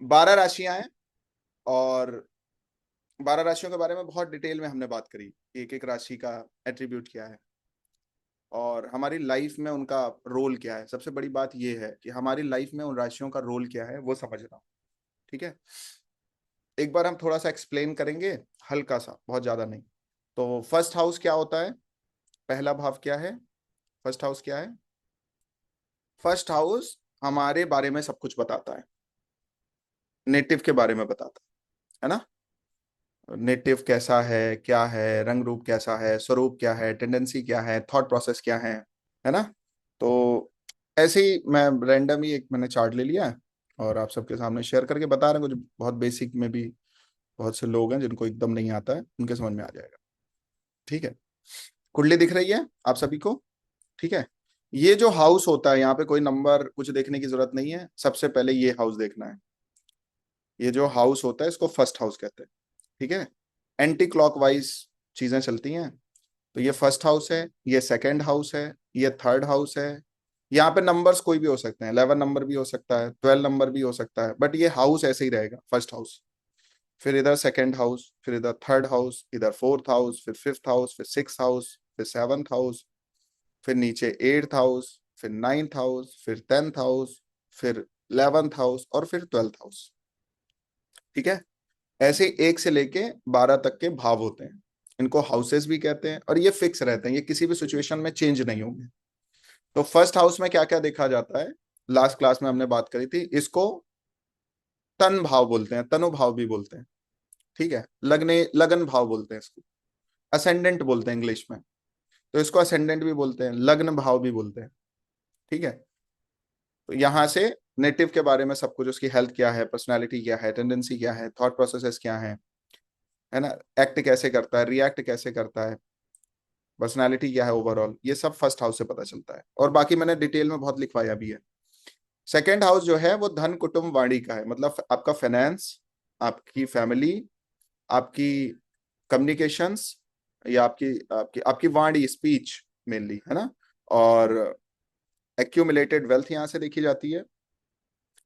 12 राशियां हैं, और 12 राशियों के बारे में बहुत डिटेल में हमने बात करी, एक एक राशि का एट्रीब्यूट क्या है और हमारी लाइफ में उनका रोल क्या है। सबसे बड़ी बात यह है कि हमारी लाइफ में उन राशियों का रोल क्या है वो समझना। ठीक है, एक बार हम थोड़ा सा एक्सप्लेन करेंगे, हल्का सा, बहुत ज्यादा नहीं। तो फर्स्ट हाउस क्या होता है, पहला भाव क्या है, फर्स्ट हाउस क्या है? फर्स्ट हाउस हमारे बारे में सब कुछ बताता है, नेटिव के बारे में बताता है ना। नेटिव कैसा है, क्या है, रंग रूप कैसा है, स्वरूप क्या है, टेंडेंसी क्या है, थॉट प्रोसेस क्या है ना। तो ऐसे ही मैं रैंडम ही एक मैंने चार्ट ले लिया है और आप सबके सामने शेयर करके बता रहे हैं। कुछ बहुत बेसिक में भी बहुत से लोग हैं जिनको एकदम नहीं आता है, उनके समझ में आ जाएगा। ठीक है, कुंडली दिख रही है आप सभी को? ठीक है, ये जो हाउस होता है, यहाँ पे कोई नंबर कुछ देखने की जरूरत नहीं है, सबसे पहले ये हाउस देखना है। ये जो हाउस होता है इसको फर्स्ट हाउस कहते हैं। ठीक है, एंटी क्लॉकवाइज चीजें चलती हैं। तो ये फर्स्ट हाउस है, ये सेकंड हाउस है, ये थर्ड हाउस है। यहाँ पे नंबर्स कोई भी हो सकते हैं, 11 नंबर भी हो सकता है, 12 नंबर भी हो सकता है, बट ये हाउस ऐसे ही रहेगा, फर्स्ट हाउस। फिर इधर सेकंड हाउस, फिर इधर थर्ड हाउस, इधर फोर्थ हाउस, फिर फिफ्थ हाउस, फिर सिक्स हाउस, फिर सेवंथ हाउस, फिर नीचे एट्थ हाउस, फिर नाइन्थ हाउस, फिर टेंथ हाउस, फिर 11th हाउस और फिर 12th हाउस। ठीक है, ऐसे 1 से लेके 12 तक के भाव होते हैं, इनको हाउसेस भी कहते हैं और ये फिक्स रहते हैं, ये किसी भी सिचुएशन में चेंज नहीं होंगे। तो फर्स्ट हाउस में क्या क्या देखा जाता है, लास्ट क्लास में हमने बात करी थी, इसको तन भाव बोलते हैं, तनु भाव भी बोलते हैं। ठीक है, लगने लगन भाव बोलते हैं इसको, असेंडेंट बोलते हैं इंग्लिश में। तो इसको असेंडेंट भी बोलते हैं, लग्न भाव भी बोलते हैं। ठीक है, तो यहाँ से नेटिव के बारे में सब कुछ, उसकी हेल्थ क्या है, पर्सनालिटी क्या है, टेंडेंसी क्या है, थॉट प्रोसेसेस क्या है ना, एक्ट कैसे करता है, रिएक्ट कैसे करता है, पर्सनालिटी क्या है ओवरऑल, ये सब फर्स्ट हाउस से पता चलता है। और बाकी मैंने डिटेल में बहुत लिखवाया भी है। सेकेंड हाउस जो है वो धन कुटुंब वाणी का है, मतलब आपका फाइनेंस, आपकी फैमिली, आपकी कम्युनिकेशंस, या आपकी आपकी आपकी वाणी, स्पीच मेनली, है ना। और एक्यूमुलेटेड वेल्थ यहाँ से देखी जाती है,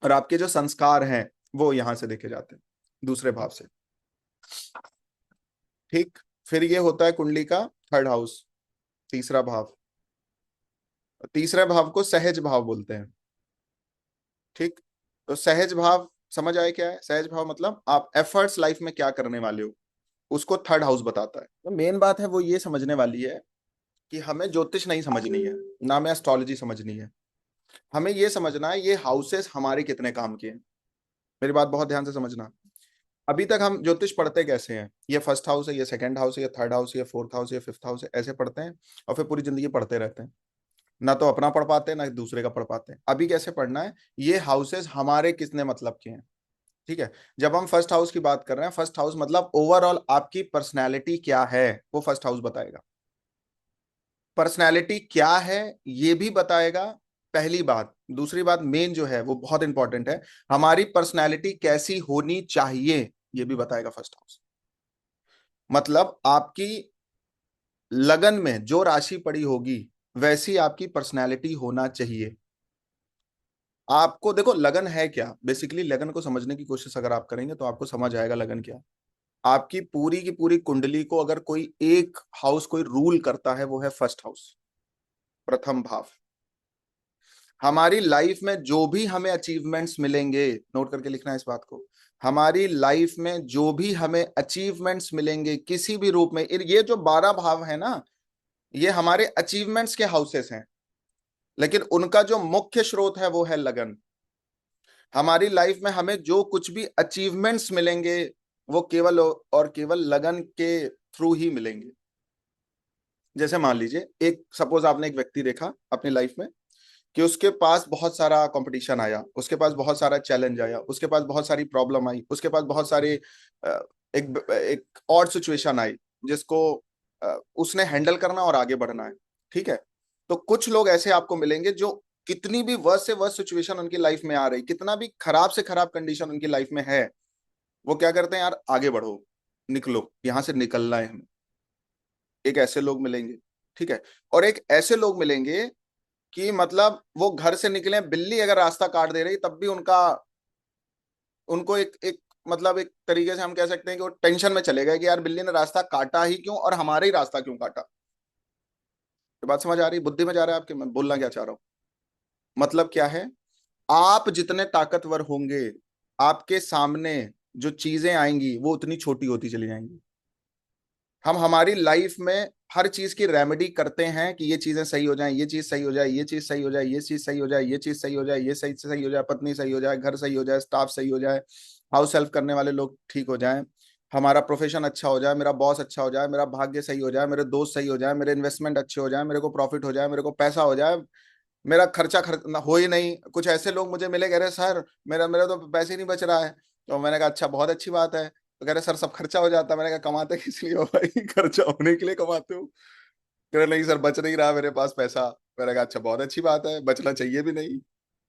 और आपके जो संस्कार हैं वो यहाँ से देखे जाते हैं, दूसरे भाव से। ठीक, फिर ये होता है कुंडली का थर्ड हाउस, तीसरा भाव। तीसरे भाव को सहज भाव बोलते हैं। ठीक, तो सहज भाव समझ आए क्या है? सहज भाव मतलब आप एफर्ट्स लाइफ में क्या करने वाले हो, उसको थर्ड हाउस बताता है। तो मेन बात है वो ये समझने वाली है कि हमें ज्योतिष नहीं समझनी है, ना हमें एस्ट्रोलॉजी समझनी है। हमें ये समझना है ये हाउसेस हमारे कितने काम के हैं। मेरी बात बहुत ध्यान से समझना। अभी तक हम ज्योतिष पढ़ते कैसे हैं, ये फर्स्ट हाउस है, ये सेकंड हाउस है, ये थर्ड हाउस है, ये फोर्थ हाउस है, ये फिफ्थ हाउस है, ऐसे पढ़ते हैं और फिर पूरी जिंदगी पढ़ते रहते हैं। ना तो अपना पढ़ पाते हैं ना दूसरे का पढ़ पाते हैं। अभी कैसे पढ़ना है, ये हाउसेस हमारे कितने मतलब के हैं। ठीक है, जब हम फर्स्ट हाउस की बात कर रहे हैं, फर्स्ट हाउस मतलब ओवरऑल आपकी पर्सनैलिटी क्या है, वो फर्स्ट हाउस बताएगा। पर्सनैलिटी क्या है ये भी बताएगा, पहली बात। दूसरी बात मेन जो है वो बहुत इंपॉर्टेंट है, हमारी पर्सनैलिटी कैसी होनी चाहिए ये भी बताएगा फर्स्ट हाउस। मतलब आपकी लगन में जो राशि पड़ी होगी वैसी आपकी पर्सनैलिटी होना चाहिए। आपको देखो लगन है क्या, बेसिकली लगन को समझने की कोशिश अगर आप करेंगे तो आपको समझ आएगा लगन क्या। आपकी पूरी की पूरी कुंडली को अगर कोई एक हाउस कोई रूल करता है वो है फर्स्ट हाउस, प्रथम भाव। हमारी लाइफ में जो भी हमें अचीवमेंट्स मिलेंगे, नोट करके लिखना है इस बात को, हमारी लाइफ में जो भी हमें अचीवमेंट्स मिलेंगे किसी भी रूप में, ये जो 12 भाव है ना, ये हमारे अचीवमेंट्स के हाउसेस हैं, लेकिन उनका जो मुख्य स्रोत है वो है लगन। हमारी लाइफ में हमें जो कुछ भी अचीवमेंट्स मिलेंगे वो केवल और केवल लगन के थ्रू ही मिलेंगे। जैसे मान लीजिए, एक सपोज आपने एक व्यक्ति देखा अपनी लाइफ में कि उसके पास बहुत सारा कंपटीशन आया, उसके पास बहुत सारा चैलेंज आया, उसके पास बहुत सारी प्रॉब्लम आई, उसके पास बहुत सारे एक एक और सिचुएशन आई जिसको उसने हैंडल करना और आगे बढ़ना है। ठीक है, तो कुछ लोग ऐसे आपको मिलेंगे जो कितनी भी वर्स्ट से वर्स्ट सिचुएशन उनकी लाइफ में आ रही, कितना भी खराब से खराब कंडीशन उनकी लाइफ में है, वो क्या करते हैं, यार आगे बढ़ो, निकलो यहां से, निकलना है हमें। एक ऐसे लोग मिलेंगे। ठीक है, और एक ऐसे लोग मिलेंगे कि मतलब वो घर से निकले, बिल्ली अगर रास्ता काट दे रही तब भी उनका उनको एक एक मतलब एक तरीके से हम कह सकते हैं कि वो टेंशन में चले गए कि यार बिल्ली ने रास्ता काटा ही क्यों और हमारा ही रास्ता क्यों काटा। तो बात समझ आ रही, बुद्धि में जा रहा है आपके, मैं बोलना क्या चाह रहा हूँ। मतलब क्या है, आप जितने ताकतवर होंगे आपके सामने जो चीजें आएंगी वो उतनी छोटी होती चली जाएंगी। हम हमारी लाइफ में हर चीज की रेमेडी करते हैं कि ये चीजें सही हो जाएं, ये चीज सही हो जाए, ये चीज सही हो जाए, ये चीज सही हो जाए, ये चीज सही हो जाए, ये सही सही हो जाए, पत्नी सही हो जाए, घर सही हो जाए, स्टाफ सही हो जाए, हाउस हेल्प करने वाले लोग ठीक हो जाएं, हमारा प्रोफेशन अच्छा हो जाए, मेरा बॉस अच्छा हो जाए, मेरा भाग्य सही हो जाए, मेरे दोस्त सही हो जाए, मेरे इन्वेस्टमेंट अच्छे हो जाए, मेरे को प्रॉफिट हो जाए, मेरे को पैसा हो जाए, मेरा खर्चा ना हो ही नहीं। कुछ ऐसे लोग मुझे मिले, कह रहे सर मेरा मेरा तो पैसे ही नहीं बच रहा है। तो मैंने कहा अच्छा बहुत अच्छी बात है। तो कह रहे सर सब खर्चा हो जाता है। मैंने कहा कमाते किस लिए हो भाई, खर्चा होने के लिए कमाते हो। कह रहे नहीं सर बच नहीं रहा मेरे पास पैसा। मैंने कहा अच्छा बहुत अच्छी बात है, बचना चाहिए भी नहीं।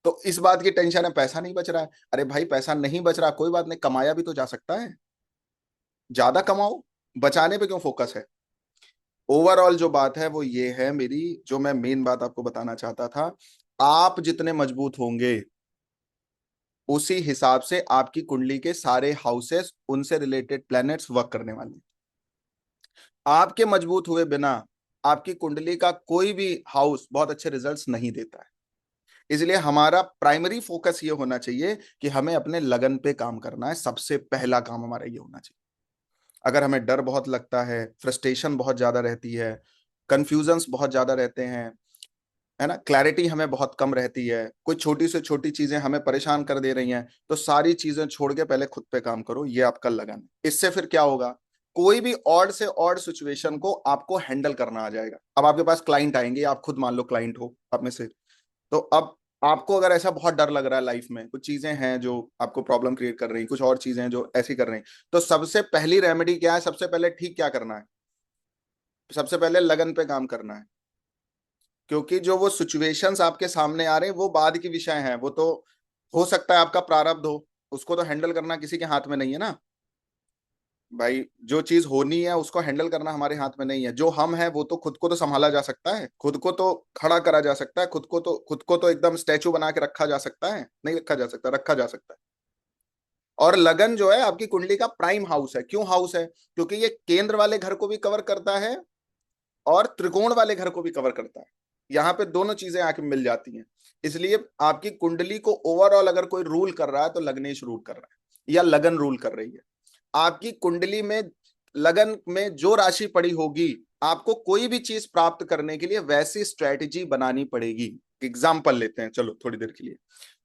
तो इस बात की टेंशन है पैसा नहीं बच रहा है। अरे भाई पैसा नहीं बच रहा कोई बात नहीं, कमाया भी तो जा सकता है, ज्यादा कमाओ, बचाने पे क्यों फोकस है। ओवरऑल जो बात है वो ये है मेरी, जो मैं मेन बात आपको बताना चाहता था, आप जितने मजबूत होंगे उसी हिसाब से आपकी कुंडली के सारे हाउसेस, उनसे रिलेटेड प्लैनेट्स वर्क करने वाले हैं। आपके मजबूत हुए बिना आपकी कुंडली का कोई भी हाउस बहुत अच्छे रिजल्ट्स नहीं देता है। इसलिए हमारा प्राइमरी फोकस ये होना चाहिए कि हमें अपने लगन पे काम करना है, सबसे पहला काम हमारा ये होना चाहिए। अगर हमें डर बहुत लगता है, फ्रस्ट्रेशन बहुत ज्यादा रहती है, कंफ्यूजन्स बहुत ज्यादा रहते हैं, है ना, क्लैरिटी हमें बहुत कम रहती है, कोई छोटी से छोटी चीजें हमें परेशान कर दे रही हैं, तो सारी चीजें छोड़ के पहले खुद पे काम करो, ये आपका लगन है। इससे फिर क्या होगा, कोई भी ऑड से ऑड सिचुएशन को आपको हैंडल करना आ जाएगा। अब आपके पास क्लाइंट आएंगे, आप खुद मान लो क्लाइंट हो आप में से, तो अब आपको अगर ऐसा बहुत डर लग रहा है, लाइफ में कुछ चीजें हैं जो आपको प्रॉब्लम क्रिएट कर रही हैं, कुछ और चीजें हैं जो ऐसी कर रही हैं, तो सबसे पहली रेमेडी क्या है, सबसे पहले ठीक क्या करना है, सबसे पहले लगन पे काम करना है। क्योंकि जो वो सिचुएशंस आपके सामने आ रहे हैं वो बाद की विषय हैं, वो तो हो सकता है आपका प्रारब्ध हो, उसको तो हैंडल करना किसी के हाथ में नहीं है ना भाई। जो चीज होनी है उसको हैंडल करना हमारे हाथ में नहीं है। जो हम है वो तो खुद को तो संभाला जा सकता है, खुद को तो खड़ा करा जा सकता है, खुद को तो एकदम स्टैचू बना के रखा जा सकता है, नहीं रखा जा सकता, रखा जा सकता है। और लगन जो है आपकी कुंडली का प्राइम हाउस है। क्यों हाउस है, क्योंकि ये केंद्र वाले घर को भी कवर करता है और त्रिकोण वाले घर को भी कवर करता है। यहाँ पे दोनों चीजें आके मिल जाती हैं। इसलिए आपकी कुंडली को ओवरऑल अगर कोई रूल कर रहा है तो लग्नेश रूल कर रहा है या लगन रूल कर रही है। आपकी कुंडली में लगन में जो राशि पड़ी होगी, आपको कोई भी चीज प्राप्त करने के लिए वैसी स्ट्रेटेजी बनानी पड़ेगी। एग्जाम्पल लेते हैं चलो थोड़ी देर के लिए।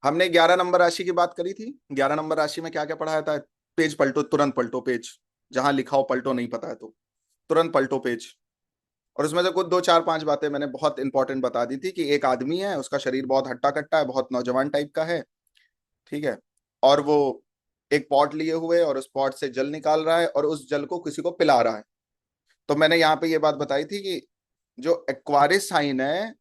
हमने 11 नंबर राशि की बात करी थी। 11 नंबर राशि में क्या क्या पढ़ाया था, पेज पलटो, तुरंत पलटो पेज, जहां लिखा हो पलटो, नहीं पता है तो तुरंत पलटो पेज। और उसमें से कुछ दो चार पांच बातें मैंने बहुत इंपॉर्टेंट बता दी थी कि एक आदमी है, उसका शरीर बहुत हट्टा कट्टा है, बहुत नौजवान टाइप का है, ठीक है, और वो एक पॉट लिए हुए और उस पॉट से जल निकाल रहा है और उस जल को किसी को पिला रहा है। तो मैंने यहाँ पे ये बात बताई थी कि जो एक्वारिस साइन है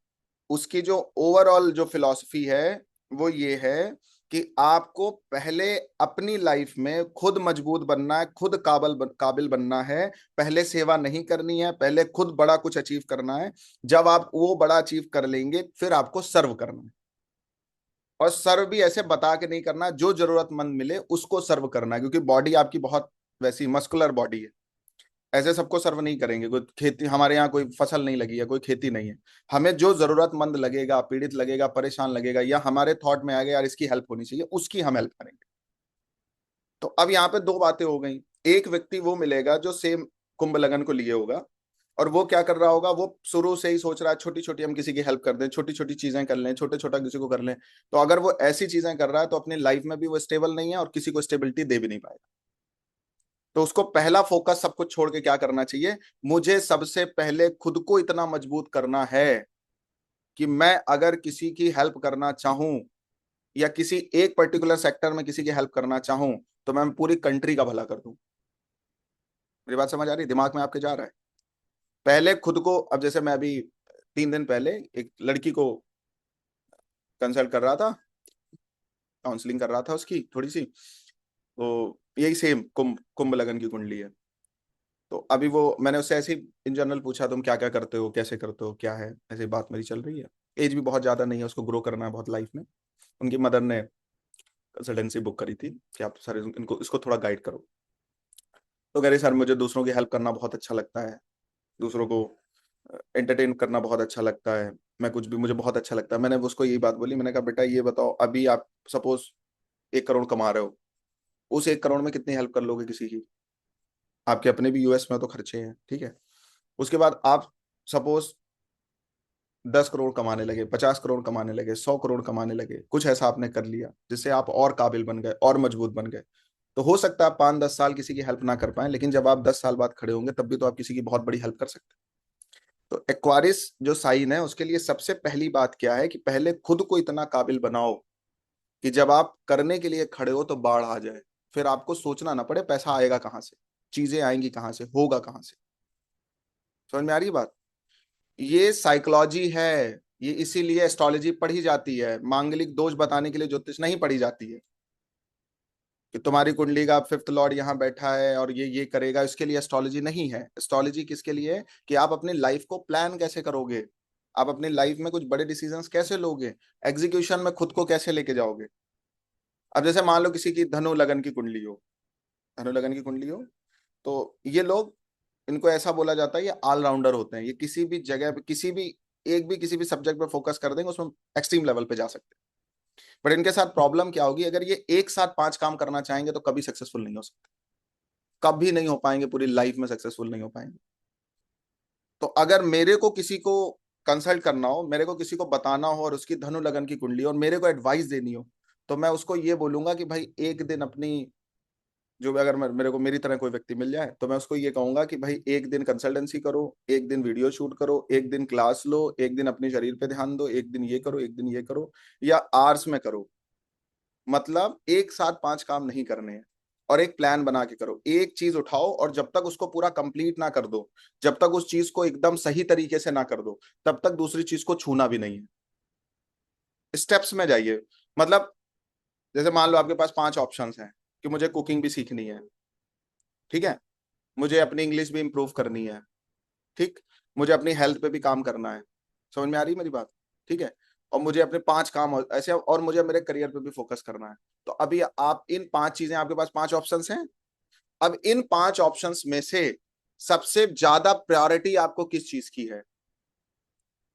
उसकी जो ओवरऑल जो फिलॉसफी है वो ये है कि आपको पहले अपनी लाइफ में खुद मजबूत बनना है, खुद काबिल बनना है। पहले सेवा नहीं करनी है, पहले खुद बड़ा कुछ अचीव करना है। जब आप वो बड़ा अचीव कर लेंगे फिर आपको सर्व करना है। और सर्व भी ऐसे बता के नहीं करना, जो जरूरतमंद मिले उसको सर्व करना है, क्योंकि बॉडी आपकी बहुत वैसी मस्कुलर बॉडी है। ऐसे सबको सर्व नहीं करेंगे। कोई खेती, हमारे यहाँ कोई फसल नहीं लगी है, कोई खेती नहीं है, हमें जो जरूरतमंद लगेगा, पीड़ित लगेगा, परेशान लगेगा, या हमारे थॉट में आ गया यार इसकी हेल्प होनी चाहिए, उसकी हम हेल्प करेंगे। तो अब यहाँ पे दो बातें हो गई। एक व्यक्ति वो मिलेगा जो सेम कुंभ लगन को लिए होगा, और वो क्या कर रहा होगा, वो शुरू से ही सोच रहा है छोटी छोटी हम किसी की हेल्प कर दें, छोटी छोटी चीजें कर लें, छोटे छोटा किसी को कर लें। तो अगर वो ऐसी चीजें कर रहा है तो अपनी लाइफ में भी वो स्टेबल नहीं है और किसी को स्टेबिलिटी दे भी नहीं पाएगा। तो उसको पहला फोकस सब कुछ छोड़ के क्या करना चाहिए, मुझे सबसे पहले खुद को इतना मजबूत करना है कि मैं अगर किसी की हेल्प करना चाहूं या किसी एक पर्टिकुलर सेक्टर में किसी की हेल्प करना चाहूं तो मैं पूरी कंट्री का भला कर दूं। मेरी बात समझ आ रही, दिमाग में आपके जा रहा है। पहले खुद को, अब जैसे मैं अभी 3 दिन पहले एक लड़की को कंसल्ट कर रहा था, काउंसलिंग कर रहा था उसकी थोड़ी सी, तो यही सेम कुंभ कुंभ लगन की कुंडली है। तो अभी वो मैंने उससे ऐसे ही इन जनरल पूछा तुम क्या क्या करते हो, कैसे करते हो, क्या है, ऐसी बात मेरी चल रही है। एज भी बहुत ज्यादा नहीं है, उसको ग्रो करना है बहुत लाइफ में। उनकी मदर ने कंसल्टेंसी बुक करी थी कि आप सर इनको इसको थोड़ा गाइड करो। तो कह रहे सर मुझे दूसरों की हेल्प करना बहुत अच्छा लगता है, दूसरों को एंटरटेन करना बहुत अच्छा लगता है, मैं कुछ भी मुझे बहुत अच्छा लगता है। मैंने उसको यही बात बोली, मैंने कहा बेटा ये बताओ, अभी आप सपोज 1 करोड़ कमा रहे हो, उस 1 करोड़ में कितनी हेल्प कर लोगे किसी की? आपके अपने भी यूएस में तो खर्चे हैं, ठीक है। उसके बाद आप सपोज 10 करोड़ कमाने लगे, 50 करोड़ कमाने लगे, 100 करोड़ कमाने लगे, कुछ ऐसा आपने कर लिया जिससे आप और काबिल बन गए और मजबूत बन गए। तो हो सकता है आप 5-10 साल किसी की हेल्प ना कर पाए, लेकिन जब आप 10 साल बाद खड़े होंगे तब भी तो आप किसी की बहुत बड़ी हेल्प कर सकते हैं। तो एक्वारिस जो साइन है उसके लिए सबसे पहली बात क्या है कि पहले खुद को इतना काबिल बनाओ कि जब आप करने के लिए खड़े हो तो बाढ़ आ जाए, फिर आपको सोचना ना पड़े पैसा आएगा कहाँ से, चीजें आएंगी कहाँ से, होगा कहाँ से। समझ में आ रही है बात? ये साइकोलॉजी है। ये इसीलिए एस्ट्रोलॉजी पढ़ी जाती है, मांगलिक दोष बताने के लिए ज्योतिष नहीं पढ़ी जाती है कि तुम्हारी कुंडली का 5th लॉर्ड यहाँ बैठा है और ये करेगा। इसके लिए एस्ट्रोलॉजी नहीं है। एस्ट्रोलॉजी किसके लिए है कि आप अपनी लाइफ को प्लान कैसे करोगे, आप अपनी लाइफ में कुछ बड़े डिसीजंस कैसे लोगे, एग्जीक्यूशन में खुद को कैसे लेके जाओगे। अब जैसे मान लो किसी की धनु लगन की कुंडली हो, धनु लगन की कुंडली हो, तो ये लोग, इनको ऐसा बोला जाता है ये ऑलराउंडर होते हैं, ये किसी भी जगह पे किसी भी सब्जेक्ट पे फोकस कर देंगे, उसमें एक्सट्रीम लेवल पे जा सकते हैं। बट इनके साथ प्रॉब्लम क्या होगी, अगर ये एक साथ 5 काम करना चाहेंगे तो कभी सक्सेसफुल नहीं हो सकते, कभी नहीं हो पाएंगे, पूरी लाइफ में सक्सेसफुल नहीं हो पाएंगे। तो अगर मेरे को किसी को कंसल्ट करना हो, मेरे को किसी को बताना हो और उसकी धनु लगन की कुंडली और मेरे को एडवाइस देनी हो, तो मैं उसको ये बोलूंगा कि भाई एक दिन अपनी, जो भी अगर मेरे को मेरी तरह कोई व्यक्ति मिल जाए तो मैं उसको ये कहूंगा कि भाई एक दिन कंसल्टेंसी करो, एक दिन वीडियो शूट करो, एक दिन क्लास लो, एक दिन अपने शरीर पे ध्यान दो, एक दिन ये करो, एक दिन ये करो, या आर्स में करो। मतलब एक साथ 5 काम नहीं करने हैं, और एक प्लान बना के करो। एक चीज उठाओ और जब तक उसको पूरा कंप्लीट ना कर दो, जब तक उस चीज को एकदम सही तरीके से ना कर दो, तब तक दूसरी चीज को छूना भी नहीं है। स्टेप्स में जाइए। मतलब जैसे मान लो आपके पास 5 ऑप्शंस हैं कि मुझे कुकिंग भी सीखनी है, ठीक है, मुझे अपनी इंग्लिश भी इंप्रूव करनी है, ठीक, मुझे अपनी हेल्थ पे भी काम करना है। समझ में आ रही है मेरी बात? ठीक है। और मुझे अपने 5 काम ऐसे, और मुझे मेरे करियर पे भी फोकस करना है। तो अभी आप इन 5 चीजें, आपके पास 5 ऑप्शंस हैं। अब इन 5 ऑप्शंस में से सबसे ज्यादा प्रायोरिटी आपको किस चीज की है?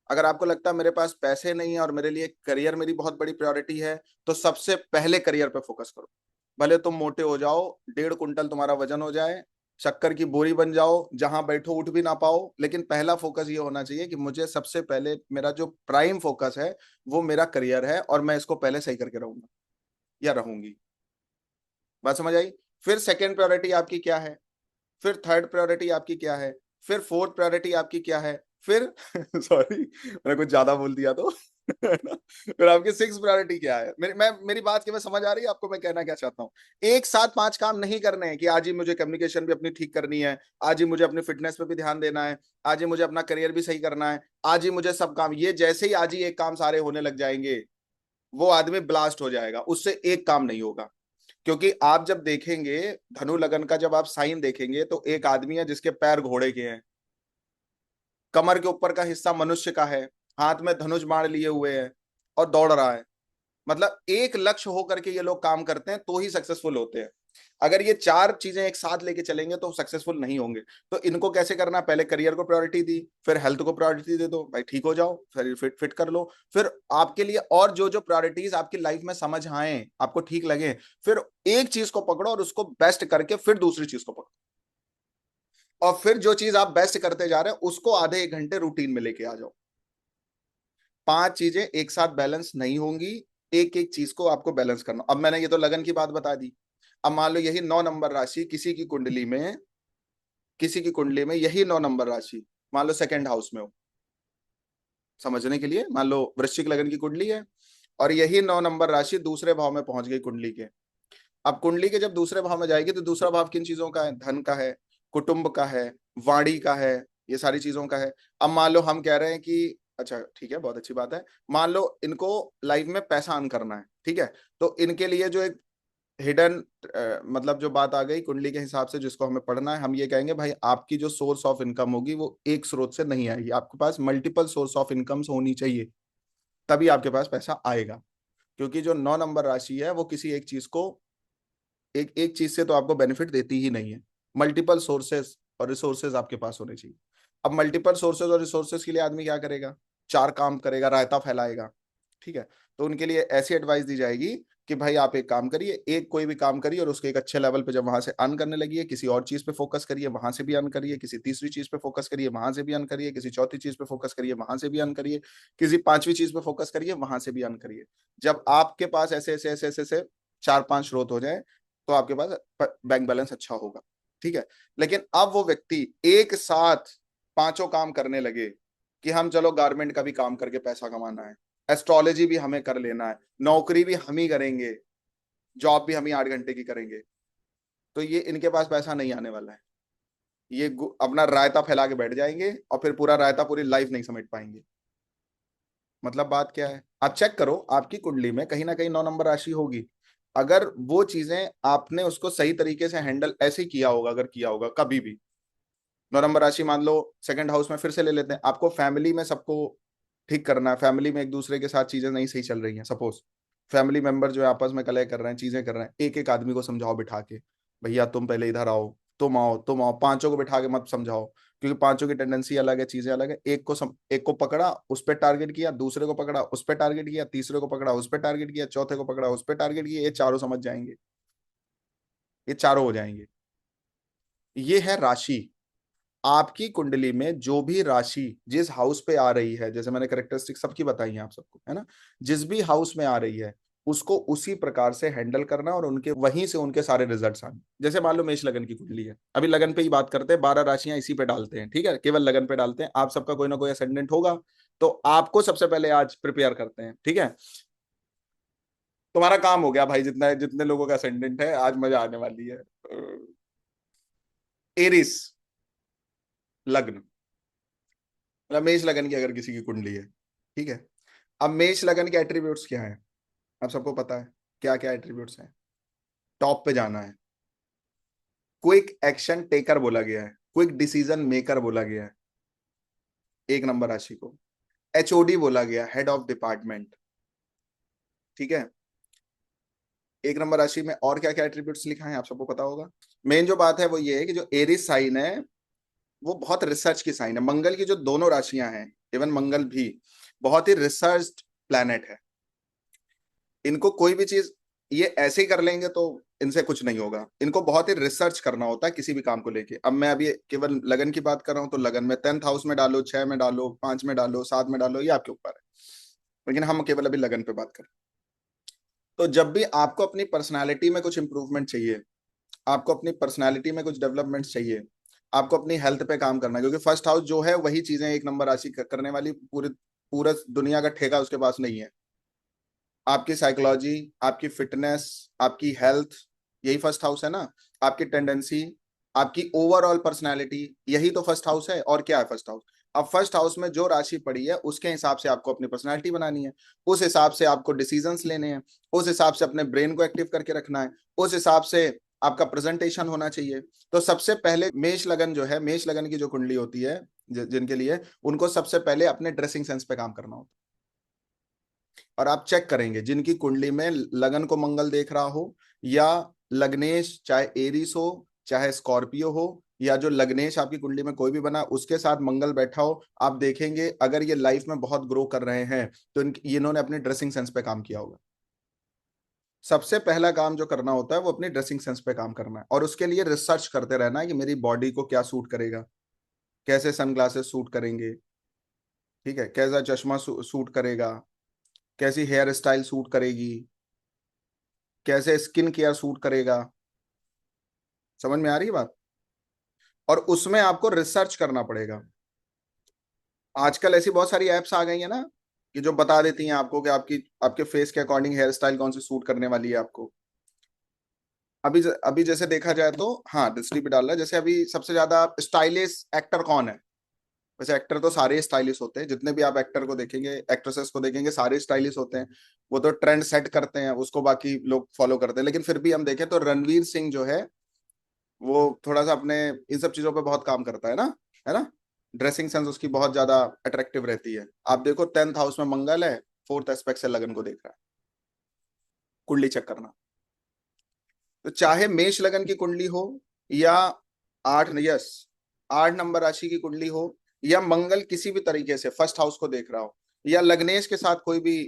अगर आपको लगता है मेरे पास पैसे नहीं है और मेरे लिए करियर मेरी बहुत बड़ी प्रायोरिटी है, तो सबसे पहले करियर पे फोकस करो। भले तुम मोटे हो जाओ, 1.5 कुंटल तुम्हारा वजन हो जाए, शक्कर की बोरी बन जाओ, जहां बैठो उठ भी ना पाओ, लेकिन पहला फोकस ये होना चाहिए कि मुझे सबसे पहले, मेरा जो प्राइम फोकस है वो मेरा करियर है और मैं इसको पहले सही करके रहूंगा या रहूंगी। बात समझ आई? फिर सेकेंड प्रायोरिटी आपकी क्या है, फिर थर्ड प्रायोरिटी आपकी क्या है, फिर फोर्थ प्रायोरिटी आपकी क्या है, फिर सॉरी मैंने कुछ ज्यादा बोल दिया तो फिर आपकी 6th प्रायोरिटी क्या है? मेरी बात की मैं समझ आ रही है आपको, मैं कहना क्या चाहता हूँ? एक साथ 5 काम नहीं करने हैं कि आज ही मुझे कम्युनिकेशन भी अपनी ठीक करनी है, आज ही मुझे अपनी फिटनेस पे भी ध्यान देना है, आज ही मुझे अपना करियर भी सही करना है, आज ही मुझे सब काम। ये जैसे ही आज ही एक काम सारे होने लग जाएंगे, वो आदमी ब्लास्ट हो जाएगा, उससे एक काम नहीं होगा। क्योंकि आप जब देखेंगे धनु लगन का, जब आप साइन देखेंगे तो एक आदमी है जिसके पैर घोड़े के हैं, कमर के ऊपर का हिस्सा मनुष्य का है, हाथ में धनुष बाण लिए हुए है और दौड़ रहा है। मतलब एक लक्ष्य होकर के ये लोग काम करते हैं तो ही सक्सेसफुल होते हैं। अगर ये 4 चीजें एक साथ लेके चलेंगे तो सक्सेसफुल नहीं होंगे। तो इनको कैसे करना? पहले करियर को प्रायोरिटी दी, फिर हेल्थ को प्रायोरिटी दे दो, भाई ठीक हो जाओ, फिर फिट फिट कर लो। फिर आपके लिए और जो जो प्रायोरिटीज आपकी लाइफ में समझ आए, आपको ठीक लगे, फिर एक चीज को पकड़ो और उसको बेस्ट करके फिर दूसरी चीज को पकड़ो, और फिर जो चीज आप बेस्ट करते जा रहे हैं उसको आधे 1 घंटे रूटीन में लेके आ जाओ। 5 चीजें एक साथ बैलेंस नहीं होंगी, एक एक चीज को आपको बैलेंस करना। अब मैंने ये तो लगन की बात बता दी। अब मान लो यही 9 नंबर राशि किसी की कुंडली में यही 9 नंबर राशि मान लो सेकंड हाउस में हो। समझने के लिए, मान लो वृश्चिक लगन की कुंडली है और यही 9 नंबर राशि दूसरे भाव में पहुंच गई कुंडली के। अब कुंडली के जब दूसरे भाव में जाएगी तो दूसरा भाव किन चीजों का है? धन का है, कुटुंब का है, वाणी का है, ये सारी चीजों का है। अब मान लो हम कह रहे हैं कि अच्छा ठीक है, बहुत अच्छी बात है, मान लो इनको लाइफ में पैसा अर्न करना है, ठीक है, तो इनके लिए जो एक हिडन, मतलब जो बात आ गई कुंडली के हिसाब से जिसको हमें पढ़ना है, हम ये कहेंगे भाई आपकी जो सोर्स ऑफ इनकम होगी वो एक स्रोत से नहीं आएगी, आपके पास मल्टीपल सोर्स ऑफ इनकम्स होनी चाहिए, तभी आपके पास पैसा आएगा। क्योंकि जो 9 नंबर राशि है वो किसी एक चीज को, एक एक चीज से तो आपको बेनिफिट देती ही नहीं है। मल्टीपल सोर्सेस और रिसोर्सेज आपके पास होने चाहिए। अब मल्टीपल सोर्सेज और रिसोर्सेज के लिए आदमी क्या करेगा, 4 काम करेगा, रायता फैलाएगा। ठीक है, तो उनके लिए ऐसी एडवाइस दी जाएगी कि भाई आप एक काम करिए, एक कोई भी काम करिए और उसके एक अच्छे लेवल पे जब वहां से अर्न करने लगिए, किसी और चीज पे फोकस करिए, वहां से भी अर्न करिए, किसी तीसरी चीज पे फोकस करिए, वहां से भी अर्न करिए, किसी चौथी चीज पे फोकस करिए, वहां से भी अर्न करिए, किसी पांचवी चीज पे फोकस करिए, वहां से भी अर्न करिए। जब आपके पास ऐसे ऐसे ऐसे ऐसे ऐसे 4-5 स्रोत हो जाए तो आपके पास बैंक बैलेंस अच्छा होगा। ठीक है, लेकिन अब वो व्यक्ति एक साथ पांचों काम करने लगे कि हम चलो गारमेंट का भी काम करके पैसा कमाना है, एस्ट्रोलॉजी भी हमें कर लेना है, नौकरी भी हम ही करेंगे, जॉब भी हम ही 8 घंटे की करेंगे, तो ये इनके पास पैसा नहीं आने वाला है। ये अपना रायता फैला के बैठ जाएंगे और फिर पूरा रायता पूरी लाइफ नहीं समेट पाएंगे। मतलब बात क्या है, आप चेक करो आपकी कुंडली में कहीं ना कहीं 9 नंबर राशि होगी। अगर वो चीजें आपने उसको सही तरीके से हैंडल ऐसे ही किया होगा, अगर किया होगा कभी भी, 9 नंबर राशि मान लो सेकंड हाउस में फिर से ले लेते हैं, आपको फैमिली में सबको ठीक करना है, फैमिली में एक दूसरे के साथ चीजें नहीं सही चल रही हैं, सपोज फैमिली मेंबर जो है आपस में कलह कर रहे हैं, चीजें कर रहे हैं, एक एक आदमी को समझाओ बिठा के, भैया तुम पहले इधर आओ, तुम आओ, पांचों को बिठा के मत समझाओ, क्योंकि पांचों की टेंडेंसी अलग है, चीजें अलग है। एक को पकड़ा उस पर टारगेट किया, दूसरे को पकड़ा उस पर टारगेट किया, तीसरे को पकड़ा उस पर टारगेट किया, चौथे को पकड़ा उस पर टारगेट किया, ये चारों समझ जाएंगे, ये चारों हो जाएंगे। ये है राशि। आपकी कुंडली में जो भी राशि जिस हाउस पे आ रही है, जैसे मैंने करेक्टरिस्टिक सबकी बताई है आप सबको, है ना, जिस भी हाउस में आ रही है उसको उसी प्रकार से हैंडल करना और उनके वहीं से उनके सारे रिजल्ट्स आने। जैसे मान लो मेष लगन की कुंडली है, अभी लगन पे ही बात करते हैं, 12 राशियां इसी पे डालते हैं, ठीक है, केवल लगन पे डालते हैं। आप सबका कोई ना कोई असेंडेंट होगा, तो आपको सबसे पहले आज प्रिपेयर करते हैं, ठीक है। तुम्हारा काम हो गया भाई, जितना जितने लोगों का असेंडेंट है, आज मजा आने वाली है। एरिस लग्न, मतलब मेष लगन की अगर किसी की कुंडली है, ठीक है। अब मेष लगन के एट्रीब्यूट्स क्या है, आप सबको पता है क्या क्या एट्रीब्यूट्स हैं। टॉप पे जाना है, क्विक एक्शन टेकर बोला गया है, क्विक डिसीजन मेकर बोला गया है 1 नंबर राशि को। एचओडी बोला गया, हेड ऑफ डिपार्टमेंट, ठीक है। 1 नंबर राशि में और क्या क्या एट्रीब्यूट्स लिखा है आप सबको पता होगा। मेन जो बात है वो ये है कि जो एरिस साइन है वो बहुत रिसर्च की साइन है। मंगल की जो दोनों राशियां हैं, इवन मंगल भी बहुत ही रिसर्च प्लैनेट है। इनको कोई भी चीज ये ऐसे ही कर लेंगे तो इनसे कुछ नहीं होगा, इनको बहुत ही रिसर्च करना होता है किसी भी काम को लेके। अब मैं अभी केवल लगन की बात कर रहा हूँ, तो लगन में 10th हाउस में डालो, 6 में डालो, 5 में डालो, 7 में डालो, ये आपके ऊपर है, लेकिन हम केवल अभी लगन पे बात करें। तो जब भी आपको अपनी पर्सनैलिटी में कुछ इंप्रूवमेंट चाहिए, आपको अपनी पर्सनैलिटी में कुछ डेवलपमेंट चाहिए, आपको अपनी हेल्थ पे काम करना है, क्योंकि फर्स्ट हाउस जो है वही चीजें 1 नंबर राशि करने वाली, पूरे पूरा दुनिया का ठेका उसके पास नहीं है। आपकी साइकोलॉजी, आपकी फिटनेस, आपकी हेल्थ, यही फर्स्ट हाउस है ना। आपकी टेंडेंसी, आपकी ओवरऑल पर्सनालिटी, यही तो फर्स्ट हाउस है। और क्या है फर्स्ट हाउस। अब फर्स्ट हाउस में जो राशि पड़ी है उसके हिसाब से आपको अपनी पर्सनालिटी बनानी है, उस हिसाब से आपको डिसीजंस लेने हैं, उस हिसाब से अपने ब्रेन को एक्टिव करके रखना है, उस हिसाब से आपका प्रेजेंटेशन होना चाहिए। तो सबसे पहले मेष लगन जो है, मेष लगन की जो कुंडली होती है, जिनके लिए, उनको सबसे पहले अपने ड्रेसिंग सेंस पे काम करना होता है। और आप चेक करेंगे जिनकी कुंडली में लगन को मंगल देख रहा हो, या लग्नेश चाहे एरिस हो चाहे स्कॉर्पियो हो, या जो लग्नेश आपकी कुंडली में कोई भी बना उसके साथ मंगल बैठा हो, आप देखेंगे अगर ये लाइफ में बहुत ग्रो कर रहे हैं तो इन्होंने अपने ड्रेसिंग सेंस पे काम किया होगा। सबसे पहला काम जो करना होता है वो अपनी ड्रेसिंग सेंस पे काम करना है, और उसके लिए रिसर्च करते रहना है कि मेरी बॉडी को क्या सूट करेगा, कैसे सनग्लासेस सूट करेंगे, ठीक है, कैसा चश्मा सूट करेगा, कैसी हेयर स्टाइल सूट करेगी, कैसे स्किन केयर सूट करेगा। समझ में आ रही है बात। और उसमें आपको रिसर्च करना पड़ेगा। आजकल ऐसी बहुत सारी एप्स आ गई है ना, कि जो बता देती हैं आपको कि आपकी आपके फेस के अकॉर्डिंग हेयर स्टाइल कौन सी सूट करने वाली है आपको। अभी जैसे देखा जाए तो, हाँ दृष्टि भी डाल रहा है, जैसे अभी सबसे ज्यादा स्टाइलिश एक्टर कौन है। वैसे एक्टर तो सारे स्टाइलिश होते हैं, जितने भी आप एक्टर को देखेंगे, एक्ट्रेसेस को देखेंगे, सारे स्टाइलिश होते हैं। वो तो ट्रेंड सेट करते हैं, उसको बाकी लोग फॉलो करते हैं, लेकिन फिर भी हम देखें तो रणवीर सिंह जो है वो थोड़ा सा अपने इन सब चीजों पे बहुत काम करता है ना। ड्रेसिंग सेंस उसकी बहुत ज्यादा अट्रैक्टिव रहती है। आप देखो 10th हाउस में मंगल है, 4th एस्पेक्ट से लगन को देख रहा है। कुंडली चेक करना। तो चाहे मेष लगन की कुंडली हो या 8 नंबर राशि की कुंडली हो, या मंगल किसी भी तरीके से फर्स्ट हाउस को देख रहा हो, या लग्नेश के साथ कोई भी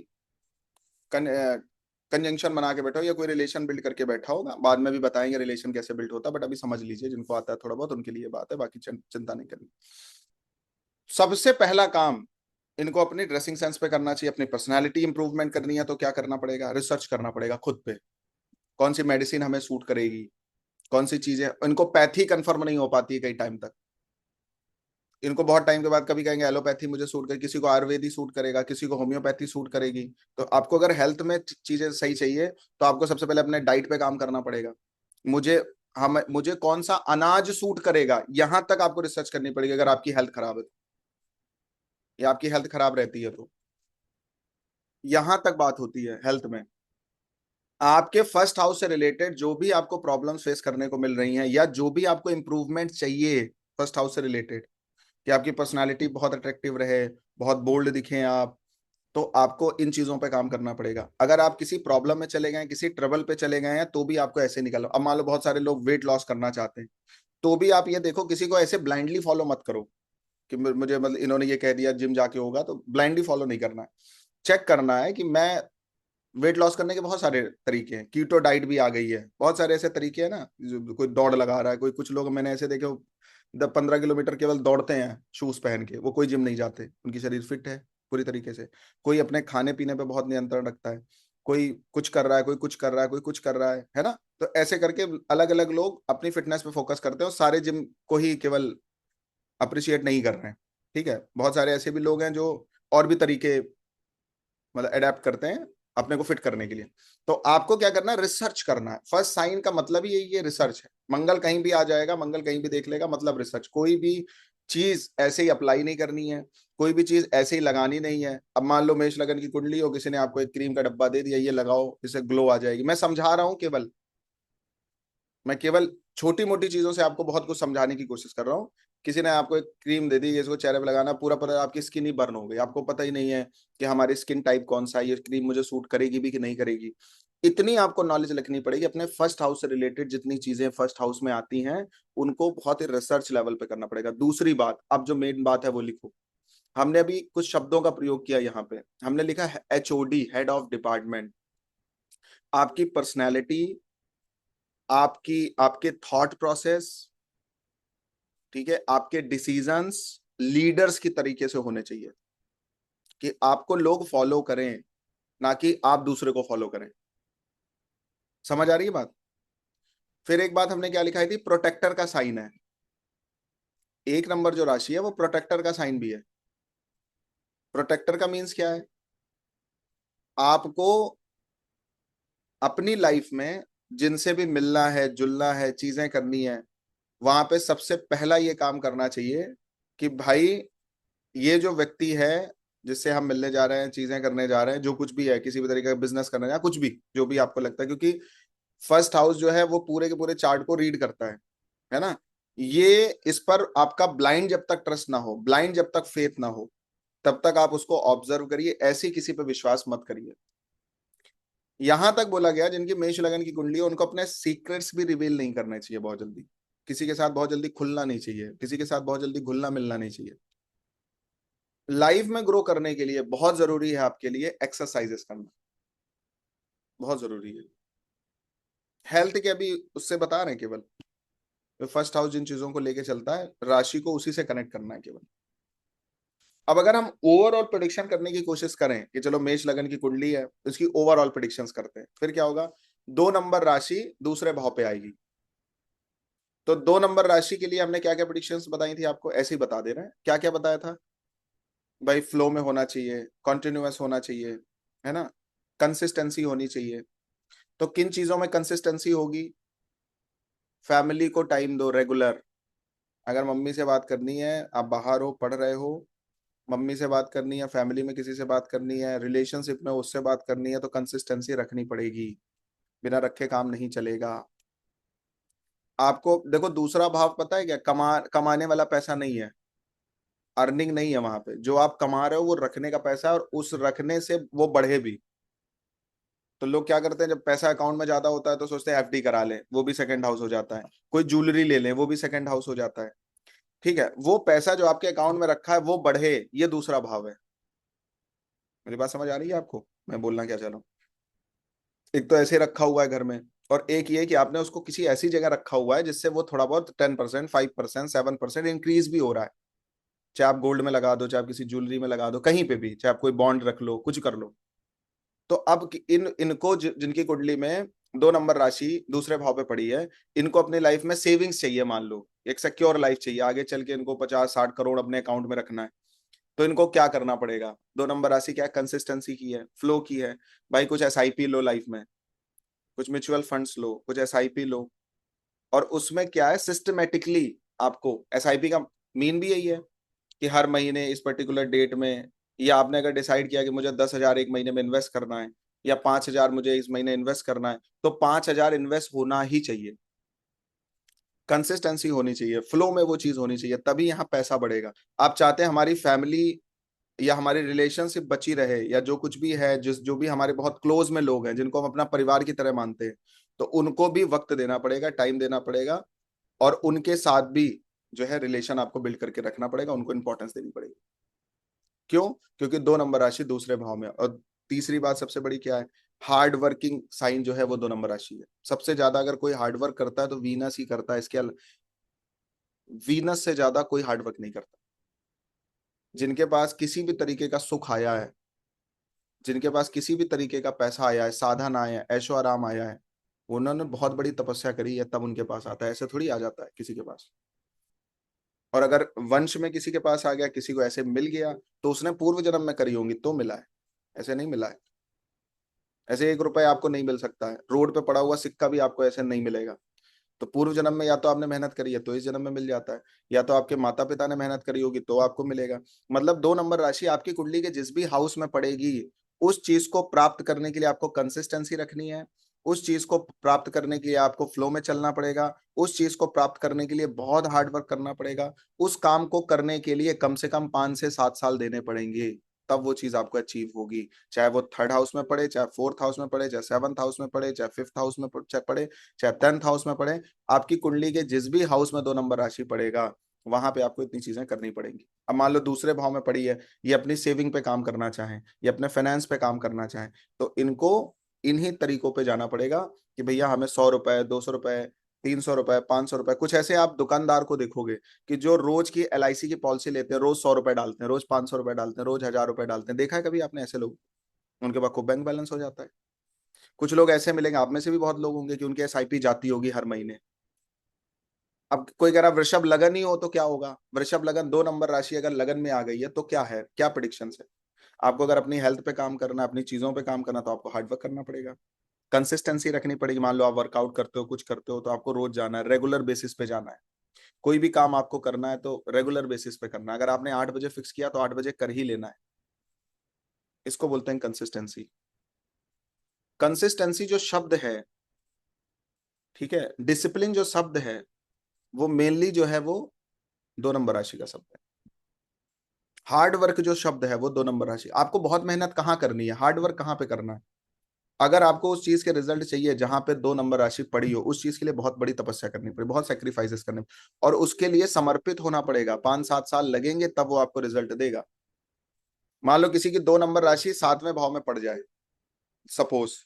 कंजंक्शन बना के बैठा हो, या कोई रिलेशन बिल्ड करके बैठा होगा, बाद में भी बताएंगे रिलेशन कैसे बिल्ड होता है, बट अभी समझ लीजिए, जिनको आता है थोड़ा बहुत उनके लिए बात है, बाकी चिंता नहीं करनी। सबसे पहला काम इनको अपनी ड्रेसिंग सेंस पे करना चाहिए। अपनी पर्सनालिटी इंप्रूवमेंट करनी है तो क्या करना पड़ेगा, रिसर्च करना पड़ेगा खुद पे, कौन सी मेडिसिन हमें सूट करेगी, कौन सी चीजें। इनको पैथी कंफर्म नहीं हो पाती है कई टाइम तक, इनको बहुत टाइम के बाद कभी कहेंगे एलोपैथी मुझे सूट करेगी, किसी को आयुर्वेदी सूट करेगा, किसी को होम्योपैथी सूट करेगी। तो आपको अगर हेल्थ में चीजें सही चाहिए तो आपको सबसे पहले अपने डाइट पे काम करना पड़ेगा। मुझे कौन सा अनाज सूट करेगा, यहां तक आपको रिसर्च करनी पड़ेगी अगर आपकी हेल्थ खराब है, या आपकी हेल्थ खराब रहती है तो। यहां तक बात होती है हेल्थ में। आपके फर्स्ट हाउस से रिलेटेड जो भी आपको प्रॉब्लम्स फेस करने को मिल रही हैं, या जो भी आपको इंप्रूवमेंट चाहिए फर्स्ट हाउस से रिलेटेड, कि आपकी पर्सनालिटी बहुत अट्रैक्टिव रहे, बहुत बोल्ड दिखें आप, तो आपको इन चीजों पे काम करना पड़ेगा। अगर आप किसी प्रॉब्लम में चले गए, किसी ट्रबल पे चले गए हैं, तो भी आपको ऐसे निकलना। अब मान लो बहुत सारे लोग वेट लॉस करना चाहते हैं, तो भी आप ये देखो, किसी को ऐसे ब्लाइंडली फॉलो मत करो कि मुझे मतलब इन्होंने ये कह दिया जिम जाके होगा, तो ब्लाइंडली फॉलो नहीं करना है। चेक करना है कि मैं वेट लॉस करने के बहुत सारे तरीके हैं, कीटो डाइट भी आ गई है, बहुत सारे ऐसे तरीके हैं ना, कोई दौड़ लगा रहा है, कोई कुछ लोग मैंने ऐसे देखे 10-15 किलोमीटर केवल दौड़ते हैं शूज पहन के, वो कोई जिम नहीं जाते, उनकी शरीर फिट है पूरी तरीके से। कोई अपने खाने पीने पे बहुत नियंत्रण रखता है, कोई कुछ कर रहा है, कोई कुछ कर रहा है, कोई कुछ कर रहा है ना। तो ऐसे करके अलग अलग लोग अपनी फिटनेस पे फोकस करते हैं, और सारे जिम को ही केवल अप्रिशिएट नहीं कर रहे हैं। ठीक है, बहुत सारे ऐसे भी लोग हैं जो और भी तरीके मतलब अडेप्ट करते हैं अपने को फिट करने के लिए। तो आपको क्या करना है, रिसर्च करना है। फर्स्ट साइन का मतलब ही यही है, रिसर्च है। मंगल कहीं भी आ जाएगा, मंगल कहीं भी देख लेगा, मतलब रिसर्च। कोई भी चीज ऐसे ही अप्लाई नहीं करनी है, कोई भी चीज ऐसे ही लगानी नहीं है। अब मान लो मेष लगन की कुंडली हो, किसी ने आपको एक क्रीम का डब्बा दे दिया, ये लगाओ इससे ग्लो आ जाएगी, मैं समझा रहा हूं केवल, मैं केवल छोटी मोटी चीजों से आपको बहुत कुछ समझाने की कोशिश कर रहा हूँ। किसी ने आपको एक क्रीम दे दी, इसको चेहरे पे लगाना, पूरा पूरा आपकी स्किन ही बर्न हो गई, आपको पता ही नहीं है कि हमारी स्किन टाइप कौन सा है, ये क्रीम मुझे सूट करेगी भी कि नहीं करेगी। इतनी आपको नॉलेज रखनी पड़ेगी। अपने फर्स्ट हाउस से रिलेटेड जितनी चीजें फर्स्ट हाउस में आती हैं, उनको बहुत ही रिसर्च लेवल पे करना पड़ेगा। दूसरी बात, अब जो मेन बात है वो लिखो। हमने अभी कुछ शब्दों का प्रयोग किया यहाँ पे, हमने लिखा है HOD, हेड ऑफ डिपार्टमेंट। आपकी पर्सनैलिटी, आपकी आपके थॉट प्रोसेस, ठीक है, आपके डिसीजंस लीडर्स की तरीके से होने चाहिए, कि आपको लोग फॉलो करें, ना कि आप दूसरे को फॉलो करें। समझ आ रही है बात। फिर एक बात हमने क्या लिखाई थी, प्रोटेक्टर का साइन है। 1 नंबर जो राशि है वो प्रोटेक्टर का साइन भी है। प्रोटेक्टर का मीन्स क्या है, आपको अपनी लाइफ में जिनसे भी मिलना है, जुलना है, चीजें करनी है, वहां पे सबसे पहला ये काम करना चाहिए कि भाई ये जो व्यक्ति है जिससे हम मिलने जा रहे हैं, चीजें करने जा रहे हैं, जो कुछ भी है, किसी भी तरीके का बिजनेस करना है, कुछ भी जो भी आपको लगता है, क्योंकि फर्स्ट हाउस जो है वो पूरे के पूरे चार्ट को रीड करता है ना। ये इस पर आपका ब्लाइंड जब तक ट्रस्ट ना हो, ब्लाइंड जब तक फेथ ना हो, तब तक आप उसको ऑब्जर्व करिए, ऐसे किसी पे विश्वास मत करिए। यहां तक बोला गया जिनकी मेष लगन की कुंडली है, उनको अपने सीक्रेट्स भी रिवील नहीं करने चाहिए बहुत जल्दी, किसी के साथ बहुत जल्दी खुलना नहीं चाहिए, किसी के साथ बहुत जल्दी घुलना मिलना नहीं चाहिए। लाइफ में ग्रो करने के लिए बहुत जरूरी है आपके लिए एक्सरसाइजेस करना, बहुत जरूरी है। हेल्थ के अभी उससे बता रहे हैं केवल, फर्स्ट हाउस जिन चीजों को लेके चलता है, राशि को उसी से कनेक्ट करना है केवल। अब अगर हम ओवरऑल प्रिडिक्शन करने की कोशिश करें कि चलो मेष लगन की कुंडली है, उसकी ओवरऑल प्रिडिक्शंस करते हैं, फिर क्या होगा, 2 नंबर राशि दूसरे भाव पे आएगी। तो 2 नंबर राशि के लिए हमने क्या क्या प्रिडिक्शंस बताई थी आपको, ऐसे ही बता दे रहे हैं। क्या क्या बताया था भाई, फ्लो में होना चाहिए, कॉन्टिन्यूअस होना चाहिए, है ना, कंसिस्टेंसी होनी चाहिए। तो किन चीजों में कंसिस्टेंसी होगी, फैमिली को टाइम दो रेगुलर। अगर मम्मी से बात करनी है, आप बाहर हो, पढ़ रहे हो, मम्मी से बात करनी है, फैमिली में किसी से बात करनी है, रिलेशनशिप में उससे बात करनी है, तो कंसिस्टेंसी रखनी पड़ेगी, बिना रखे काम नहीं चलेगा। आपको देखो दूसरा भाव पता है क्या, कमाने वाला पैसा नहीं है, अर्निंग नहीं है वहां पे। जो आप कमा रहे हो वो रखने का पैसा है, और उस रखने से वो बढ़े भी। तो लोग क्या करते हैं, जब पैसा अकाउंट में ज्यादा होता है तो सोचते हैं एफडी करा लें, वो भी सेकंड हाउस हो जाता है। कोई ज्वेलरी ले लें, वो भी सेकंड हाउस हो जाता है। ठीक है, वो पैसा जो आपके अकाउंट में रखा है वो बढ़े, ये दूसरा भाव है। मेरी बात समझ आ रही है आपको, मैं बोलना क्या चाह रहा हूँ? एक तो ऐसे रखा हुआ है घर में, और एक ये कि आपने उसको किसी ऐसी जगह रखा हुआ है जिससे वो थोड़ा बहुत 10%, 5%, 7% इंक्रीज भी हो रहा है। चाहे आप गोल्ड में लगा दो, चाहे आप किसी ज्वेलरी में लगा दो, कहीं पे भी, चाहे आप कोई बॉन्ड रख लो, कुछ कर लो। तो अब इनको जिनकी कुंडली में 2 नंबर राशि दूसरे भाव पे पड़ी है, इनको अपनी लाइफ में सेविंग्स चाहिए, मान लो एक सिक्योर लाइफ चाहिए, आगे चल के इनको 50-60 करोड़ अपने अकाउंट में रखना है। तो इनको क्या करना पड़ेगा? 2 नंबर राशि क्या है? कंसिस्टेंसी की है, फ्लो की है। भाई कुछ एसआईपी लो लाइफ में, कुछ म्यूचुअल फंड्स लो, कुछ एसआईपी लो। और उसमें क्या है, सिस्टमेटिकली आपको एसआईपी का मीन भी यही है कि हर महीने इस पर्टिकुलर डेट में, या आपने अगर डिसाइड किया कि मुझे 10,000 एक महीने में इन्वेस्ट करना है, या 5,000 मुझे इस महीने इन्वेस्ट करना है, तो 5,000 इन्वेस्ट होना ही चाहिए। कंसिस्टेंसी होनी चाहिए, फ्लो में वो चीज होनी चाहिए, तभी यहाँ पैसा बढ़ेगा। आप चाहते हैं हमारी फैमिली या हमारी रिलेशनशिप बची रहे, या जो कुछ भी है, जिस जो भी हमारे बहुत क्लोज में लोग हैं जिनको हम अपना परिवार की तरह मानते हैं, तो उनको भी वक्त देना पड़ेगा, टाइम देना पड़ेगा, और उनके साथ भी जो है रिलेशन आपको बिल्ड करके रखना पड़ेगा, उनको इंपॉर्टेंस देनी पड़ेगी। क्यों? क्योंकि 2 नंबर राशि दूसरे भाव में। और तीसरी बात सबसे बड़ी क्या है, हार्ड वर्किंग साइन जो है वो 2 नंबर राशि है। सबसे ज्यादा अगर कोई हार्ड वर्क करता है तो वीनस ही करता है, वीनस से ज्यादा कोई हार्ड वर्क नहीं करता। जिनके पास किसी भी तरीके का सुख आया है, जिनके पास किसी भी तरीके का पैसा आया है, साधन आया है, ऐशो आराम आया है, उन्होंने बहुत बड़ी तपस्या करी है, तब उनके पास आता है। ऐसे थोड़ी आ जाता है किसी के पास। और अगर वंश में किसी के पास आ गया, किसी को ऐसे मिल गया, तो उसने पूर्व जन्म में करी होंगी तो मिला है, ऐसे नहीं मिला है। ऐसे 1 रुपए आपको नहीं मिल सकता है, रोड पे पड़ा हुआ सिक्का भी आपको ऐसे नहीं मिलेगा। तो पूर्व जन्म में या तो आपने मेहनत करी है तो इस जन्म में मिल जाता है, या तो आपके माता पिता ने मेहनत करी होगी तो आपको मिलेगा। मतलब 2 नंबर राशि आपकी कुंडली के जिस भी हाउस में पड़ेगी, उस चीज को प्राप्त करने के लिए आपको कंसिस्टेंसी रखनी है। उस चीज को प्राप्त करने के लिए आपको फ्लो में चलना पड़ेगा। उस चीज को प्राप्त करने के लिए बहुत हार्ड वर्क करना पड़ेगा। उस काम को करने के लिए कम से कम 5 से 7 साल देने पड़ेंगे, तब वो चीज आपको अचीव होगी। चाहे वो थर्ड हाउस में पड़े, चाहे फोर्थ हाउस में पड़े, चाहे सेवंथ हाउस में पड़े, चाहे फिफ्थ हाउस में पड़े, चाहे 10th हाउस में पड़े। आपकी कुंडली के जिस भी हाउस में 2 नंबर राशि पड़ेगा, वहां पे आपको इतनी चीजें करनी पड़ेंगी। अब मान लो दूसरे भाव में पड़ी है, ये अपनी सेविंग पे काम करना चाहें, ये अपने फाइनेंस पे काम करना चाहें, तो इनको इन्हीं तरीकों पे जाना पड़ेगा कि भैया हमें 100 रुपए, 200 रुपए, 300 रुपए, 500 रुपए। कुछ ऐसे आप दुकानदार को देखोगे कि जो रोज की एलआईसी की पॉलिसी लेते हैं, रोज 100 रुपए डालते हैं, रोज 500 रुपए डालते हैं, रोज 1,000 रुपए डालते हैं। देखा है कभी आपने ऐसे लोग? उनके पास खूब बैंक बैलेंस हो जाता है। कुछ लोग ऐसे मिलेंगे, आप में से भी बहुत लोग होंगे कि उनकी एसआईपी जाती होगी हर महीने। अब कोई कह रहा वृषभ लगन ही हो तो क्या होगा? वृषभ लगन, 2 नंबर राशि अगर लगन में आ गई है तो क्या है, क्या प्रिडिक्शन है? आपको अगर अपनी हेल्थ पे काम करना, अपनी चीजों पे काम करना, तो आपको हार्ड वर्क करना पड़ेगा, कंसिस्टेंसी रखनी पड़ेगी। मान लो आप वर्कआउट करते हो, कुछ करते हो, तो आपको रोज जाना है, रेगुलर बेसिस पे जाना है। कोई भी काम आपको करना है तो रेगुलर बेसिस पे करना है। अगर आपने 8 बजे फिक्स किया तो 8 बजे कर ही लेना है। इसको बोलते हैं कंसिस्टेंसी। कंसिस्टेंसी जो शब्द है, ठीक है, डिसिप्लिन जो शब्द है, वो मेनली जो है वो 2 नंबर राशि का शब्द है। हार्ड वर्क जो शब्द है वो 2 नंबर राशि। आपको बहुत मेहनत कहाँ करनी है, हार्ड वर्क कहाँ पे करना है? अगर आपको उस चीज के रिजल्ट चाहिए जहां पे 2 नंबर राशि पड़ी हो, उस चीज के लिए बहुत बड़ी तपस्या करनी पड़ेगी, बहुत सेक्रीफाइसेस करने, और उसके लिए समर्पित होना पड़ेगा। 5-7 साल लगेंगे, तब वो आपको रिजल्ट देगा। मान लो किसी की 2 नंबर राशि 7वें भाव में पड़ जाए, सपोज।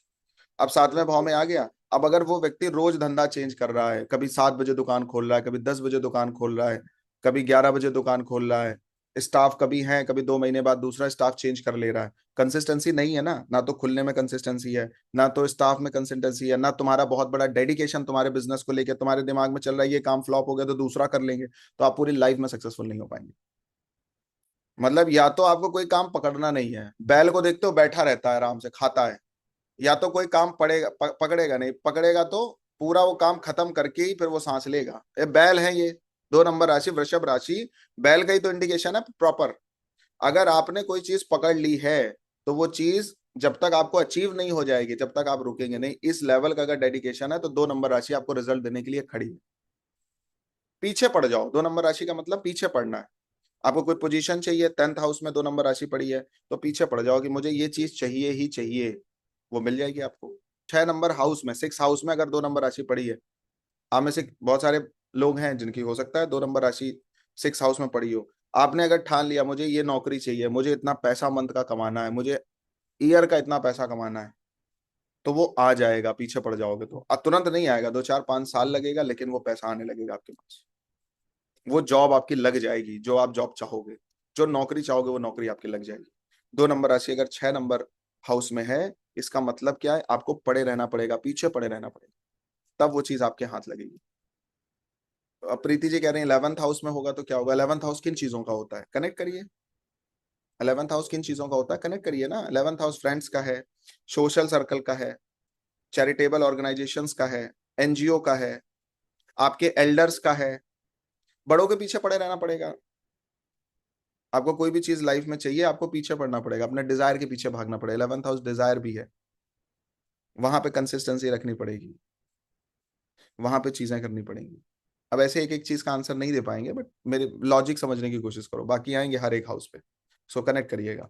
अब 7वें भाव में आ गया। अब अगर वो व्यक्ति रोज धंधा चेंज कर रहा है, कभी 7 बजे दुकान खोल रहा है, कभी 10 बजे दुकान खोल रहा है, कभी 11 बजे दुकान खोल रहा है, स्टाफ कभी है, कभी 2 महीने बाद दूसरा स्टाफ चेंज कर ले रहा है, कंसिस्टेंसी नहीं है ना। ना तो खुलने में कंसिस्टेंसी है, ना तो स्टाफ में कंसिस्टेंसी है, ना तुम्हारा बहुत बड़ा डेडिकेशन तुम्हारे बिजनेस को लेकर तुम्हारे दिमाग में चल रहा है, ये काम फ्लॉप हो गया तो दूसरा कर लेंगे, तो आप पूरी लाइफ में सक्सेसफुल नहीं हो पाएंगे। मतलब या तो आपको कोई काम पकड़ना नहीं है, बैल को देखते हो बैठा रहता है, आराम से खाता है, या तो कोई काम पड़ेगा, पकड़ेगा नहीं, पकड़ेगा तो पूरा वो काम खत्म करके ही फिर वो सांस लेगा। ये बैल है ये, 2 नंबर राशि वृषभ राशि, बैल का ही तो इंडिकेशन है प्रॉपर। अगर आपने कोई चीज पकड़ ली है, तो वो चीज जब तक आपको अचीव नहीं हो जाएगी, जब तक आप रुकेंगे नहीं। इस लेवल का अगर डेडिकेशन है तो 2 नंबर राशि आपको रिजल्ट देने के लिए खड़ी है। पीछे पड़ जाओ, 2 नंबर राशि का मतलब पीछे पड़ना है। आपको कोई पोजीशन चाहिए, 10th हाउस में 2 नंबर राशि पड़ी है, तो पीछे पड़ जाओ कि मुझे ये चीज चाहिए ही चाहिए। वो मिल जाएगी आपको। 6 नंबर हाउस में, 6 हाउस में अगर 2 नंबर राशि पड़ी है, आप में से बहुत सारे लोग हैं जिनकी हो सकता है 2 नंबर राशि 6 हाउस में पड़ी हो। आपने अगर ठान लिया मुझे ये नौकरी चाहिए, मुझे इतना पैसा मंथ का कमाना है, मुझे ईयर का इतना पैसा कमाना है, तो वो आ जाएगा। पीछे पड़ जाओगे तो तुरंत नहीं आएगा, 2 4 5 साल लगेगा, लेकिन वो पैसा आने लगेगा आपके पास। वो जॉब आपकी लग जाएगी, जो आप जॉब चाहोगे, जो नौकरी चाहोगे वो नौकरी आपकी लग जाएगी। 2 नंबर राशि अगर 6 नंबर हाउस में है, इसका मतलब क्या है, आपको पड़े रहना पड़ेगा, पीछे पड़े रहना पड़ेगा, तब वो चीज आपके हाथ लगेगी। अब प्रीति जी कह रहे हैं 11th हाउस में होगा तो क्या होगा। 11th हाउस किन चीजों का होता है, कनेक्ट करिए। 11th हाउस किन चीजों का होता है, कनेक्ट करिए ना। 11th हाउस फ्रेंड्स का है, सोशल सर्कल का है, चैरिटेबल ऑर्गेनाइजेशंस का है, एनजीओ का है, आपके एल्डर्स का है। बड़ों के पीछे पड़े रहना पड़ेगा। आपको कोई भी चीज लाइफ में चाहिए, आपको पीछे पड़ना पड़ेगा, अपने डिजायर के पीछे भागना पड़ेगा। 11th हाउस डिजायर भी है, वहां पे कंसिस्टेंसी रखनी पड़ेगी, वहां पे चीजें करनी पड़ेंगी। अब ऐसे एक एक चीज का आंसर नहीं दे पाएंगे, बट मेरे लॉजिक समझने की कोशिश करो, बाकी आएंगे हर एक हाउस पे। सो कनेक्ट करिएगा।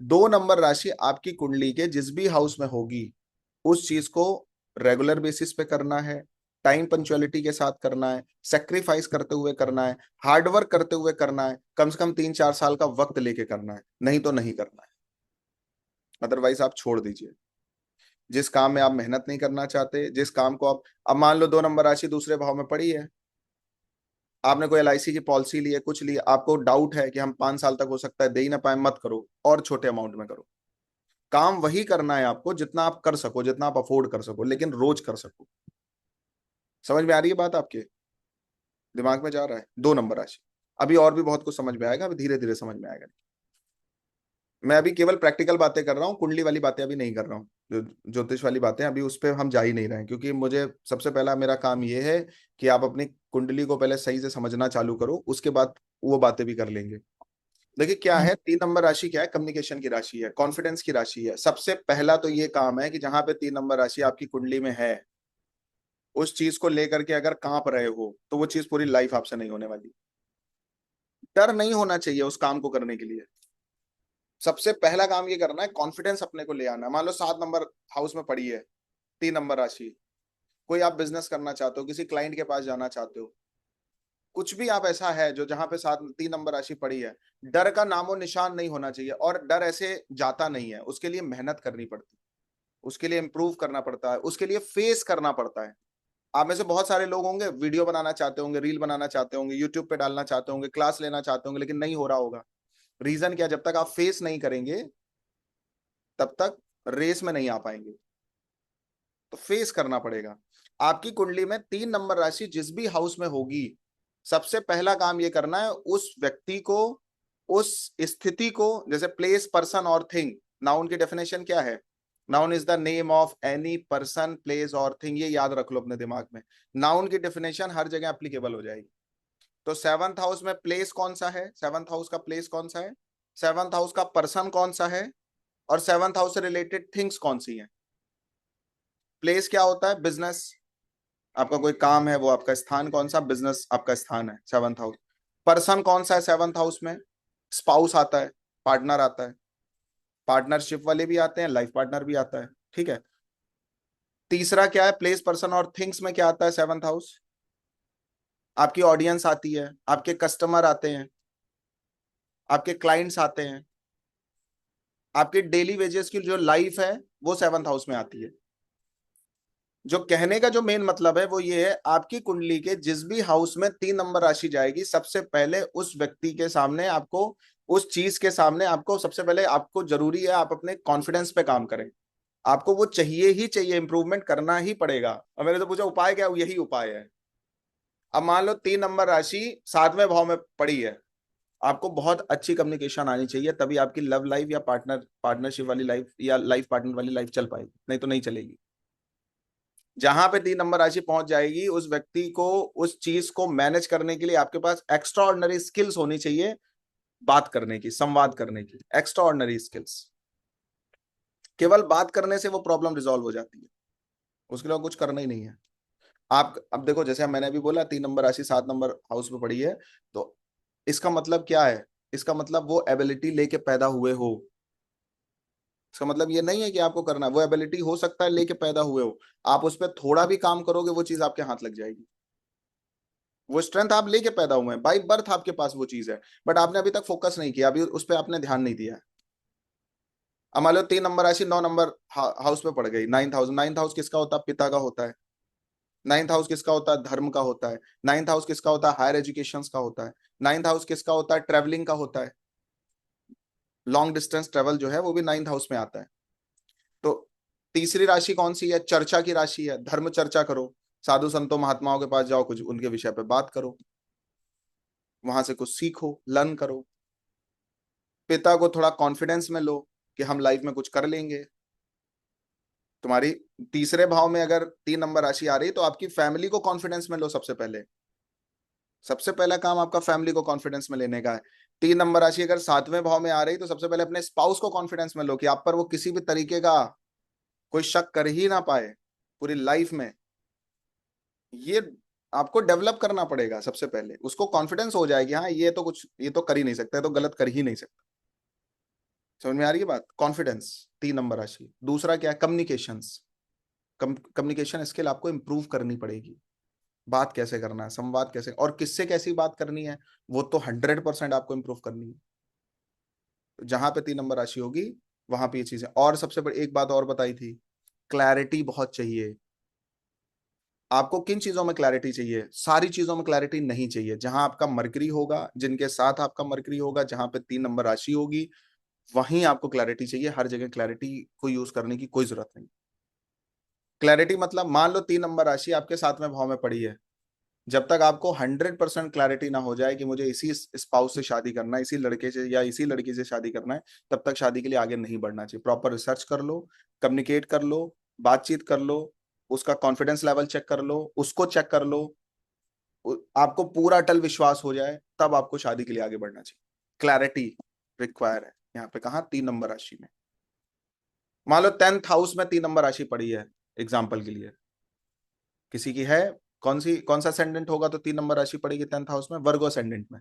2 नंबर राशि आपकी कुंडली के जिस भी हाउस में होगी, उस चीज को रेगुलर बेसिस पे करना है, टाइम पंचुअलिटी के साथ करना है, सेक्रीफाइस करते हुए करना है, हार्डवर्क करते हुए करना है, कम से कम 3 4 साल का वक्त लेके करना है, नहीं तो नहीं करना है। अदरवाइज आप छोड़ दीजिए। जिस काम में आप मेहनत नहीं करना चाहते, जिस काम को आप, अब मान लो 2 नंबर राशि दूसरे भाव में पड़ी है, आपने कोई एलआईसी की पॉलिसी ली है, कुछ ली, आपको डाउट है कि हम 5 साल तक हो सकता है दे ही ना पाए, मत करो, और छोटे अमाउंट में करो। काम वही करना है आपको जितना आप कर सको, जितना आप अफोर्ड कर सको, लेकिन रोज कर सको। समझ में आ रही है बात आपके, दिमाग में जा रहा है। 2 नंबर राशि, अभी और भी बहुत कुछ समझ में आएगा, अभी धीरे धीरे समझ में आएगा। मैं अभी केवल प्रैक्टिकल बातें कर रहा हूँ, कुंडली वाली बातें अभी नहीं कर रहा हूँ। जो ज्योतिष वाली बातें अभी उस पर हम जा ही नहीं रहे हैं, क्योंकि मुझे सबसे पहला मेरा काम ये है कि आप अपनी कुंडली को पहले सही से समझना चालू करो, उसके बाद वो बातें भी कर लेंगे। देखिए क्या है, 3 नंबर राशि क्या है, कम्युनिकेशन की राशि है, कॉन्फिडेंस की राशि है। सबसे पहला तो ये काम है कि जहां पे 3 नंबर राशि आपकी कुंडली में है, उस चीज को लेकर के अगर कांप रहे हो, तो वो चीज पूरी लाइफ आपसे नहीं होने वाली। डर नहीं होना चाहिए उस काम को करने के लिए। सबसे पहला काम ये करना है, कॉन्फिडेंस अपने को ले आना है। मान लो 7 नंबर हाउस में पड़ी है 3 नंबर राशि, कोई आप बिजनेस करना चाहते हो, किसी क्लाइंट के पास जाना चाहते हो, कुछ भी आप ऐसा है जो जहां पे 3 नंबर राशि पड़ी है, डर का नामो निशान नहीं होना चाहिए। और डर ऐसे जाता नहीं है, उसके लिए मेहनत करनी पड़ती है, उसके लिए इंप्रूव करना पड़ता है, उसके लिए फेस करना पड़ता है। आप में से बहुत सारे लोग होंगे वीडियो बनाना चाहते होंगे, रील बनाना चाहते होंगे, यूट्यूब पे डालना चाहते होंगे, क्लास लेना चाहते होंगे, लेकिन नहीं हो रहा होगा। रीजन क्या, जब तक आप फेस नहीं करेंगे तब तक रेस में नहीं आ पाएंगे। तो फेस करना पड़ेगा। आपकी कुंडली में 3 नंबर राशि जिस भी हाउस में होगी, सबसे पहला काम ये करना है, उस व्यक्ति को, उस स्थिति को, जैसे प्लेस, पर्सन और थिंग। नाउन की डेफिनेशन क्या है, noun is the name of any person, place और थिंग। ये याद रख लो अपने दिमाग में, नाउन की डेफिनेशन हर जगह एप्लीकेबल हो जाएगी। तो 7th हाउस में प्लेस कौन सा है, 7th हाउस का प्लेस कौन सा है, 7th हाउस का पर्सन कौन सा है, और 7th हाउस से रिलेटेड थिंग्स कौन सी हैं। प्लेस क्या होता है, बिजनेस, आपका कोई काम है, वो आपका स्थान कौन सा, बिजनेस आपका स्थान है 7th हाउस। पर्सन कौन सा है 7th हाउस में, स्पाउस आता है, पार्टनर आता है, पार्टनरशिप वाले भी आते हैं, लाइफ पार्टनर भी आता है, ठीक है। तीसरा क्या है, प्लेस, पर्सन और थिंग्स में क्या आता है 7th हाउस, आपकी ऑडियंस आती है, आपके कस्टमर आते हैं, आपके क्लाइंट्स आते हैं, आपके डेली वेजेस की जो लाइफ है वो 7th हाउस में आती है। जो कहने का जो मेन मतलब है वो ये है, आपकी कुंडली के जिस भी हाउस में 3 नंबर राशि जाएगी, सबसे पहले उस व्यक्ति के सामने आपको, उस चीज के सामने आपको, सबसे पहले आपको जरूरी है आप अपने कॉन्फिडेंस पे काम करें। आपको वो चाहिए ही चाहिए, इंप्रूवमेंट करना ही पड़ेगा। और मैंने तो पूछा उपाय क्या, यही उपाय है। अब मान लो 3 नंबर राशि 7वें भाव में पड़ी है, आपको बहुत अच्छी कम्युनिकेशन आनी चाहिए, तभी आपकी लव लाइफ या पार्टनरशिप वाली लाइफ या लाइफ पार्टनर वाली लाइफ चल पाएगी, नहीं तो नहीं चलेगी। जहां पे 3 नंबर राशि पहुंच जाएगी, उस व्यक्ति को, उस चीज को मैनेज करने के लिए आपके पास एक्स्ट्रा ऑर्डिनरी स्किल्स होनी चाहिए। बात करने की, संवाद करने की एक्स्ट्रा ऑर्डिनरी स्किल्स। केवल बात करने से वो प्रॉब्लम रिजॉल्व हो जाती है, उसके लिए कुछ करना ही नहीं है। आप अब देखो, जैसे मैंने अभी बोला 3 नंबर राशि 7 नंबर हाउस में पड़ी है, तो इसका मतलब क्या है, इसका मतलब वो एबिलिटी लेके पैदा हुए हो, इसका मतलब ये नहीं है कि आपको करना है, वो एबिलिटी हो सकता है लेके पैदा हुए हो, आप उस पर थोड़ा भी काम करोगे वो चीज आपके हाथ लग जाएगी। वो स्ट्रेंथ आप लेके पैदा हुए हैं, बाई बर्थ आपके पास वो चीज है, बट आपने अभी तक फोकस नहीं किया, अभी उस पर आपने ध्यान नहीं दिया। अब मान लो 3 नंबर राशि 9 नंबर हाउस पे पड़ गई, 9th हाउस। 9th हाउस किसका होता है? पिता का होता है। 9th हाउस किसका होता है? धर्म का होता है। 9th हाउस किसका होता है? हायर एजुकेशन का होता है। 9th हाउस किसका होता है? ट्रेवलिंग का होता है। लॉन्ग डिस्टेंस ट्रेवल जो है वो भी 9th हाउस में आता है। तो तीसरी राशि कौन सी है? चर्चा की राशि है, धर्म चर्चा करो, साधु संतों महात्माओं के पास जाओ, कुछ उनके विषय पे बात करो, वहां से कुछ सीखो, लर्न करो। पिता को थोड़ा कॉन्फिडेंस में लो कि हम लाइफ में कुछ कर लेंगे। तुम्हारी तीसरे भाव में अगर 3 नंबर राशि आ रही तो आपकी फैमिली को कॉन्फिडेंस में लो सबसे पहले। सबसे पहला काम आपका फैमिली को कॉन्फिडेंस में लेने का है। 3 नंबर राशि अगर 7वें भाव में आ रही तो सबसे पहले अपने स्पाउस को कॉन्फिडेंस में लो कि आप पर वो किसी भी तरीके का कोई शक कर ही ना पाए पूरी लाइफ में। ये आपको डेवलप करना पड़ेगा सबसे पहले, उसको कॉन्फिडेंस हो जाएगी, हाँ ये तो कुछ, ये तो कर ही नहीं सकता, ये तो गलत कर ही नहीं सकता। समझ में आ रही है बात? कॉन्फिडेंस 3 नंबर राशि। दूसरा क्या है? कम्युनिकेशंस। कम्युनिकेशन स्किल आपको इंप्रूव करनी पड़ेगी। बात कैसे करना है, संवाद कैसे, और किससे कैसी बात करनी है, वो तो 100% आपको इंप्रूव करनी है। तो जहां पे 3 नंबर राशि होगी वहां पे ये चीजें। और सबसे बड़ी एक बात और बताई थी, क्लैरिटी बहुत चाहिए। आपको किन चीजों में क्लैरिटी चाहिए? सारी चीजों में क्लैरिटी नहीं चाहिए। जहां आपका मरकरी होगा, जिनके साथ आपका मरकरी होगा, जहां पे 3 नंबर राशि होगी, वहीं आपको क्लैरिटी चाहिए। हर जगह क्लैरिटी को यूज करने की कोई जरूरत नहीं। क्लैरिटी मतलब मान लो 3 नंबर राशि आपके 7वें भाव में पड़ी है, जब तक आपको 100% क्लैरिटी ना हो जाए कि मुझे इसी स्पाउस से शादी करना है, इसी लड़के से या इसी लड़की से शादी करना है, तब तक शादी के लिए आगे नहीं बढ़ना चाहिए। प्रॉपर रिसर्च कर लो, कम्युनिकेट कर लो, बातचीत कर लो, उसका कॉन्फिडेंस लेवल चेक कर लो, उसको चेक कर लो, आपको पूरा अटल विश्वास हो जाए, तब आपको शादी के लिए आगे बढ़ना चाहिए। क्लैरिटी रिक्वायर है यहाँ पे। कहा? 3 नंबर राशि में। मान लो 10th हाउस में 3 नंबर राशि पड़ी है, एग्जाम्पल के लिए किसी की है, कौन सा असेंडेंट होगा तो 3 नंबर राशि पड़ेगी 10th हाउस में? वर्गो असेंडेंट में।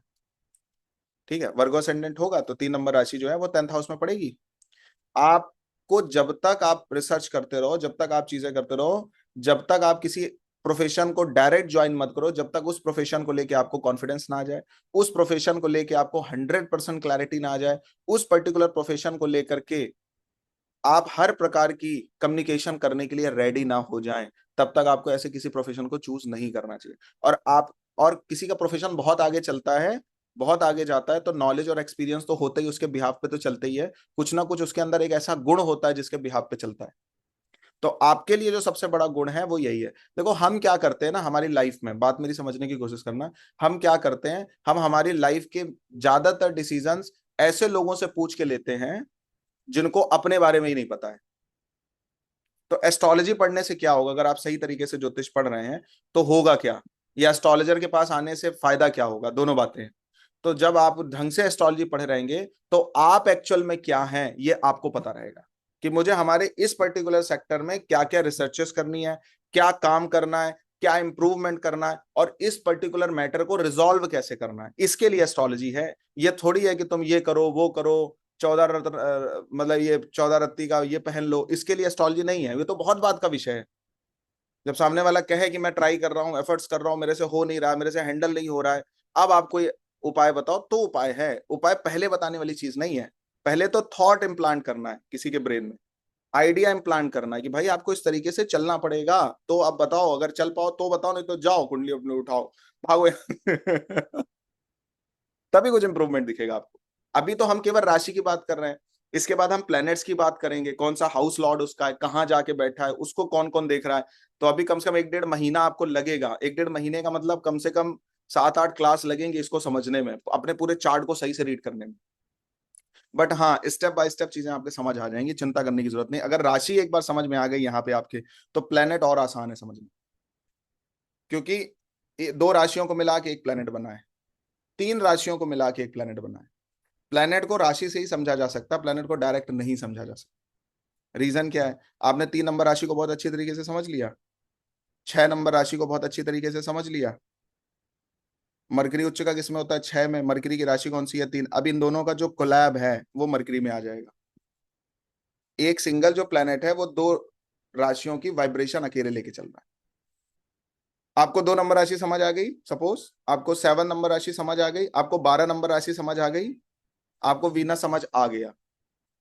ठीक है, वर्गो असेंडेंट होगा तो 3 नंबर राशि जो है वो 10th हाउस में पड़ेगी। आपको जब तक आप रिसर्च करते रहो, जब तक आप चीजें करते रहो, जब तक आप किसी प्रोफेशन को डायरेक्ट ज्वाइन मत करो, जब तक उस प्रोफेशन को लेके आपको कॉन्फिडेंस ना आ जाए, उस प्रोफेशन को लेके आपको 100% क्लैरिटी ना आ जाए, उस पर्टिकुलर प्रोफेशन को लेकर के आप हर प्रकार की कम्युनिकेशन करने के लिए रेडी ना हो जाएं, तब तक आपको ऐसे किसी प्रोफेशन को चूज नहीं करना चाहिए। और किसी का प्रोफेशन बहुत आगे चलता है, बहुत आगे जाता है, तो नॉलेज और एक्सपीरियंस तो होता ही उसके बिहाफ पे तो चलते ही है, कुछ ना कुछ उसके अंदर एक ऐसा गुण होता है जिसके बिहाफ पे चलता है। तो आपके लिए जो सबसे बड़ा गुण है वो यही है। देखो हम क्या करते हैं ना हमारी लाइफ में, बात मेरी समझने की कोशिश करना, हम क्या करते हैं, हम हमारी लाइफ के ज्यादातर डिसीजंस ऐसे लोगों से पूछ के लेते हैं जिनको अपने बारे में ही नहीं पता है। तो एस्ट्रोलॉजी पढ़ने से क्या होगा? अगर आप सही तरीके से ज्योतिष पढ़ रहे हैं तो होगा क्या, या एस्ट्रोलॉजर के पास आने से फायदा क्या होगा? दोनों बातें हैं। तो जब आप ढंग से एस्ट्रोलॉजी पढ़ रहेंगे तो आप एक्चुअल में क्या हैं ये आपको पता रहेगा, कि मुझे हमारे इस पर्टिकुलर सेक्टर में क्या क्या रिसर्चेस करनी है, क्या काम करना है, क्या इंप्रूवमेंट करना है, और इस पर्टिकुलर मैटर को रिजॉल्व कैसे करना है, इसके लिए एस्ट्रोलॉजी है। ये थोड़ी है कि तुम ये करो वो करो, 14 रत्न मतलब ये 14 रत्ती का ये पहन लो, इसके लिए एस्ट्रोलॉजी नहीं है। ये तो बहुत बात का विषय है। जब सामने वाला कहे कि मैं ट्राई कर रहा हूँ, एफर्ट्स कर रहा हूँ, मेरे से हो नहीं रहा है, मेरे से हैंडल नहीं हो रहा है, अब आपको ये उपाय बताओ, तो उपाय है। उपाय पहले बताने वाली चीज नहीं है। पहले तो थॉट इम्प्लांट करना है किसी के ब्रेन में, आइडिया इम्प्लांट करना है कि भाई आपको इस तरीके से चलना पड़ेगा, तो आप बताओ, अगर चल पाओ तो बताओ, नहीं तो जाओ कुंडली अपनी उठाओ, भागो तभी कुछ इंप्रूवमेंट दिखेगा आपको। अभी तो हम केवल राशि की बात कर रहे हैं, इसके बाद हम प्लैनेट्स की बात करेंगे, कौन सा हाउस लॉर्ड उसका है, कहाँ जाके बैठा है, उसको कौन कौन देख रहा है। तो अभी कम से कम 1-1.5 महीना आपको लगेगा। 1-1.5 महीने का मतलब कम से कम 7-8 क्लास लगेंगे इसको समझने में, अपने पूरे चार्ट को सही से रीड करने में। बट हाँ, स्टेप बाय स्टेप चीजें आपके समझ आ जाएंगी, चिंता करने की जरूरत नहीं। अगर राशि एक बार समझ में आ गई यहाँ पे आपके, तो प्लेनेट और आसान है समझना, क्योंकि 2 राशियों को मिला के एक प्लेनेट बना है, 3 राशियों को मिला के एक प्लेनेट बना है। प्लेनेट को राशि से ही समझा जा सकता है, प्लेनेट को डायरेक्ट नहीं समझा जा सकता। रीजन क्या है? आपने 3 नंबर राशि को बहुत अच्छी तरीके से समझ लिया, 6 नंबर राशि को बहुत अच्छी तरीके से समझ लिया। मरकरी उच्च का किसमें होता है? 6 में। मरकरी की राशि कौन सी है? 3। अब इन दोनों का जो कोलैब है वो मरकरी में आ जाएगा। एक सिंगल जो प्लेनेट है वो दो राशियों की वाइब्रेशन अकेले लेके चल रहा है। आपको 2 नंबर राशि समझ आ गई, सपोज आपको 7 नंबर राशि समझ आ गई, आपको 12 नंबर राशि समझ आ गई, आपको वीनस समझ आ गया।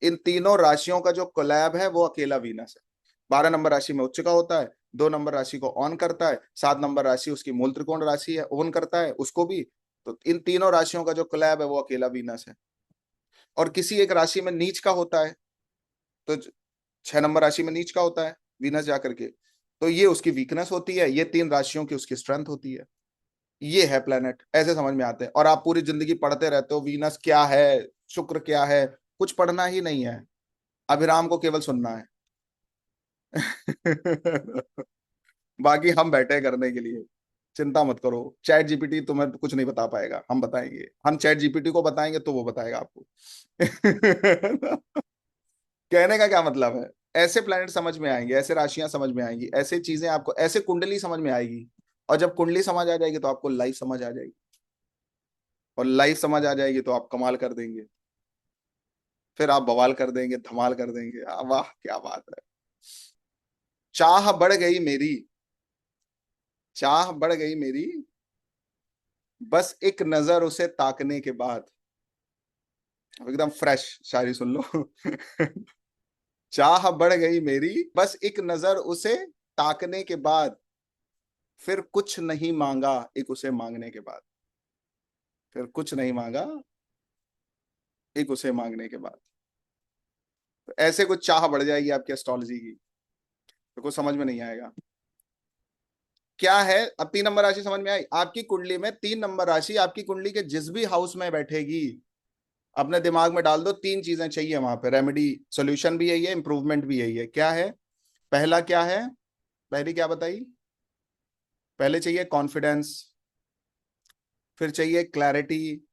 इन तीनों राशियों का जो कोलैब है वो अकेला वीनस है। 12 नंबर राशि में उच्च का होता है, 2 नंबर राशि को ऑन करता है, 7 नंबर राशि उसकी मूल त्रिकोण राशि है, ऑन करता है उसको भी। तो इन तीनों राशियों का जो कोलैब है वो अकेला वीनस है। और किसी एक राशि में नीच का होता है, तो 6 नंबर राशि में नीच का होता है वीनस जाकर के, तो ये उसकी वीकनेस होती है, ये 3 राशियों की उसकी स्ट्रेंथ होती है। ये है प्लेनेट, ऐसे समझ में आते हैं। और आप पूरी जिंदगी पढ़ते रहते हो वीनस क्या है, शुक्र क्या है, कुछ पढ़ना ही नहीं है, अभिराम को केवल सुनना है। बाकी हम बैठे हैं करने के लिए, चिंता मत करो। चैट जीपीटी तुम्हें कुछ नहीं बता पाएगा, हम बताएंगे। हम चैट जीपीटी को बताएंगे तो वो बताएगा आपको। कहने का क्या मतलब है, ऐसे प्लैनेट समझ में आएंगे, ऐसे राशियां समझ में आएंगी, ऐसे चीजें आपको, ऐसे कुंडली समझ में आएगी। और जब कुंडली समझ आ जाएगी तो आपको लाइफ समझ आ जाएगी, और लाइफ समझ आ जाएगी तो आप कमाल कर देंगे। फिर आप बवाल कर देंगे, धमाल कर देंगे। वाह क्या बात है। चाह बढ़ गई मेरी, चाह बढ़ गई मेरी, बस एक नजर उसे ताकने के बाद। अब एकदम फ्रेश शायरी सुन लो। चाह बढ़ गई मेरी, बस एक नजर उसे ताकने के बाद, फिर कुछ नहीं मांगा एक उसे मांगने के बाद। फिर कुछ नहीं मांगा एक उसे मांगने के बाद। तो ऐसे कुछ चाह बढ़ जाएगी आपकी एस्ट्रोलॉजी की, तो कुछ समझ में नहीं आएगा क्या है। अब 3 नंबर राशि समझ में आई आपकी कुंडली में। 3 नंबर राशि आपकी कुंडली के जिस भी हाउस में बैठेगी, अपने दिमाग में डाल दो, 3 चीजें चाहिए वहां पे, रेमेडी सोल्यूशन भी यही है, इंप्रूवमेंट भी यही है। क्या है? पहला क्या है? पहली क्या बताई? पहले चाहिए कॉन्फिडेंस, फिर चाहिए क्लैरिटी,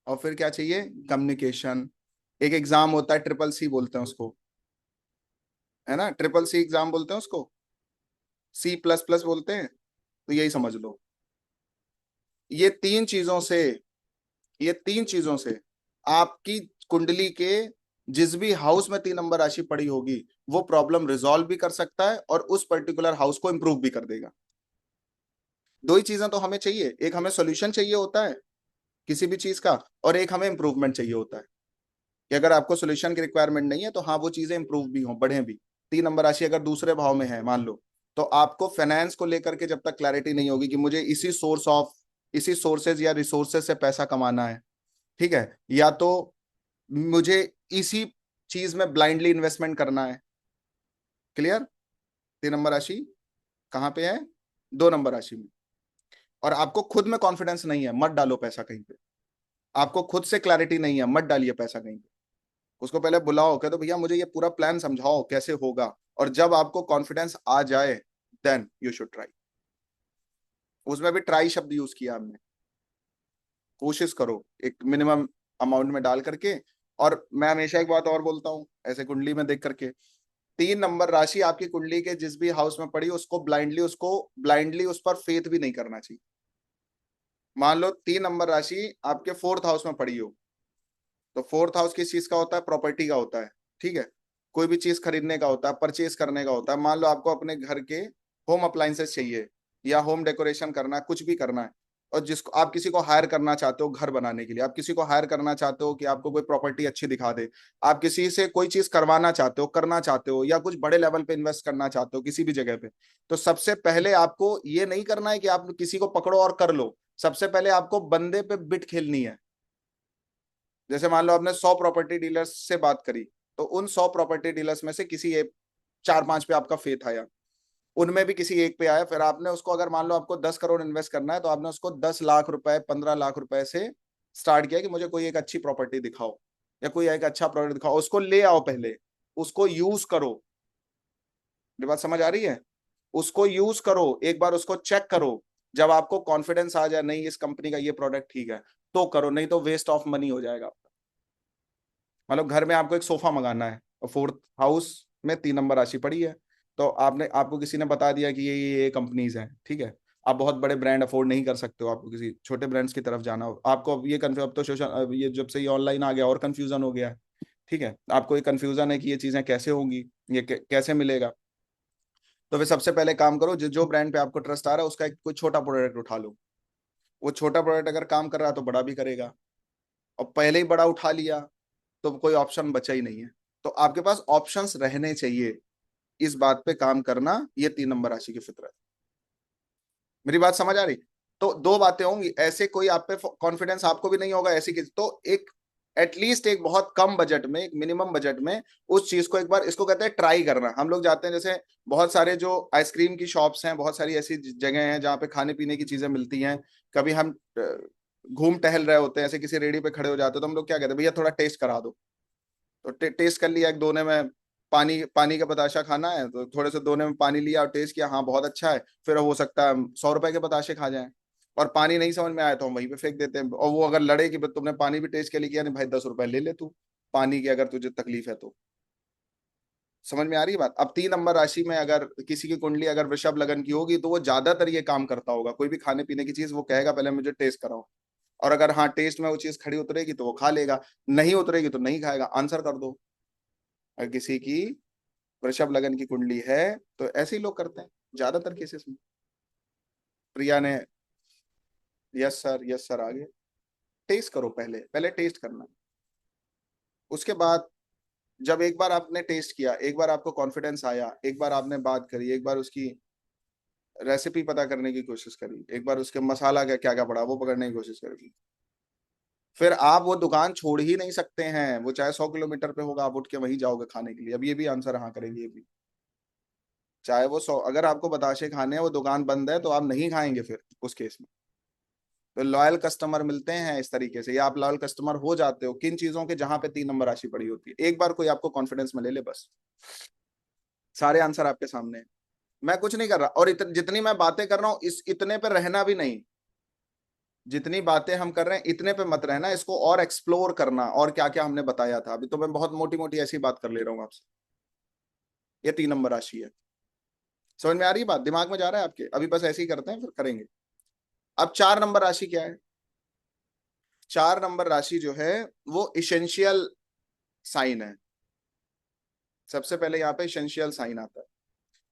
और फिर क्या चाहिए? कम्युनिकेशन। एक एग्जाम होता है, ट्रिपल सी बोलते हैं उसको, है ना, ट्रिपल सी एग्जाम बोलते हैं उसको, C++ बोलते हैं। तो यही समझ लो, ये तीन चीजों से, ये तीन चीजों से आपकी कुंडली के जिस भी हाउस में 3 नंबर राशि पड़ी होगी, वो प्रॉब्लम रिजॉल्व भी कर सकता है और उस पर्टिकुलर हाउस को इंप्रूव भी कर देगा। दो ही चीजें तो हमें चाहिए, एक हमें सोल्यूशन चाहिए होता है किसी भी चीज का, और एक हमें इंप्रूवमेंट चाहिए होता है। कि अगर आपको सोल्यूशन की रिक्वायरमेंट नहीं है तो हाँ वो चीजें इंप्रूव भी हों, बढ़े भी। 3 नंबर राशि अगर दूसरे भाव में है मान लो, तो आपको फाइनेंस को लेकर के जब तक क्लैरिटी नहीं होगी कि मुझे इसी सोर्स ऑफ, इसी सोर्सेज या रिसोर्सेज से पैसा कमाना है, ठीक है, या तो मुझे इसी चीज में ब्लाइंडली इन्वेस्टमेंट करना है। क्लियर? 3 नंबर राशि कहाँ पे है? 2 नंबर राशि में। और आपको खुद में कॉन्फिडेंस नहीं है, मत डालो पैसा कहीं पे। आपको खुद से क्लैरिटी नहीं है, मत डालिए पैसा कहीं पे। उसको पहले बुलाओ, कह दो भैया मुझे ये पूरा प्लान समझाओ कैसे होगा। और जब आपको कॉन्फिडेंस आ जाए, देन यू शुड ट्राई। उसमें भी ट्राई शब्द यूज किया हमने। कोशिश करो एक मिनिमम अमाउंट में डाल करके। और मैं हमेशा एक बात और बोलता हूँ ऐसे कुंडली में देख करके, 3 नंबर राशि आपकी कुंडली के जिस भी हाउस में पड़ी, उसको ब्लाइंडली उस पर फेथ भी नहीं करना चाहिए। मान लो 3 नंबर राशि आपके 4th हाउस में पड़ी हो, तो 4th हाउस किस चीज का होता है? प्रॉपर्टी का होता है, ठीक है। कोई भी चीज खरीदने का होता है, परचेज करने का होता है। मान लो आपको अपने घर के होम अप्लाइंसेस चाहिए, या होम डेकोरेशन करना है, कुछ भी करना है, और जिसको आप किसी को हायर करना चाहते हो घर बनाने के लिए, आप किसी को हायर करना चाहते हो कि आपको कोई प्रॉपर्टी अच्छी दिखा दे, आप किसी से कोई चीज करवाना चाहते हो, करना चाहते हो, या कुछ बड़े लेवल पे इन्वेस्ट करना चाहते हो किसी भी जगह पे, तो सबसे पहले आपको ये नहीं करना है कि आप किसी को पकड़ो और कर लो। सबसे पहले आपको बंदे पे बिट खेलनी है। जैसे मान लो आपने 100 प्रॉपर्टी डीलर्स से बात करी, तो उन 100 प्रॉपर्टी डीलर्स में से किसी एक, 4-5 पे आपका फेथ आया, उनमें भी किसी एक पे आया, फिर आपने उसको, अगर मान लो आपको 10 करोड़ इन्वेस्ट करना है, तो आपने उसको 10 लाख रुपए, 15 लाख रुपए से स्टार्ट किया कि मुझे कोई एक अच्छी प्रॉपर्टी दिखाओ, या कोई एक अच्छा प्रोडक्ट दिखाओ। उसको ले आओ पहले, उसको यूज करो। ये बात समझ आ रही है? उसको यूज करो, एक बार उसको चेक करो। जब आपको कॉन्फिडेंस आ जाए नहीं इस कंपनी का ये प्रोडक्ट ठीक है, तो करो, नहीं तो वेस्ट ऑफ मनी हो जाएगा। मतलब घर में आपको एक सोफा मंगाना है, और 4th हाउस में 3 नंबर राशि पड़ी है, तो आपको किसी ने बता दिया कि ये कंपनीज हैं, ठीक है। आप बहुत बड़े ब्रांड अफोर्ड नहीं कर सकते हो, आपको किसी छोटे ब्रांड्स की तरफ जाना हो, आपको अब ये कंफ्यूज, अब तो सोशल, अब ये जब से ये ऑनलाइन आ गया और कंफ्यूजन हो गया है, ठीक है, आपको ये कंफ्यूजन है कि ये चीजें कैसे होंगी, ये कैसे मिलेगा, तो फिर सबसे पहले काम करो, जो ब्रांड पे आपको ट्रस्ट आ रहा है उसका एक कोई छोटा प्रोडक्ट उठा लो। वो छोटा प्रोडक्ट अगर काम कर रहा है तो बड़ा भी करेगा, और पहले ही बड़ा उठा लिया तो कोई ऑप्शन बचा ही नहीं है। तो आपके पास ऑप्शंस रहने चाहिए, इस बात पे काम करना, ये 3 नंबर राशि की फितरत। मेरी बात समझ आ रही? तो दो बातें होंगी, ऐसे कोई आप पे कॉन्फिडेंस आपको भी नहीं होगा ऐसी की, तो एक एटलीस्ट एक बहुत कम बजट में, एक मिनिमम बजट में उस चीज को एक बार, इसको कहते हैं ट्राई करना। हम लोग जाते हैं, जैसे बहुत सारे जो आइसक्रीम की शॉप्स हैं, बहुत सारी ऐसी जगह हैं जहाँ पे खाने पीने की चीजें मिलती हैं। कभी हम घूम टहल रहे होते हैं, ऐसे किसी रेडी पे खड़े हो जाते हैं, तो हम लोग क्या कहते हैं, भैया थोड़ा टेस्ट करा दो। तो टेस्ट कर लिया, एक दोने में पानी पानी का बताशा खाना है तो थोड़े से दोने में पानी लिया और टेस्ट किया, हाँ बहुत अच्छा है, फिर हो सकता है 100 रुपए के बताशे खा जाएं। और पानी नहीं समझ में आया तो हम वहीं पे फेंक देते हैं, और वो अगर लड़े कि तुमने पानी भी टेस्ट के लिए किया नहीं भाई, 10 रुपए ले ले तू पानी की, अगर तुझे तकलीफ है तो। समझ में आ रही है बात? अब 3 नंबर राशि में अगर किसी की कुंडली अगर वृषभ लगन की होगी तो वो ज्यादातर ये काम करता होगा, कोई भी खाने पीने की चीज वो कहेगा पहले मुझे टेस्ट कराओ, और अगर हाँ टेस्ट में वो चीज खड़ी उतरेगी तो वो खा लेगा, नहीं उतरेगी तो नहीं खाएगा। आंसर कर दो। अगर किसी की वृषभ लगन की कुंडली है तो ऐसे ही लोग करते हैं ज्यादातर केसेस में। प्रिया ने यस सर आगे। टेस्ट करो, पहले पहले टेस्ट करना। उसके बाद जब एक बार आपने टेस्ट किया, एक बार आपको कॉन्फिडेंस आया, एक बार आपने बात करी, एक बार उसकी रेसिपी पता करने की कोशिश करी, एक बार उसके मसाला क्या क्या क्या पड़ा वो पकड़ने की कोशिश करी, फिर आप वो दुकान छोड़ ही नहीं सकते हैं, वो चाहे 100 किलोमीटर पे होगा, आप उठ के वहीं जाओगे खाने के लिए। अब ये भी आंसर हाँ करेंगे, ये भी। चाहे वो 100, अगर आपको बताशे खाने हैं, वो दुकान बंद है तो आप नहीं खाएंगे फिर उस केस में। तो लॉयल कस्टमर मिलते हैं इस तरीके से, या आप लॉयल कस्टमर हो जाते हो किन चीजों के, जहां पे 3 नंबर राशि पड़ी होती है। एक बार कोई आपको कॉन्फिडेंस में ले ले बस, सारे आंसर आपके सामने हैं। मैं कुछ नहीं कर रहा, और जितनी मैं बातें कर रहा हूं इस इतने पे रहना भी नहीं। जितनी बातें हम कर रहे हैं इतने पे मत रहना, इसको और एक्सप्लोर करना, और क्या क्या हमने बताया था। अभी तो मैं बहुत मोटी मोटी ऐसी बात कर ले रहा हूँ आपसे। ये 3 नंबर राशि है। समझ में आ रही है बात? दिमाग में जा रहा है आपके? अभी बस ऐसे ही करते हैं फिर करेंगे। अब 4 नंबर राशि क्या है? 4 नंबर राशि जो है वो इसेंशियल साइन है। सबसे पहले यहाँ पे इसेंशियल साइन आता है,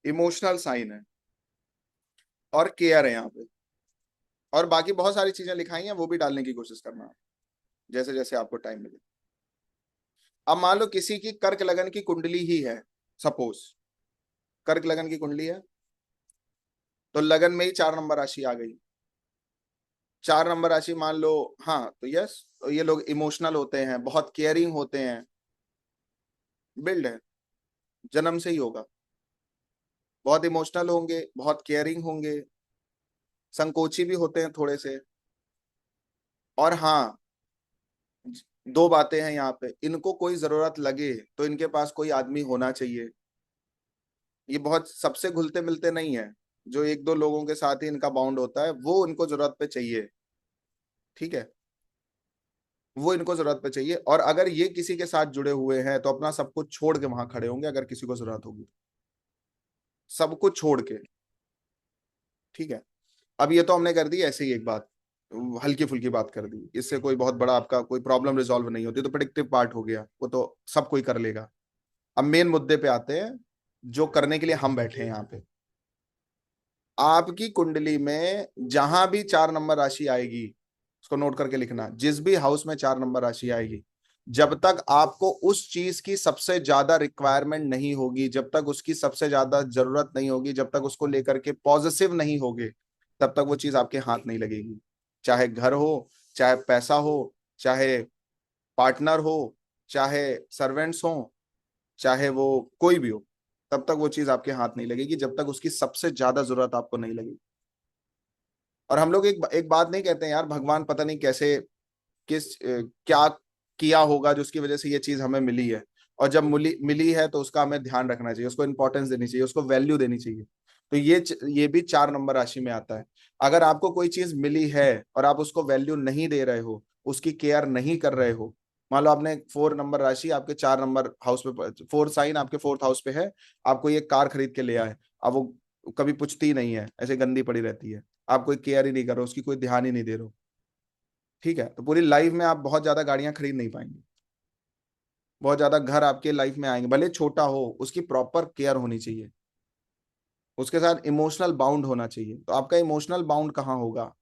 इमोशनल साइन है, और केयर है यहाँ पे। और बाकी बहुत सारी चीजें लिखाई हैं, वो भी डालने की कोशिश करना जैसे जैसे आपको टाइम मिले। अब मान लो किसी की कर्क लगन की कुंडली ही है, सपोज कर्क लगन की कुंडली है, तो लगन में ही 4 नंबर राशि आ गई। 4 नंबर राशि मान लो, हाँ तो यस, तो ये लोग इमोशनल होते हैं, बहुत केयरिंग होते हैं, बिल्ड है, जन्म से ही होगा। बहुत इमोशनल होंगे, बहुत केयरिंग होंगे, संकोची भी होते हैं थोड़े से। और हाँ, दो बातें हैं यहाँ पे, इनको कोई जरूरत लगे तो इनके पास कोई आदमी होना चाहिए। ये बहुत सबसे घुलते मिलते नहीं है, जो एक दो लोगों के साथ ही इनका बाउंड होता है, वो इनको जरूरत पे चाहिए। ठीक है, वो इनको जरूरत पे चाहिए, और अगर ये किसी के साथ जुड़े हुए हैं तो अपना सब कुछ छोड़ के वहां खड़े होंगे अगर किसी को जरूरत होगी, सब कुछ छोड़ के। ठीक है, अब ये तो हमने कर दी ऐसे ही एक बात, हल्की फुल्की बात कर दी, इससे कोई बहुत बड़ा आपका कोई प्रॉब्लम रिजॉल्व नहीं होती, तो प्रिडिक्टिव पार्ट हो गया, वो तो सब कोई कर लेगा। अब मेन मुद्दे पे आते हैं, जो करने के लिए हम बैठे हैं यहाँ पे। आपकी कुंडली में जहां भी 4 नंबर राशि आएगी, उसको नोट करके लिखना, जिस भी हाउस में 4 नंबर राशि आएगी, जब तक आपको उस चीज की सबसे ज्यादा रिक्वायरमेंट नहीं होगी, जब तक उसकी सबसे ज्यादा जरूरत नहीं होगी, जब तक उसको लेकर के पॉजिटिव नहीं होगे, तब तक वो चीज आपके हाथ नहीं लगेगी। चाहे घर हो, चाहे पैसा हो, चाहे पार्टनर हो, चाहे सर्वेंट्स हो, चाहे वो कोई भी हो, तब तक वो चीज आपके हाथ नहीं लगेगी जब तक उसकी सबसे ज्यादा जरूरत आपको नहीं लगेगी। और हम लोग एक बात नहीं कहते हैं यार, भगवान पता नहीं कैसे क्या किया होगा जो उसकी वजह से ये चीज हमें मिली है, और जब मिली मिली है तो उसका हमें ध्यान रखना चाहिए, उसको इंपॉर्टेंस देनी चाहिए, उसको वैल्यू देनी चाहिए। तो ये भी 4 नंबर राशि में आता है। अगर आपको कोई चीज मिली है और आप उसको वैल्यू नहीं दे रहे हो, उसकी केयर नहीं कर रहे हो, मान लो आपने 4 नंबर राशि आपके 4 नंबर हाउस पे, 4 साइन आपके 4th हाउस पे है, आपको ये कार खरीद के ले आए, अब वो कभी पुछती नहीं है, ऐसे गंदी पड़ी रहती है, आप कोई केयर ही नहीं कर रहे हो, उसकी कोई ध्यान ही नहीं दे रहे हो। ठीक है, तो पूरी लाइफ में आप बहुत ज्यादा गाड़ियां खरीद नहीं पाएंगे। बहुत ज्यादा घर आपके लाइफ में आएंगे, भले छोटा हो, उसकी प्रॉपर केयर होनी चाहिए, उसके साथ इमोशनल बाउंड होना चाहिए। तो आपका इमोशनल बाउंड कहाँ होगा?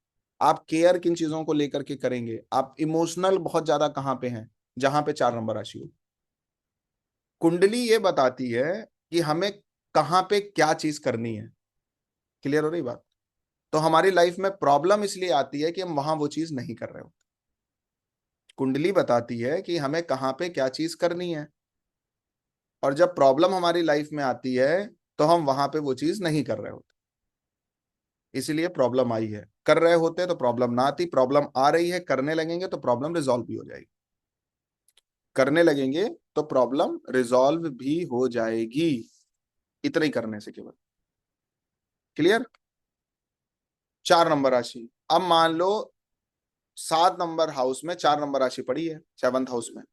आप केयर किन चीजों को लेकर के करेंगे? आप इमोशनल बहुत ज्यादा कहाँ पे हैं? जहां पे 4 नंबर राशि हो। कुंडली ये बताती है कि हमें कहाँ पे क्या चीज करनी है। क्लियर हो रही बात? तो हमारी लाइफ में प्रॉब्लम इसलिए आती है कि हम वहां वो चीज नहीं कर रहे हो। कुंडली बताती है कि हमें कहाँ पे क्या चीज करनी है, और जब प्रॉब्लम हमारी लाइफ में आती है तो हम वहां पे वो चीज नहीं कर रहे होते, इसीलिए प्रॉब्लम आई है। कर रहे होते तो प्रॉब्लम ना आती, प्रॉब्लम आ रही है, करने लगेंगे तो प्रॉब्लम रिजॉल्व भी हो जाएगी। करने लगेंगे तो प्रॉब्लम रिजॉल्व भी हो जाएगी, इतना ही करने से केवल। क्लियर? 4 नंबर राशि। अब मान लो 7 नंबर हाउस में 4 नंबर राशि पड़ी है, 7th हाउस में।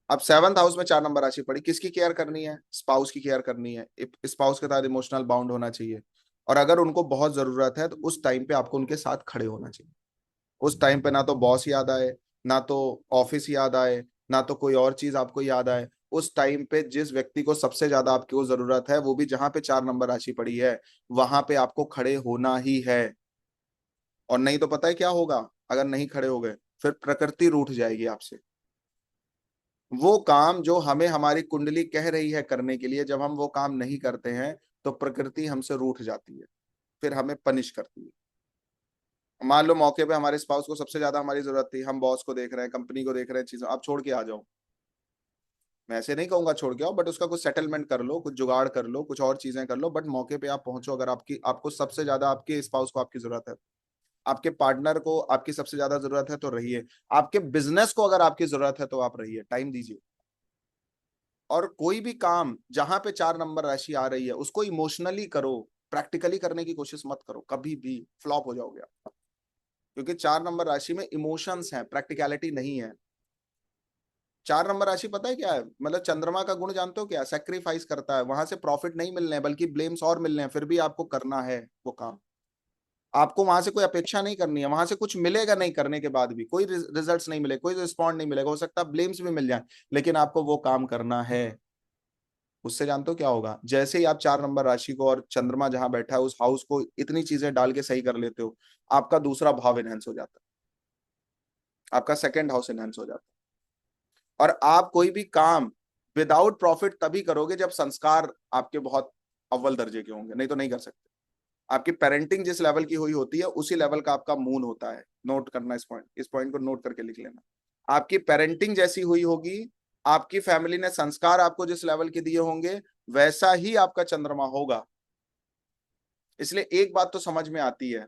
अब 7th हाउस में 4 नंबर राशि पड़ी, किसकी केयर करनी है? स्पाउस की केयर करनी है। स्पाउस के साथ इमोशनल बाउंड होना चाहिए, और अगर उनको बहुत जरूरत है तो उस टाइम पे आपको उनके साथ खड़े होना चाहिए। उस टाइम पे ना तो बॉस याद आए, ना तो ऑफिस याद आए, ना तो कोई और चीज आपको याद आए। उस टाइम पे जिस व्यक्ति को सबसे ज्यादा आपको जरूरत है, वो भी जहां पे 4 नंबर राशि पड़ी है, वहां पे आपको खड़े होना ही है। और नहीं तो पता है क्या होगा? अगर नहीं खड़े हो गए, फिर प्रकृति रूठ जाएगी आपसे। वो काम जो हमें हमारी कुंडली कह रही है करने के लिए, जब हम वो काम नहीं करते हैं, तो प्रकृति हमसे रूठ जाती है, फिर हमें पनिश करती है। मान लो मौके पे हमारे स्पाउस को सबसे ज्यादा हमारी जरूरत थी, हम बॉस को देख रहे हैं, कंपनी को देख रहे हैं, चीजों, आप छोड़ के आ जाओ। मैं ऐसे नहीं कहूंगा छोड़ के आओ, बट उसका कुछ सेटलमेंट कर लो, कुछ जुगाड़ कर लो, कुछ और चीजें कर लो, बट मौके पे आप पहुंचो। अगर आपकी आपको सबसे ज्यादा आपके स्पाउस को आपकी जरूरत है, आपके पार्टनर को आपकी सबसे ज्यादा जरूरत है, तो रहिए। आपके बिजनेस को अगर आपकी जरूरत है तो आप रहिए, टाइम दीजिए। और कोई भी काम जहां पे 4 नंबर राशि आ रही है, उसको इमोशनली करो, प्रैक्टिकली करने की कोशिश मत करो, कभी भी फ्लॉप हो जाओगे आप। क्योंकि 4 नंबर राशि में इमोशंस हैं, प्रैक्टिकलिटी नहीं है। 4 नंबर राशि पता है क्या है? मतलब चंद्रमा का गुण जानते हो क्या? सेक्रीफाइस करता है, वहां से प्रॉफिट नहीं मिलने हैं बल्कि ब्लेम्स और मिलने हैं, फिर भी आपको करना है वो काम। आपको वहां से कोई अपेक्षा नहीं करनी है, वहां से कुछ मिलेगा नहीं, करने के बाद भी कोई रिजल्ट्स नहीं मिले, कोई रिस्पॉन्ड नहीं मिलेगा, हो सकता है ब्लेम्स भी मिल जाए, लेकिन आपको वो काम करना है। उससे जानते हो क्या होगा? जैसे ही आप 4 नंबर राशि को और चंद्रमा जहां बैठा है उस हाउस को इतनी चीजें डाल के सही कर लेते हो, आपका दूसरा भाव एनहेंस हो जाता है, आपका सेकंड हाउस एनहेंस हो जाता है। और आप कोई भी काम विदाउट प्रॉफिट तभी करोगे जब संस्कार आपके बहुत अव्वल दर्जे के होंगे, नहीं तो नहीं कर सकते। आपकी पेरेंटिंग जिस लेवल की हुई होती है, उसी लेवल का आपका मून होता है। नोट करना इस पॉइंट को नोट करके लिख लेना। आपकी पेरेंटिंग जैसी हुई होगी, आपकी फैमिली ने संस्कार आपको जिस लेवल के दिए होंगे, वैसा ही आपका चंद्रमा होगा। इसलिए एक बात तो समझ में आती है,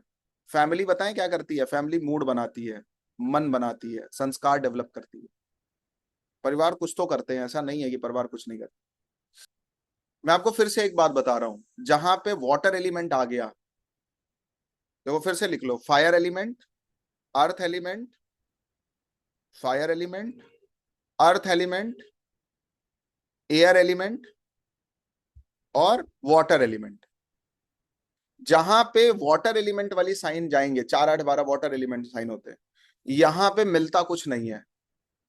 फैमिली बताएं क्या करती है? फैमिली मूड बनाती है, मन बनाती है, संस्कार डेवलप करती है। परिवार कुछ तो करते हैं, ऐसा नहीं है कि परिवार कुछ नहीं करते। मैं आपको फिर से एक बात बता रहा हूं, जहां पे वाटर एलिमेंट आ गया, देखो फिर से लिख लो, fire element, earth element, fire element, earth element, air element और वाटर एलिमेंट। जहां पे वाटर एलिमेंट वाली साइन जाएंगे, 4 8 12 वाटर एलिमेंट साइन होते हैं, यहां पे मिलता कुछ नहीं है,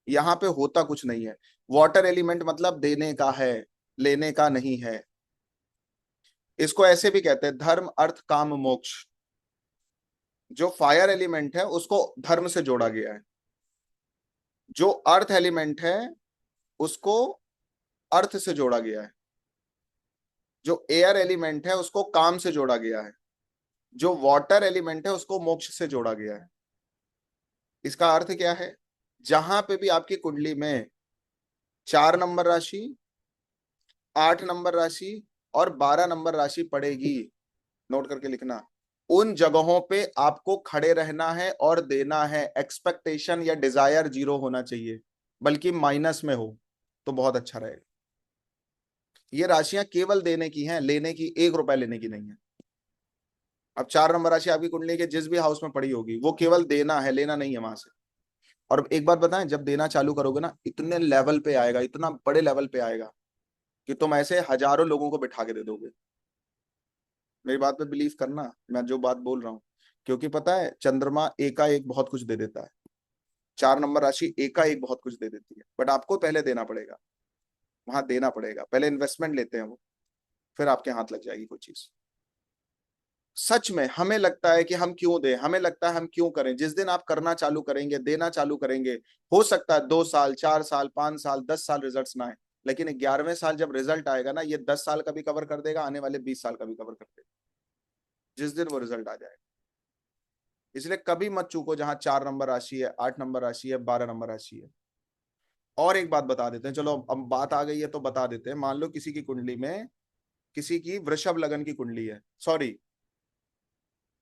यहां पे होता कुछ नहीं है। वाटर एलिमेंट मतलब देने का है, लेने का नहीं है। इसको ऐसे भी कहते हैं, धर्म अर्थ काम मोक्ष। जो फायर एलिमेंट है उसको धर्म से जोड़ा गया है, जो अर्थ एलिमेंट है उसको अर्थ से जोड़ा गया है, जो एयर एलिमेंट है उसको काम से जोड़ा गया है, जो वाटर एलिमेंट है उसको मोक्ष से जोड़ा गया है। इसका अर्थ क्या है? जहां पे भी आपकी कुंडली में 4 नंबर राशि, 8 नंबर राशि और 12 नंबर राशि पड़ेगी, नोट करके लिखना, उन जगहों पे आपको खड़े रहना है और देना है। एक्सपेक्टेशन या डिजायर जीरो होना चाहिए, बल्कि माइनस में हो तो बहुत अच्छा रहेगा। ये राशियां केवल देने की हैं, लेने की 1 रुपए लेने की नहीं है। अब 4 नंबर राशि आपकी कुंडली के जिस भी हाउस में पड़ी होगी, वो केवल देना है, लेना नहीं है वहां से। और एक बात बताएं, जब देना चालू करोगे ना, इतने लेवल पे आएगा, इतना बड़े लेवल पे आएगा कि तुम ऐसे हजारों लोगों को बिठा के दे दोगे। मेरी बात पे बिलीव करना, मैं जो बात बोल रहा हूँ। क्योंकि पता है चंद्रमा एकाएक बहुत कुछ दे देता है। 4 नंबर राशि एकाएक बहुत कुछ दे देती है, बट आपको पहले देना पड़ेगा, वहां देना पड़ेगा, पहले इन्वेस्टमेंट लेते हैं वो, फिर आपके हाथ लग जाएगी कोई चीज। सच में हमें लगता है कि हम क्यों दें, हमें लगता है हम क्यों करें। जिस दिन आप करना चालू करेंगे, देना चालू करेंगे, हो सकता है 2 साल, 4 साल, 5 साल, 10 साल रिजल्ट ना आए, लेकिन 11वें साल जब रिजल्ट आएगा ना, ये 10 साल का भी कवर कर देगा, आने वाले 20 साल का भी कवर कर देगा, जिस दिन वो रिजल्ट आ जाएगा। इसलिए कभी मत चूको जहां 4 नंबर राशि है, 8 नंबर राशि है, 12 नंबर राशि है। और एक बात बता देते हैं, चलो अब बात आ गई है तो बता देते हैं। मान लो किसी की कुंडली में, किसी की वृषभ लगन की कुंडली है, सॉरी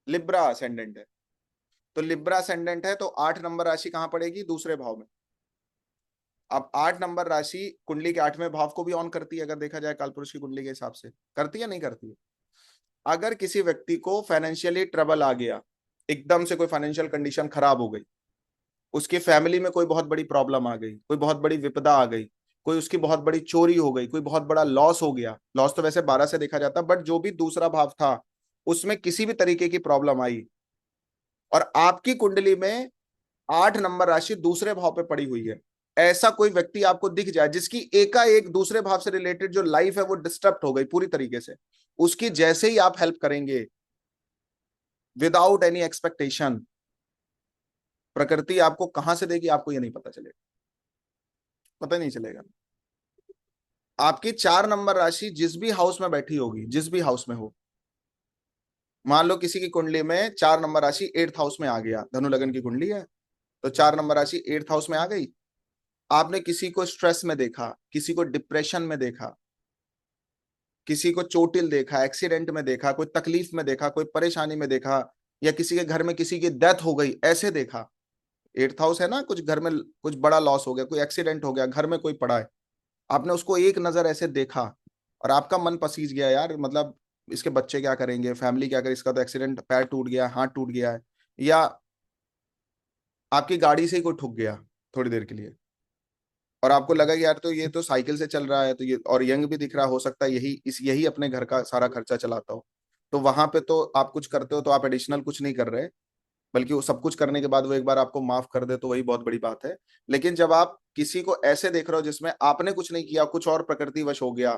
लिब्रा असेंडेंट है, तो लिब्रा असेंडेंट है तो 8 नंबर राशि कहां पड़ेगी? दूसरे भाव में। अब 8 नंबर राशि कुंडली के 8वें भाव को भी ऑन करती है, अगर देखा जाए कालपुरुष की कुंडली के हिसाब से, करती है नहीं करती है? अगर किसी व्यक्ति को फाइनेंशियली ट्रबल आ गया, एकदम से कोई फाइनेंशियल कंडीशन खराब हो गई, उसकी फैमिली में कोई बहुत बड़ी प्रॉब्लम आ गई, कोई बहुत बड़ी विपदा आ गई, कोई उसकी बहुत बड़ी चोरी हो गई, कोई बहुत बड़ा लॉस हो गया, लॉस तो वैसे 12 से देखा जाता, बट जो भी दूसरा भाव था उसमें किसी भी तरीके की प्रॉब्लम आई, और आपकी कुंडली में 8 नंबर राशि दूसरे भाव पे पड़ी हुई है, ऐसा कोई व्यक्ति आपको दिख जाए जिसकी एकाएक दूसरे भाव से रिलेटेड जो लाइफ है वो डिस्टर्ब हो गई पूरी तरीके से, उसकी जैसे ही आप हेल्प करेंगे विदाउट एनी एक्सपेक्टेशन, प्रकृति आपको कहां से देगी आपको ये नहीं पता चलेगा, पता नहीं चलेगा। आपकी 4 नंबर राशि जिस भी हाउस में बैठी होगी, जिस भी हाउस में हो, मान लो किसी की कुंडली में 4 नंबर राशि 8th हाउस में आ गया, धनु लगन की कुंडली है, तो 4 नंबर राशि 8th हाउस में आ गई, आपने किसी को स्ट्रेस में देखा, किसी को डिप्रेशन में देखा, किसी को चोटिल देखा, एक्सीडेंट में देखा, कोई तकलीफ में देखा, कोई परेशानी में देखा, या किसी के घर में किसी की डेथ हो गई ऐसे देखा, 8th हाउस है ना, कुछ घर में कुछ बड़ा लॉस हो गया, कोई एक्सीडेंट हो गया, घर में कोई पड़ा है, आपने उसको एक नजर ऐसे देखा और आपका मन पसीज गया, यार मतलब इसके बच्चे क्या करेंगे, फैमिली क्या करे, इसका तो एक्सीडेंट, पैर टूट गया, हाथ टूट गया है, या आपकी गाड़ी से ही कोई ठुक गया थोड़ी देर के लिए, और आपको लगा कि यार तो ये तो साइकिल से चल रहा है, तो ये और यंग भी दिख रहा, हो सकता है यही अपने घर का सारा खर्चा चलाता हो, तो वहां पे तो आप कुछ करते हो तो आप एडिशनल कुछ नहीं कर रहे, बल्कि वो सब कुछ करने के बाद वो एक बार आपको माफ कर दे तो वही बहुत बड़ी बात है। लेकिन जब आप किसी को ऐसे देख रहे हो जिसमें आपने कुछ नहीं किया, कुछ और प्रकृति वश हो गया,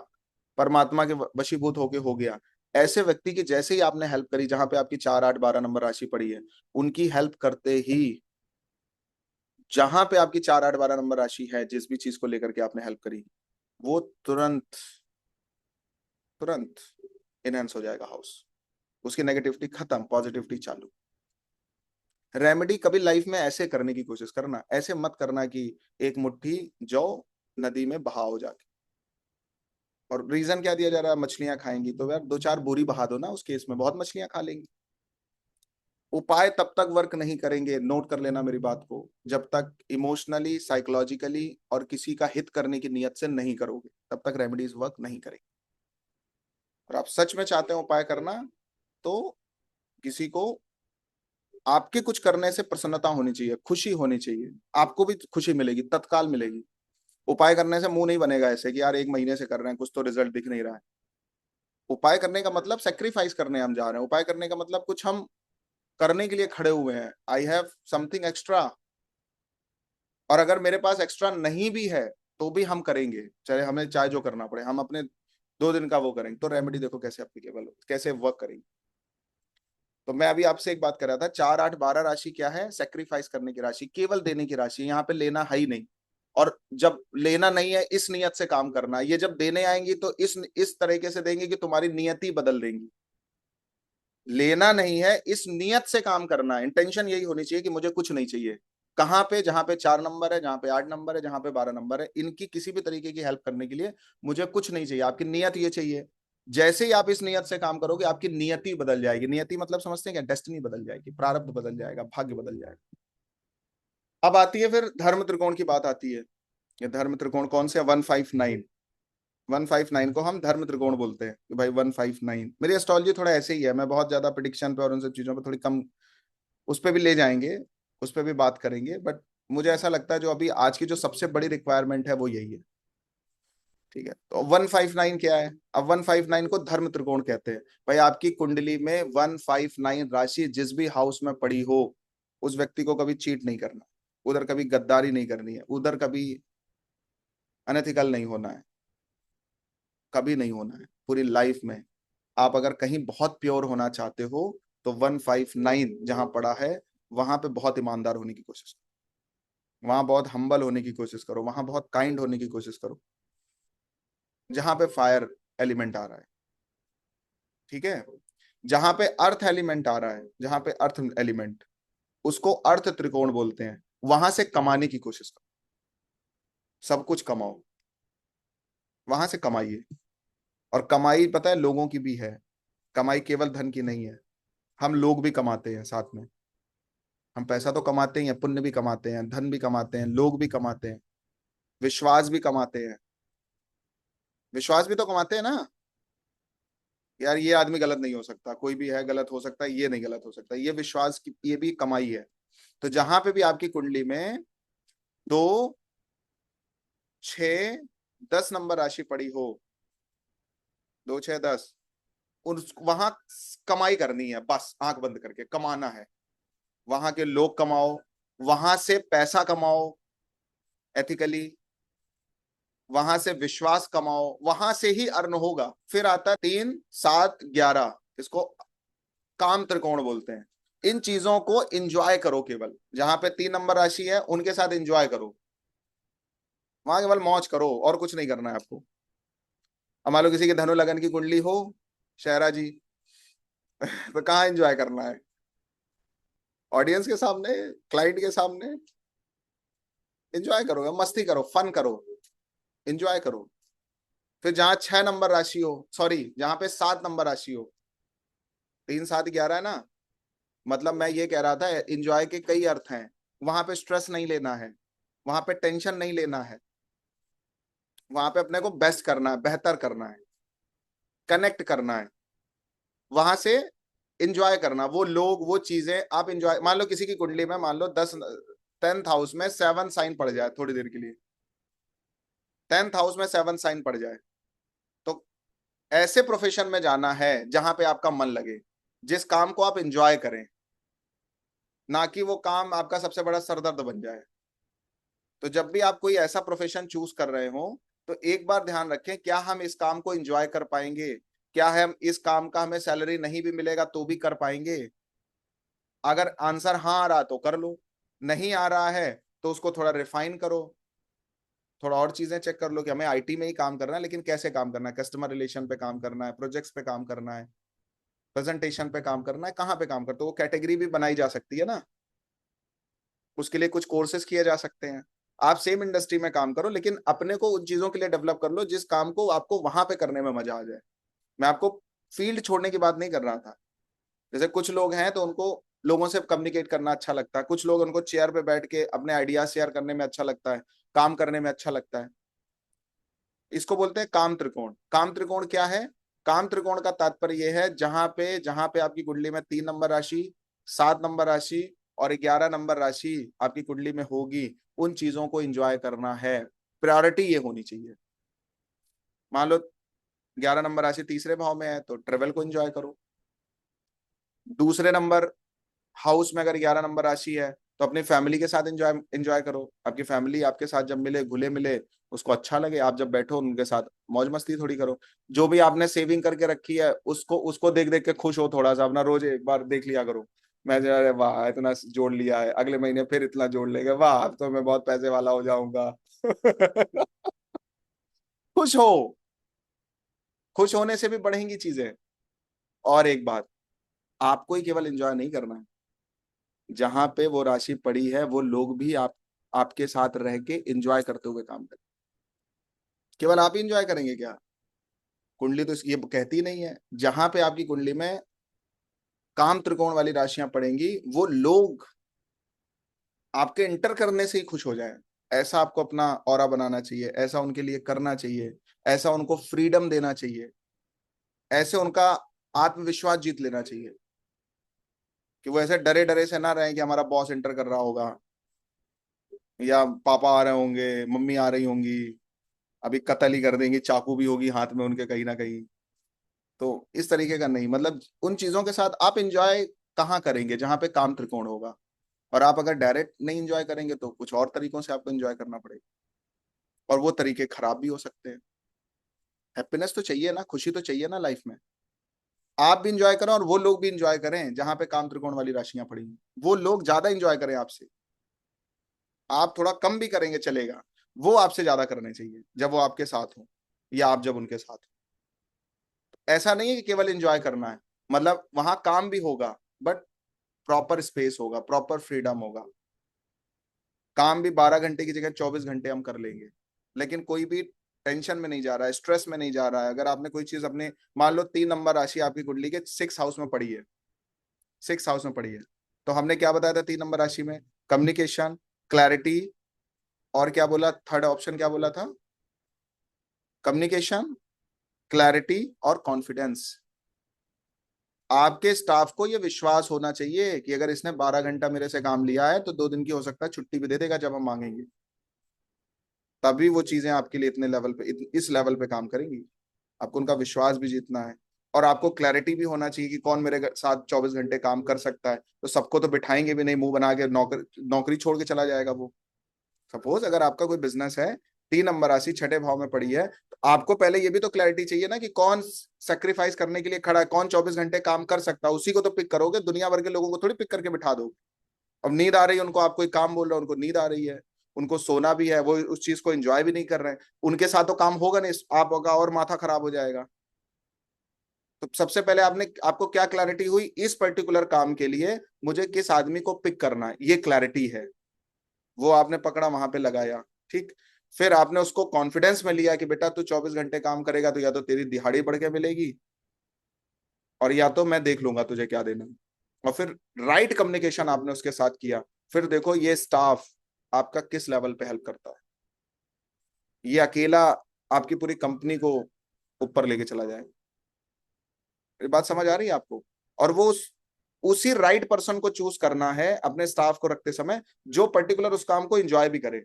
परमात्मा के वशीभूत होके हो गया, ऐसे व्यक्ति की जैसे ही आपने हेल्प करी, जहां पे आपकी 4, 8, 12 नंबर राशि पड़ी है, उनकी हेल्प करते ही, जहां पे आपकी 4, 8, 12 नंबर राशि है, जिस भी चीज को लेकर के आपने हेल्प करी, वो तुरंत तुरंत इनहेंस हो जाएगा हाउस, उसकी नेगेटिविटी खत्म, पॉजिटिविटी चालू। रेमेडी कभी लाइफ में ऐसे करने की कोशिश करना, ऐसे मत करना कि एक मुट्ठी जौ नदी में बहाओ जाके, और रीजन क्या दिया जा रहा है, मछलियां खाएंगी, तो यार 2 4 बोरी बहा दो ना, उस केस में बहुत मछलियां खा लेंगी। उपाय तब तक वर्क नहीं करेंगे, नोट कर लेना मेरी बात को, जब तक इमोशनली, साइकोलॉजिकली और किसी का हित करने की नियत से नहीं करोगे, तब तक रेमेडीज वर्क नहीं करेंगी। और आप सच में चाहते हो उपाय करना, तो किसी को आपके कुछ करने से प्रसन्नता होनी चाहिए, खुशी होनी चाहिए, आपको भी खुशी मिलेगी, तत्काल मिलेगी। उपाय करने से मुंह नहीं बनेगा ऐसे कि यार 1 महीने से कर रहे हैं, कुछ तो रिजल्ट दिख नहीं रहा है। उपाय करने का मतलब सेक्रीफाइस करने हम जा रहे हैं, उपाय करने का मतलब कुछ हम करने के लिए खड़े हुए हैं, आई हैव समथिंग एक्स्ट्रा, और अगर मेरे पास एक्स्ट्रा नहीं भी है तो भी हम करेंगे, चाहे हमें चाहे जो करना पड़े, हम अपने 2 दिन का वो करेंगे। तो रेमेडी देखो कैसे एप्लीकेबल हो, कैसे वर्क करेंगे। तो मैं अभी आपसे एक बात कर रहा था, 4, 8, 12 राशि क्या है? सेक्रीफाइस करने की राशि, केवल देने की राशि, यहाँ पे लेना है ही नहीं। और जब लेना नहीं है, इस नियत से काम करना है, ये जब देने आएंगी तो इस तरीके से देंगे कि तुम्हारी नियति बदल देंगी। लेना नहीं है, इस नियत से काम करना है, इंटेंशन यही होनी चाहिए कि मुझे कुछ नहीं चाहिए। कहां पे? जहां पे 4 नंबर है, जहां पे 8 नंबर है, जहां पे 12 नंबर है, इनकी किसी भी तरीके की हेल्प करने के लिए मुझे कुछ नहीं चाहिए, आपकी नियत ये चाहिए। जैसे ही आप इस नियत से काम करोगे, आपकी नियति बदल जाएगी। नियति मतलब समझते हैं क्या? डेस्टिनी बदल जाएगी, प्रारब्ध बदल जाएगा, भाग्य बदल जाएगा। अब आती है फिर धर्म त्रिकोण की बात आती है। ये धर्म त्रिकोण कौन से? 159, 159 को हम धर्म त्रिकोण बोलते हैं कि भाई 159। मेरी एस्ट्रोलॉजी थोड़ा ऐसे ही है, मैं बहुत ज्यादा प्रिडिक्शन पे और उन सब चीजों पे थोड़ी कम, उस पर भी ले जाएंगे, उस पर भी बात करेंगे, बट मुझे ऐसा लगता है जो अभी आज की जो सबसे बड़ी रिक्वायरमेंट है वो यही है। ठीक है, तो 159 क्या है? अब 159 को धर्म त्रिकोण कहते हैं। भाई आपकी कुंडली में 159 राशि जिस भी हाउस में पड़ी हो, उस व्यक्ति को कभी चीट नहीं करना। उधर कभी गद्दारी नहीं करनी है, उधर कभी अनएथिकल नहीं होना है, कभी नहीं होना है पूरी लाइफ में। आप अगर कहीं बहुत प्योर होना चाहते हो तो 159 जहां पड़ा है वहां पे बहुत ईमानदार होने की कोशिश करो, वहां बहुत हम्बल होने की कोशिश करो, वहां बहुत काइंड होने की कोशिश करो, जहां पे फायर एलिमेंट आ रहा है। ठीक है, जहां पे अर्थ एलिमेंट आ रहा है, जहां पे अर्थ एलिमेंट, उसको अर्थ त्रिकोण बोलते हैं, वहां से कमाने की कोशिश करो, सब कुछ कमाओ, वहां से कमाइए। और कमाई पता है लोगों की भी है, कमाई केवल धन की नहीं है, हम लोग भी कमाते हैं साथ में। हम पैसा तो कमाते ही हैं, पुण्य भी कमाते हैं, धन भी कमाते हैं, लोग भी कमाते हैं, विश्वास भी कमाते हैं। विश्वास भी तो कमाते हैं ना यार, ये आदमी गलत नहीं हो सकता, कोई भी है गलत हो सकता है, ये नहीं गलत हो सकता, ये विश्वास की ये भी कमाई है। तो जहां पे भी आपकी कुंडली में 2, 6, 10 नंबर राशि पड़ी हो, 2, 6, 10, उस वहां कमाई करनी है, बस आंख बंद करके कमाना है। वहां के लोग कमाओ, वहां से पैसा कमाओ एथिकली, वहां से विश्वास कमाओ, वहां से ही अर्न होगा। फिर आता है 3, 7, 11, इसको काम त्रिकोण बोलते हैं। इन चीजों को इंजॉय करो, केवल जहां पे 3 नंबर राशि है उनके साथ इंजॉय करो, वहां केवल मौज करो, और कुछ नहीं करना है आपको। अब मान लो किसी की धनु लगन की कुंडली हो, शहरा जी, तो कहाँ एंजॉय करना है? ऑडियंस के सामने, क्लाइंट के सामने एंजॉय करो, मस्ती करो, फन करो, एंजॉय करो। फिर जहां 6 नंबर राशि हो, सॉरी जहां पे 7 नंबर राशि हो, 3, 7, 11 है ना, मतलब मैं ये कह रहा था एंजॉय के कई अर्थ हैं। वहां पे स्ट्रेस नहीं लेना है, वहां पे टेंशन नहीं लेना है, वहां पे अपने को बेस्ट करना है, बेहतर करना है, कनेक्ट करना है, वहां से इंजॉय करना, वो लोग वो चीजें आप इंजॉय। मान लो किसी की कुंडली में मान लो 10th हाउस में 7 साइन पड़ जाए थोड़ी देर के लिए, 10th हाउस में 7 साइन पड़ जाए, तो ऐसे प्रोफेशन में जाना है जहां पे आपका मन लगे, जिस काम को आप इंजॉय करें, ना कि वो काम आपका सबसे बड़ा सरदर्द बन जाए। तो जब भी आप कोई ऐसा प्रोफेशन चूज कर रहे हो तो एक बार ध्यान रखें, क्या हम इस काम को एंजॉय कर पाएंगे, क्या हम इस काम का हमें सैलरी नहीं भी मिलेगा तो भी कर पाएंगे। अगर आंसर हाँ आ रहा तो कर लो, नहीं आ रहा है तो उसको थोड़ा रिफाइन करो, थोड़ा और चीजें चेक कर लो कि हमें आईटी में ही काम करना है, लेकिन कैसे काम करना है, कस्टमर रिलेशन पे काम करना है, प्रोजेक्ट्स पे काम करना है, प्रेजेंटेशन पे काम करना है, कहाँ पे काम करते हो, वो कैटेगरी भी बनाई जा सकती है ना, उसके लिए कुछ कोर्सेज किए जा सकते हैं। आप सेम इंडस्ट्री में काम करो लेकिन अपने को उन चीजों के लिए डेवलप कर लो जिस काम को आपको वहां पे करने में मजा आ जाए। मैं आपको फील्ड छोड़ने की बात नहीं कर रहा था। जैसे कुछ लोग हैं तो उनको लोगों से कम्युनिकेट करना अच्छा लगता है, कुछ लोग उनको चेयर पे बैठ के अपने आइडिया शेयर करने में अच्छा लगता है, काम करने में अच्छा लगता है। इसको बोलते हैं काम त्रिकोण। काम त्रिकोण क्या है? काम त्रिकोण का तात्पर्य यह है जहां पे आपकी कुंडली में 3 नंबर राशि, 7 नंबर राशि और 11 नंबर राशि आपकी कुंडली में होगी, उन चीजों को एंजॉय करना है। प्रायोरिटी ये होनी चाहिए। मान लो 11 नंबर राशि तीसरे भाव में है तो ट्रेवल को एंजॉय करो। दूसरे नंबर हाउस में अगर 11 नंबर राशि है तो अपनी फैमिली के साथ एंजॉय एंजॉय करो। आपकी फैमिली आपके साथ जब मिले, घुले मिले, उसको अच्छा लगे, आप जब बैठो उनके साथ मौज मस्ती थोड़ी करो। जो भी आपने सेविंग करके रखी है उसको उसको देख देख के खुश हो, थोड़ा सा अपना रोज एक बार देख लिया करो। मैं अरे वाह इतना जोड़ लिया है, अगले महीने फिर इतना जोड़ लेगा, वाह अब तो मैं बहुत पैसे वाला हो जाऊंगा। खुश हो, खुश होने से भी बढ़ेंगी चीजें। और एक बात, आपको ही केवल एंजॉय नहीं करना है, जहां पे वो राशि पड़ी है वो लोग भी आपके साथ रह के एंजॉय करते हुए काम करें। केवल आप ही एंजॉय करेंगे क्या? कुंडली तो ये कहती नहीं है। जहां पे आपकी कुंडली में काम त्रिकोण वाली राशियां पड़ेंगी वो लोग आपके इंटर करने से ही खुश हो जाए, ऐसा आपको अपना ऑरा बनाना चाहिए, ऐसा उनके लिए करना चाहिए, ऐसा उनको फ्रीडम देना चाहिए, ऐसे उनका आत्मविश्वास जीत लेना चाहिए कि वो ऐसे डरे डरे से ना रहे कि हमारा बॉस इंटर कर रहा होगा, या पापा आ रहे होंगे, मम्मी आ रही होंगी, अभी कत्ल ही कर देंगे, चाकू भी होगी हाथ में उनके कहीं ना कहीं। तो इस तरीके का नहीं, मतलब उन चीजों के साथ आप इंजॉय कहाँ करेंगे? जहां पे काम त्रिकोण होगा। और आप अगर डायरेक्ट नहीं इंजॉय करेंगे तो कुछ और तरीकों से आपको इंजॉय करना पड़ेगा, और वो तरीके खराब भी हो सकते हैं। हैप्पीनेस तो चाहिए ना, खुशी तो चाहिए ना लाइफ में। आप भी इंजॉय करें और वो लोग भी इंजॉय करें जहां पे काम त्रिकोण वाली राशियां पड़ी हैं, वो लोग ज्यादा इंजॉय करें आपसे। आप थोड़ा कम भी करेंगे चलेगा, वो आपसे ज्यादा करने चाहिए जब वो आपके साथ हो, या आप जब उनके साथ हो। ऐसा नहीं है कि केवल एंजॉय करना है, मतलब वहां काम भी होगा, बट प्रॉपर स्पेस होगा, प्रॉपर फ्रीडम होगा। काम भी 12 घंटे की जगह 24 घंटे हम कर लेंगे, लेकिन कोई भी टेंशन में नहीं जा रहा है, स्ट्रेस में नहीं जा रहा है। अगर आपने कोई चीज अपने, मान लो 3 नंबर राशि आपकी कुंडली के 6 हाउस में पड़ी है, 6 हाउस में पड़ी है, तो हमने क्या बताया था 3 नंबर राशि में? कम्युनिकेशन, क्लैरिटी, और क्या बोला, थर्ड ऑप्शन क्या बोला था? कम्युनिकेशन, क्लैरिटी और कॉन्फिडेंस। आपके स्टाफ को ये विश्वास होना चाहिए कि अगर इसने 12 घंटा मेरे से काम लिया है तो 2 दिन की हो सकता है छुट्टी भी दे देगा जब हम मांगेंगे। तभी वो चीजें आपके लिए इतने लेवल पे, इस लेवल पे काम करेंगी। आपको उनका विश्वास भी जीतना है, और आपको क्लैरिटी भी होना चाहिए कि कौन मेरे साथ 24 घंटे काम कर सकता है। तो सबको तो बिठाएंगे भी नहीं, मुंह बना के नौकरी छोड़ के चला जाएगा वो। सपोज अगर आपका कोई बिजनेस है, 3 नंबर राशि 6ठे भाव में पड़ी है, तो आपको पहले ये भी तो क्लैरिटी चाहिए ना कि कौन सेक्रीफाइस करने के लिए खड़ा है, कौन 24 घंटे काम कर सकता है, उसी को तो पिक करोगे। दुनिया भर के लोगों को थोड़ी पिक करके बिठा दोगे। अब नींद आ रही है उनको, आप कोई काम बोल रहे हो, उनको नींद आ रही है, उनको सोना भी है, वो उस चीज को एंजॉय भी नहीं कर रहे हैं, उनके साथ तो काम होगा नहीं, आप होगा और माथा खराब हो जाएगा। तो सबसे पहले आपको क्या क्लैरिटी हुई, इस पर्टिकुलर काम के लिए मुझे किस आदमी को पिक करना है, ये क्लैरिटी है। वो आपने पकड़ा, वहां पे लगाया, ठीक। फिर आपने उसको कॉन्फिडेंस में लिया कि बेटा तू 24 घंटे काम करेगा तो या तो तेरी दिहाड़ी बढ़ के मिलेगी, और या तो मैं देख लूंगा तुझे क्या देना है। और फिर राइट कम्युनिकेशन आपने उसके साथ किया। फिर देखो ये स्टाफ आपका किस लेवल पे हेल्प करता है। ये अकेला आपकी पूरी कंपनी को ऊपर लेके चला जाएगा। ये बात समझ आ रही है आपको? और वो उसी राइट पर्सन को चूज करना है अपने स्टाफ को रखते समय, जो पर्टिकुलर उस काम को एंजॉय भी करे।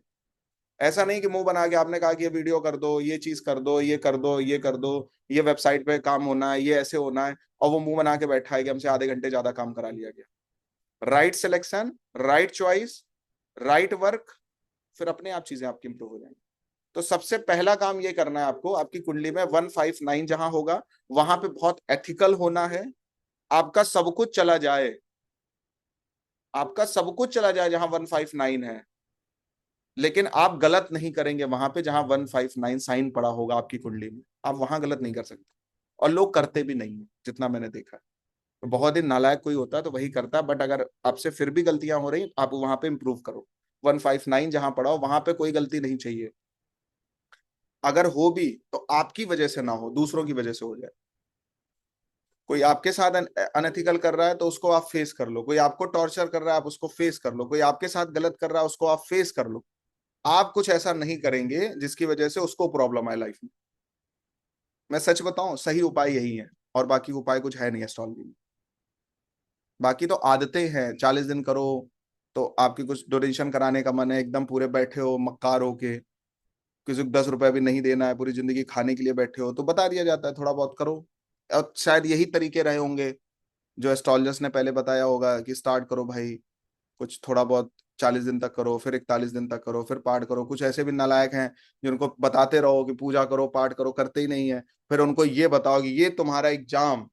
ऐसा नहीं कि मुंह बना के आपने कहा कि ये वीडियो कर दो, ये चीज कर दो, ये कर दो, ये कर दो, ये वेबसाइट पे काम होना है, ये ऐसे होना है, और वो मुंह बना के बैठा है कि हमसे आधे घंटे ज्यादा काम करा लिया गया। Right selection, right choice, right work, फिर अपने आप चीजें आपकी इंप्रूव हो जाएंगी। तो सबसे पहला काम ये करना है आपको, आपकी कुंडली में 159 जहां होगा, वहां पे बहुत एथिकल होना है। आपका सब कुछ चला जाए, आपका सब कुछ चला जाए जहां 159 है, लेकिन आप गलत नहीं करेंगे वहां पे जहां 159 साइन पड़ा होगा आपकी कुंडली में। आप वहां गलत नहीं कर सकते, और लोग करते भी नहीं है जितना मैंने देखा है। तो बहुत ही नालायक कोई होता है तो वही करता है, बट अगर आपसे फिर भी गलतियां हो रही आप वहां पे इंप्रूव करो। 159 जहां पड़ा हो वहां पे कोई गलती नहीं चाहिए। अगर हो भी तो आपकी वजह से ना हो, दूसरों की वजह से हो जाए। कोई आपके साथ अनएथिकल कर रहा है तो उसको आप फेस कर लो, कोई आपको टॉर्चर कर रहा है आप उसको फेस कर लो, कोई आपके साथ गलत कर रहा है उसको आप फेस कर लो। आप कुछ ऐसा नहीं करेंगे जिसकी वजह से उसको प्रॉब्लम आए लाइफ में। मैं सच बताऊं, सही उपाय यही है, और बाकी उपाय कुछ है नहीं एस्ट्रोलॉजी में। बाकी तो आदतें हैं, 40 दिन करो तो आपकी कुछ डोनेशन कराने का मन है, एकदम पूरे बैठे हो मक्कार हो के, किसी को 10 रुपए भी नहीं देना है, पूरी जिंदगी खाने के लिए बैठे हो, तो बता दिया जाता है थोड़ा बहुत करो। और शायद यही तरीके रहे होंगे जो एस्ट्रोलॉजर्स ने पहले बताया होगा कि स्टार्ट करो भाई, कुछ थोड़ा बहुत 40 दिन तक करो, फिर 41 दिन तक करो, फिर पाठ करो। कुछ ऐसे भी नालायक हैं जिनको बताते रहो कि पूजा करो पाठ करो, करते ही नहीं है। फिर उनको ये बताओ कि ये तुम्हारा एग्जाम,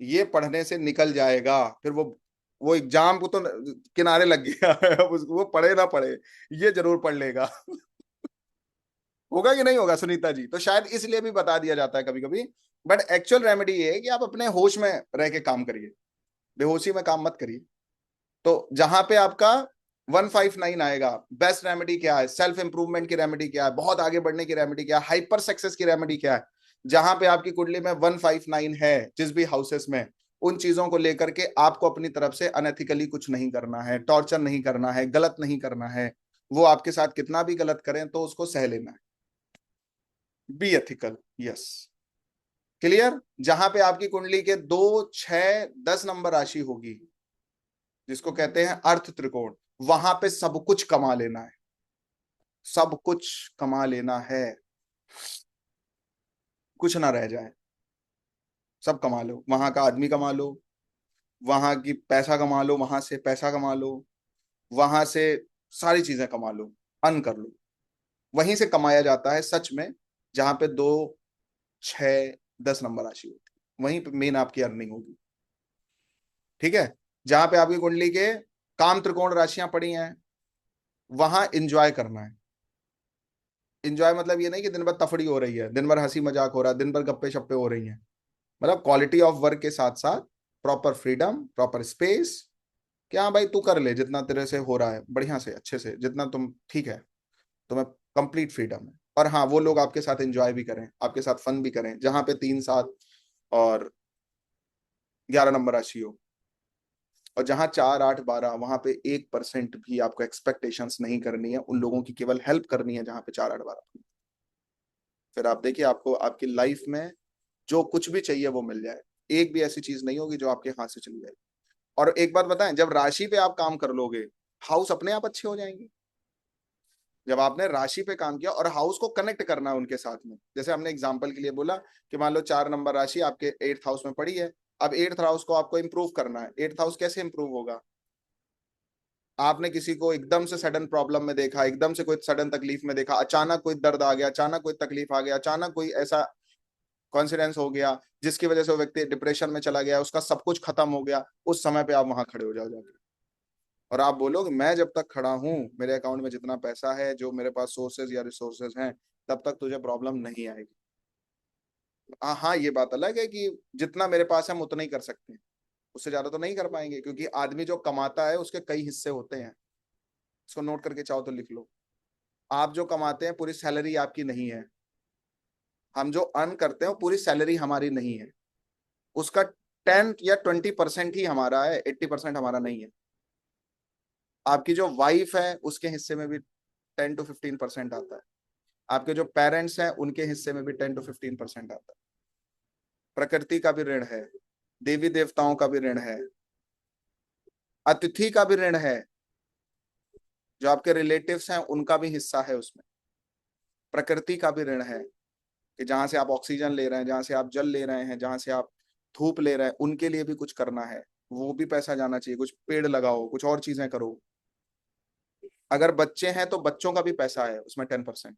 ये पढ़ने से निकल जाएगा, फिर वो एग्जाम को तो किनारे लग गया है, अब वो पढ़े ना पढ़े, ये जरूर पढ़ लेगा। होगा कि नहीं होगा सुनीता जी? तो शायद इसलिए भी बता दिया जाता है कभी कभी। बट एक्चुअल रेमेडी ये है कि आप अपने होश में रह के काम करिए, बेहोशी में काम मत करिए। तो जहां पे आपका 159 आएगा, बेस्ट रेमेडी क्या है, सेल्फ इंप्रूवमेंट की रेमेडी क्या है, बहुत आगे बढ़ने की रेमेडी क्या है, हाइपर सक्सेस की रेमेडी क्या है। जहां पे आपकी कुंडली में 159 है, जिस भी हाउसेस में, उन चीजों को लेकर के आपको अपनी तरफ से अनएथिकली कुछ नहीं करना है, टॉर्चर नहीं करना है, गलत नहीं करना है। वो आपके साथ कितना भी गलत करें तो उसको सह लेना है। Be ethical, yes. क्लियर? जहां पे आपकी कुंडली के 2, 6, 10 नंबर राशि होगी, जिसको कहते हैं अर्थ त्रिकोण, वहां पे सब कुछ कमा लेना है, सब कुछ कमा लेना है, कुछ ना रह जाए। सब कमा लो, वहां का आदमी कमा लो, वहां की पैसा कमा लो, वहां से पैसा कमा लो, वहां से सारी चीजें कमा लो, अर्न कर लो। वहीं से कमाया जाता है सच में, जहां पे 2, 6, 10 नंबर राशि होती है, वहीं पे मेन आपकी अर्निंग होगी। ठीक है। जहां पे आपकी कुंडली के काम त्रिकोण राशियां पड़ी हैं, वहां इंजॉय करना है। इंजॉय मतलब ये नहीं कि दिन भर तफड़ी हो रही है, दिन भर हंसी मजाक हो रहा है, दिन भर गप्पे शप्पे हो रही हैं। मतलब क्वालिटी ऑफ वर्क के साथ साथ प्रॉपर फ्रीडम, प्रॉपर स्पेस। कि हाँ भाई, तू कर ले जितना तेरे से हो रहा है, बढ़िया से अच्छे से, जितना तुम ठीक है, तुम्हें कंप्लीट फ्रीडम है। और हाँ, वो लोग आपके साथ एंजॉय भी करें, आपके साथ फन भी करें, जहां पे 3, 7 और 11 नंबर राशि हो। और जहां 4, 8, 12, वहां पे 1% भी आपको एक्सपेक्टेशंस नहीं करनी है, उन लोगों की केवल हेल्प करनी है जहां पे 4, 8, 12। फिर आप देखिए, आपको आपकी लाइफ में जो कुछ भी चाहिए वो मिल जाए। एक भी ऐसी चीज नहीं होगी जो आपके हाथ से चली जाएगी। और एक बात बताएं, जब राशि पे आप काम कर लोगे, हाउस अपने आप अच्छे हो जाएंगे। जब आपने राशि पे काम किया और हाउस को कनेक्ट करना है उनके साथ में, जैसे हमने एग्जांपल के लिए बोला कि मान लो 4 नंबर राशि आपके 8th हाउस में पड़ी है। अब 8th हाउस को आपको इंप्रूव करना है। 8th हाउस कैसे इंप्रूव होगा? आपने किसी को एकदम से सडन प्रॉब्लम में देखा, एकदम से कोई सडन तकलीफ में देखा, अचानक कोई दर्द आ गया, अचानक कोई तकलीफ आ गया, अचानक कोई ऐसा कॉन्सिडेंस हो गया जिसकी वजह से वो व्यक्ति डिप्रेशन में चला गया, उसका सब कुछ खत्म हो गया। उस समय पे आप वहां खड़े हो जाओ जाके, और आप बोलो कि मैं जब तक खड़ा हूं, मेरे अकाउंट में जितना पैसा है, जो मेरे पास सोर्सेज या रिसोर्सेज हैं, तब तक तुझे प्रॉब्लम नहीं आएगी। हाँ हाँ, ये बात अलग है कि जितना मेरे पास है हम उतना ही कर सकते हैं, उससे ज्यादा तो नहीं कर पाएंगे, क्योंकि आदमी जो कमाता है उसके कई हिस्से होते हैं। इसको नोट करके चाहो तो लिख लो। आप जो कमाते हैं, पूरी सैलरी आपकी नहीं है। हम जो अर्न करते हैं वो पूरी सैलरी हमारी नहीं है। उसका 10 या 20% ही हमारा है, 80% हमारा नहीं है। आपकी जो वाइफ है उसके हिस्से में भी 10 to 15% आता है। आपके जो पेरेंट्स हैं उनके हिस्से में भी 10 to 15% आता है। प्रकृति का भी ऋण है, देवी देवताओं का भी ऋण है, अतिथि का भी ऋण है, जो आपके रिलेटिव्स हैं उनका भी हिस्सा है उसमें। प्रकृति का भी ऋण है, कि जहां से आप ऑक्सीजन ले रहे हैं, जहां से आप जल ले रहे हैं, जहां से आप धूप ले रहे हैं, उनके लिए भी कुछ करना है। वो भी पैसा जाना चाहिए, कुछ पेड़ लगाओ, कुछ और चीजें करो। अगर बच्चे हैं तो बच्चों का भी पैसा है उसमें 10%।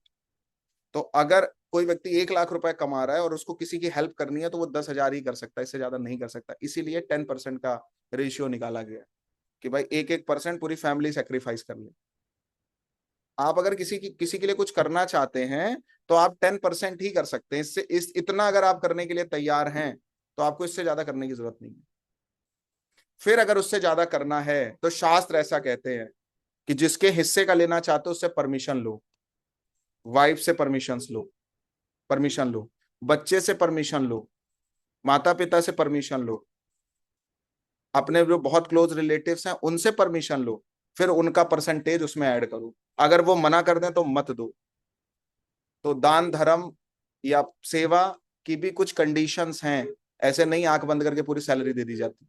तो अगर कोई व्यक्ति 1 लाख रुपए कमा रहा है और उसको किसी की हेल्प करनी है, तो वो 10,000 ही कर सकता है, इससे ज्यादा नहीं कर सकता। इसीलिए 10% का रेशियो निकाला गया कि भाई 1-1% पूरी फैमिली सेक्रीफाइस कर ले। आप अगर किसी के लिए कुछ करना चाहते हैं, तो आप 10% ही कर सकते हैं। इससे इतना अगर आप करने के लिए तैयार हैं, तो आपको इससे ज्यादा करने की जरूरत नहीं है। फिर अगर उससे ज्यादा करना है, तो शास्त्र ऐसा कहते हैं कि जिसके हिस्से का लेना चाहते हो उससे परमिशन लो। वाइफ से परमिशन लो, बच्चे से परमिशन लो, माता पिता से परमिशन लो, अपने जो बहुत क्लोज रिलेटिव्स हैं उनसे परमिशन लो। फिर उनका परसेंटेज उसमें ऐड करो। अगर वो मना कर दें तो मत दो। तो दान धर्म या सेवा की भी कुछ कंडीशंस हैं। ऐसे नहीं आंख बंद करके पूरी सैलरी दे दी जाती।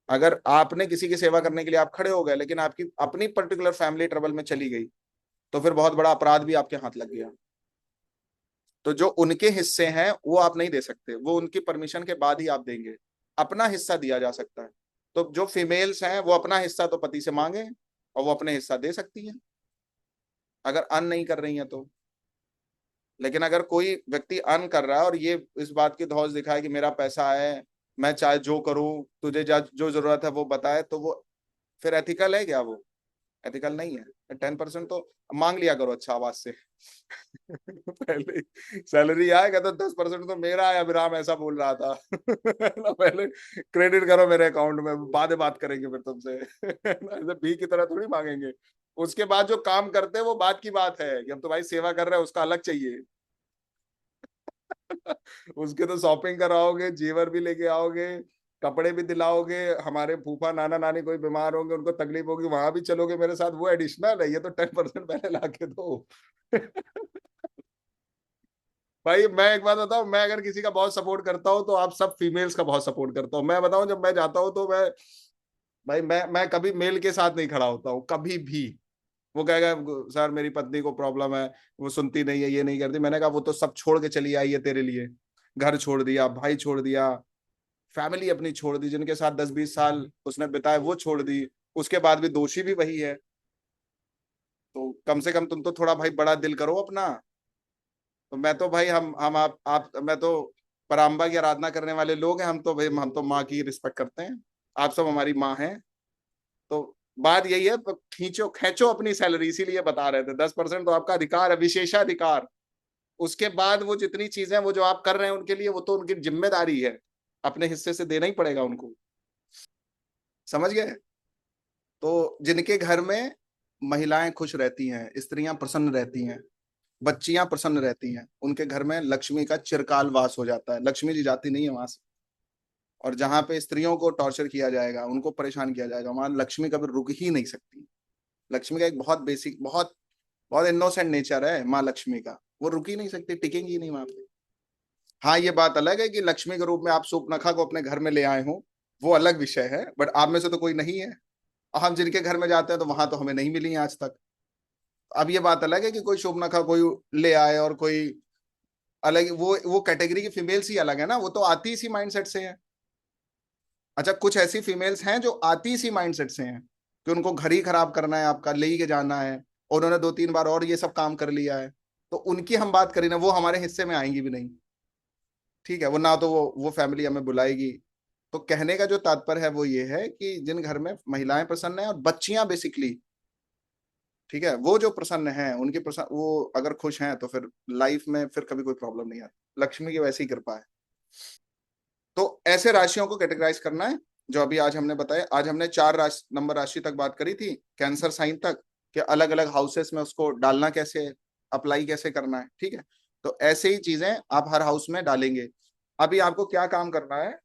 अगर आपने किसी की सेवा करने के लिए आप खड़े हो गए, लेकिन आपकी अपनी पर्टिकुलर फैमिली ट्रबल में चली गई, तो फिर बहुत बड़ा अपराध भी आपके हाथ लग गया। तो जो उनके हिस्से हैं वो आप नहीं दे सकते, वो उनकी परमिशन के बाद ही आप देंगे। अपना हिस्सा दिया जा सकता है। तो जो फीमेल्स हैं वो अपना हिस्सा तो पति से मांगे, और वो अपने हिस्सा दे सकती हैं, अगर अर्न नहीं कर रही हैं तो। लेकिन अगर कोई व्यक्ति अर्न कर रहा है और ये इस बात की धौस दिखाए कि मेरा पैसा है, मैं चाहे जो करूं, तुझे जो जरूरत है वो बताए, तो वो फिर एथिकल है क्या? वो एथिकल नहीं है। 10% तो मांग लिया करो अच्छा आवाज से। पहले सैलरी आएगा तो 10% तो मेरा है, अभिराम ऐसा बोल रहा था। ना, पहले क्रेडिट करो मेरे अकाउंट में, बाद में बात करेंगे फिर तुमसे। ऐसे भी की तरह थोड़ी मांगेंगे। उसके बाद जो काम करते हैं वो बात की बात है, कि हम तुम्हारी सेवा कर रहे हैं, उसका अलग चाहिए। उसके तो शॉपिंग कराओगे, जेवर भी लेके आओगे, कपड़े भी दिलाओगे, हमारे फूफा नाना नानी कोई बीमार होंगे, उनको तकलीफ होगी, वहां भी चलोगे मेरे साथ, वो एडिशनल है। ये तो 10% पहले ला के दो। भाई मैं एक बात बताऊं, मैं अगर किसी का बहुत सपोर्ट करता हूँ तो आप सब फीमेल्स का बहुत सपोर्ट करता हूँ। मैं बताऊं, जब मैं जाता हूँ तो मैं, भाई मैं कभी मेल के साथ नहीं खड़ा होता हूँ कभी भी। वो कहेगा सर मेरी पत्नी को प्रॉब्लम है, वो सुनती नहीं है, ये नहीं करती। मैंने कहा वो तो सब छोड़ के चली आई है तेरे लिए। घर छोड़ दिया, भाई छोड़ दिया, फैमिली अपनी छोड़ दी, जिनके साथ 10-20 साल उसने बिताए वो छोड़ दी। उसके बाद भी दोषी भी वही है। तो कम से कम तुम तो थोड़ा भाई बड़ा दिल करो अपना। तो मैं तो भाई हम आप मैं तो पराम्बा की आराधना करने वाले लोग हैं, हम तो भाई हम तो माँ की रिस्पेक्ट करते हैं। आप सब हमारी माँ हैं। तो बात यही है, खींचो खींचो अपनी सैलरी, इसीलिए बता रहे थे 10% तो आपका अधिकार है, विशेषाधिकार। उसके बाद वो जितनी चीजें वो जो आप कर रहे हैं उनके लिए, वो तो उनकी जिम्मेदारी है, अपने हिस्से से देना ही पड़ेगा उनको। समझ गए? तो जिनके घर में महिलाएं खुश रहती हैं, स्त्रियां प्रसन्न रहती हैं, बच्चियां प्रसन्न रहती हैं, उनके घर में लक्ष्मी का चिरकाल वास हो जाता है, लक्ष्मी जी जाती नहीं है वहां से। और जहां पे स्त्रियों को टॉर्चर किया जाएगा, उनको परेशान किया जाएगा, वहां लक्ष्मी कभी रुक ही नहीं सकती। लक्ष्मी का एक बहुत बेसिक, बहुत बहुत इनोसेंट नेचर है माँ लक्ष्मी का, वो रुक ही नहीं सकती, टिकेंगी नहीं वहां पे। हाँ, ये बात अलग है कि लक्ष्मी के रूप में आप सूर्पनखा को अपने घर में ले आए हो, वो अलग विषय है, बट आप में से तो कोई नहीं है। हम जिनके घर में जाते हैं तो वहां तो हमें नहीं मिली आज तक। अब ये बात अलग है कि कोई शोभनखा कोई ले आए और कोई अलग, वो कैटेगरी की फीमेल्स ही अलग है ना, वो तो आती इसी माइंडसेट से है। अच्छा, कुछ ऐसी फीमेल्स हैं जो आती इसी माइंडसेट से हैं कि उनको घर ही खराब करना है, आपका ले ही के जाना है, और उन्होंने 2-3 बार और ये सब काम कर लिया है। तो उनकी हम बात करें ना, वो हमारे हिस्से में आएंगी भी नहीं। ठीक है, वो ना तो वो फैमिली हमें बुलाएगी। तो कहने का जो तात्पर्य है वो ये है कि जिन घर में महिलाएं प्रसन्न है और बच्चियां बेसिकली, ठीक है, वो जो प्रसन्न है, उनकी प्रसन्न, वो अगर खुश हैं तो फिर लाइफ में फिर कभी कोई प्रॉब्लम नहीं आती, लक्ष्मी की वैसी ही कृपा है। तो ऐसे राशियों को कैटेगराइज करना है, जो अभी आज हमने बताया। आज हमने 4 नंबर राशि तक बात करी थी, कैंसर साइन तक, कि अलग अलग हाउसेस में उसको डालना कैसे, अप्लाई कैसे करना है। ठीक है, तो ऐसे ही चीजें आप हर हाउस में डालेंगे। अभी आपको क्या काम करना है,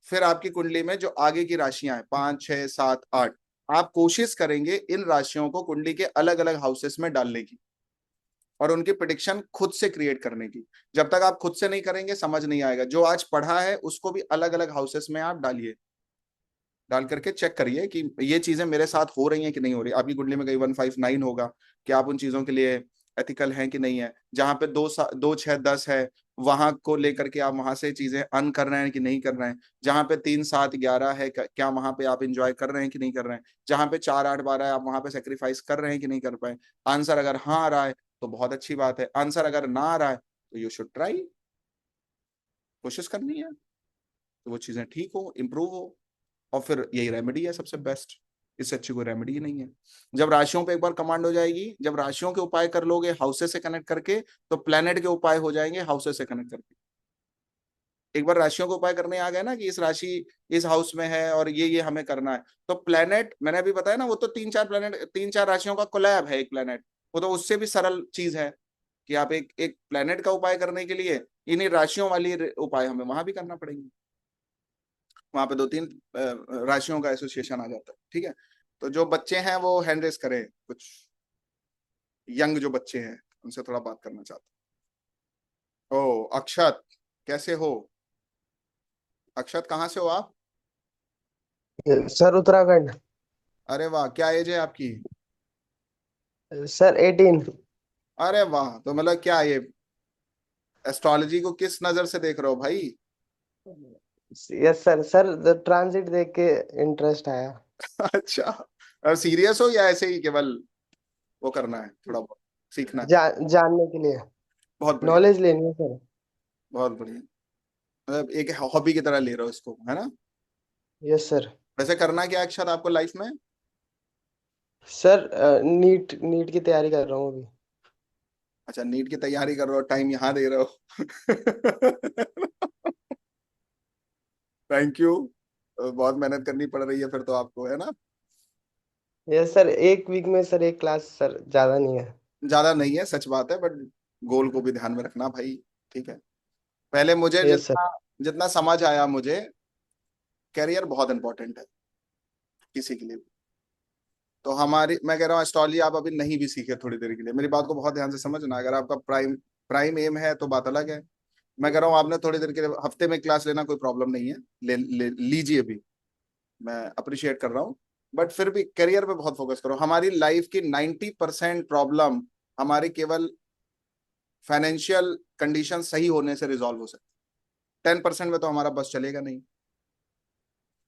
फिर आपकी कुंडली में जो आगे की राशियां हैं, 5, 6, 7, 8, आप कोशिश करेंगे इन राशियों को कुंडली के अलग अलग हाउसेस में डालने की, और उनकी प्रिडिक्शन खुद से क्रिएट करने की। जब तक आप खुद से नहीं करेंगे समझ नहीं आएगा। जो आज पढ़ा है उसको भी अलग अलग हाउसेस में आप डालिए, डाल करके चेक करिए कि ये चीजें मेरे साथ हो रही हैं कि नहीं हो रही। आपकी कुंडली में कहीं 159 होगा, कि आप उन चीजों के लिए एथिकल हैं कि नहीं है। जहां पे 2, 6, 10 है, वहां को लेकर के आप वहां से चीजें अर्न कर रहे हैं कि नहीं कर रहे हैं। जहां पे 3, 7, 11 है, क्या वहां पे आप इंजॉय कर रहे हैं कि नहीं कर रहे हैं। जहां पे 4, 8, 12 है, आप वहां पे सेक्रीफाइस कर रहे हैं कि नहीं कर पाए। आंसर अगर हाँ आ रहा है तो बहुत अच्छी बात है, आंसर अगर ना आ रहा है तो यू शुड ट्राई, कोशिश करनी है, तो वो चीजें ठीक हो, इम्प्रूव हो। और फिर यही रेमेडी है सबसे बेस्ट, इससे अच्छी कोई रेमेडी ही नहीं है। जब राशियों पे एक बार कमांड हो जाएगी, जब राशियों के उपाय कर लोगे हाउसेस से कनेक्ट करके, तो प्लेनेट के उपाय हो जाएंगे हाउसेस से कनेक्ट करके। एक बार राशियों के उपाय करने आ गए ना कि इस राशि इस हाउस में है और ये हमें करना है, तो प्लेनेट मैंने अभी बताया ना, वो तो 3-4 प्लेनेट, 3-4 राशियों का कोलैब है एक प्लेनेट। वो तो उससे भी सरल चीज है कि आप एक एक प्लेनेट का उपाय करने के लिए इन्हीं राशियों वाली उपाय हमें वहां भी करना पड़ेंगे। वहां पे 2-3 राशियों का एसोसिएशन आ जाता है। ठीक है, तो जो बच्चे हैं वो हैंड रेस करें, कुछ यंग जो बच्चे हैं उनसे थोड़ा बात करना चाहता हूँ। ओ अक्षत, कैसे हो? अक्षत, कहाँ से हो आप? सर उत्तराखंड। अरे वाह, क्या एज है आपकी? सर 18। अरे वाह, तो मतलब क्या ये एस्ट्रोलॉजी को किस नजर से देख रहे हो भाई? यस सर, सर ट्रांजिट देख के इंटरेस्ट आया। अच्छा, और सीरियस हो या ऐसे ही केवल वो करना है, थोड़ा बहुत सीखना है? जानने के लिए, बहुत बढ़िया, नॉलेज लेनी है सर। बहुत बढ़िया। मतलब एक हॉबी की तरह ले रहे हो इसको, है ना? Yes sir. वैसे करना क्या है अक्षत आपको लाइफ में? सर नीट नीट की तैयारी कर रहा हूँ अभी। अच्छा, नीट की तैयारी कर रहे हो, टाइम यहाँ दे रहे हो। Thank you. बहुत मेहनत करनी पड़ रही है फिर तो आपको, है ना? यस सर, एक वीक में सर एक क्लास, सर ज्यादा नहीं है। ज्यादा नहीं है, सच बात है, बट गोल को भी ध्यान में रखना भाई। ठीक है, पहले मुझे यस सर। जितना जितना समझ आया मुझे, करियर बहुत इंपॉर्टेंट है किसी के लिए भी। तो हमारी, मैं कह रहा हूँ एस्ट्रोलॉजी आप अभी नहीं भी सीखे थोड़ी देर के लिए, मेरी बात को बहुत ध्यान से समझना। अगर आपका प्राइम प्राइम एम है तो बात अलग है। मैं कह रहा हूँ आपने थोड़ी देर के लिए हफ्ते में क्लास लेना कोई प्रॉब्लम नहीं है, लीजिए भी, मैं अप्रिशिएट कर रहा हूँ। बट फिर भी करियर पे बहुत फोकस करो। हमारी लाइफ की 90% प्रॉब्लम हमारी केवल फाइनेंशियल कंडीशन सही होने से रिजॉल्व हो सकती है। 10% में तो हमारा बस चलेगा नहीं।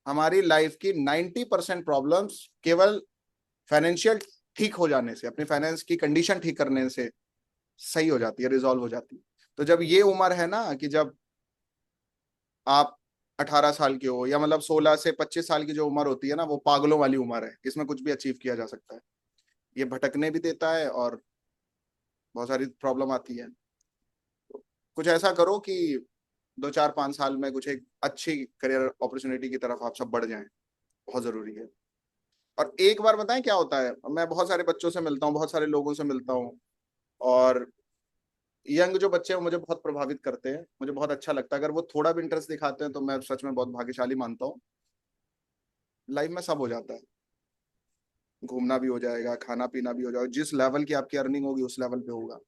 हमारी लाइफ की 90% प्रॉब्लम्स केवल फाइनेंशियल ठीक हो जाने से, अपनी फाइनेंस की कंडीशन ठीक करने से सही हो जाती है, रिजॉल्व हो जाती है। तो जब ये उम्र है ना कि जब आप 18 साल के हो, या मतलब 16 से 25 साल की जो उम्र होती है ना, वो पागलों वाली उम्र है, इसमें कुछ भी अचीव किया जा सकता है। ये भटकने भी देता है और बहुत सारी प्रॉब्लम आती है। कुछ ऐसा करो कि 2 4 5 साल में कुछ एक अच्छी करियर अपॉर्चुनिटी की तरफ आप सब बढ़ जाएं, बहुत जरूरी है। और एक बार बताएं क्या होता है, मैं बहुत सारे बच्चों से मिलता हूँ, बहुत सारे लोगों से मिलता हूँ, और यंग जो बच्चे हैं वो मुझे बहुत प्रभावित करते हैं, मुझे बहुत अच्छा लगता है। अगर वो थोड़ा भी इंटरेस्ट दिखाते हैं तो मैं सच में बहुत भाग्यशाली मानता हूँ। लाइफ में सब हो जाता है, घूमना भी हो जाएगा, खाना पीना भी हो जाएगा, जिस लेवल की आपकी अर्निंग होगी उस लेवल पे होगा।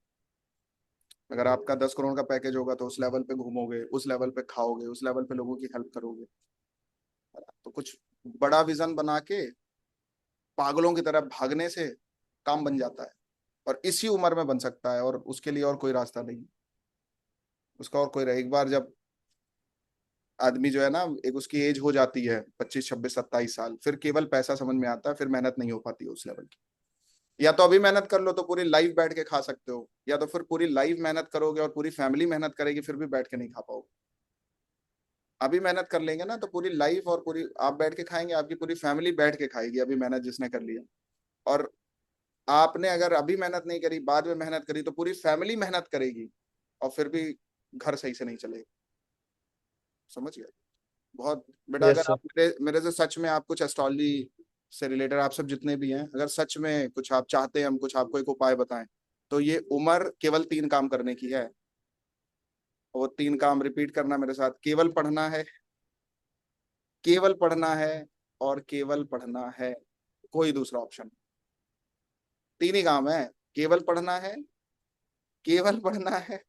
अगर आपका 10 करोड़ का पैकेज होगा तो उस लेवल पे घूमोगे, उस लेवल पे खाओगे, उस लेवल पे लोगों की हेल्प करोगे। तो कुछ बड़ा विजन बना के पागलों की तरह भागने से काम बन जाता है, और इसी उम्र में बन सकता है, और उसके लिए और कोई रास्ता नहीं, उसका और कोई रहे। एक बार जब आदमी जो है ना, एक उसकी एज हो जाती है 25 26 27 साल, फिर केवल पैसा समझ में आता है, फिर मेहनत नहीं हो पाती है उस लेवल की। या तो अभी मेहनत कर लो तो पूरी लाइफ बैठ के खा सकते हो, या तो फिर पूरी लाइफ मेहनत करोगे और पूरी फैमिली मेहनत करेगी, फिर भी बैठ के नहीं खा पाओगे। अभी मेहनत कर लेंगे ना तो पूरी लाइफ और पूरी आप बैठ के खाएंगे, आपकी पूरी फैमिली बैठ के खाएगी, अभी मेहनत जिसने कर लिया। और आपने अगर अभी मेहनत नहीं करी, बाद में मेहनत करी, तो पूरी फैमिली मेहनत करेगी, और फिर भी घर सही से नहीं चलेगा। समझ गए? बहुत बेटा, अगर यस आप सर। मेरे मेरे से सच में आप कुछ एस्ट्रोलॉजी से रिलेटेड, आप सब जितने भी हैं, अगर सच में कुछ आप चाहते हैं हम कुछ आपको एक उपाय बताएं, तो ये उम्र केवल 3 काम करने की है। वो 3 काम रिपीट करना मेरे साथ, केवल पढ़ना है, केवल पढ़ना है, और केवल पढ़ना है। कोई दूसरा ऑप्शन? 3 ही काम है, केवल पढ़ना है, केवल पढ़ना है,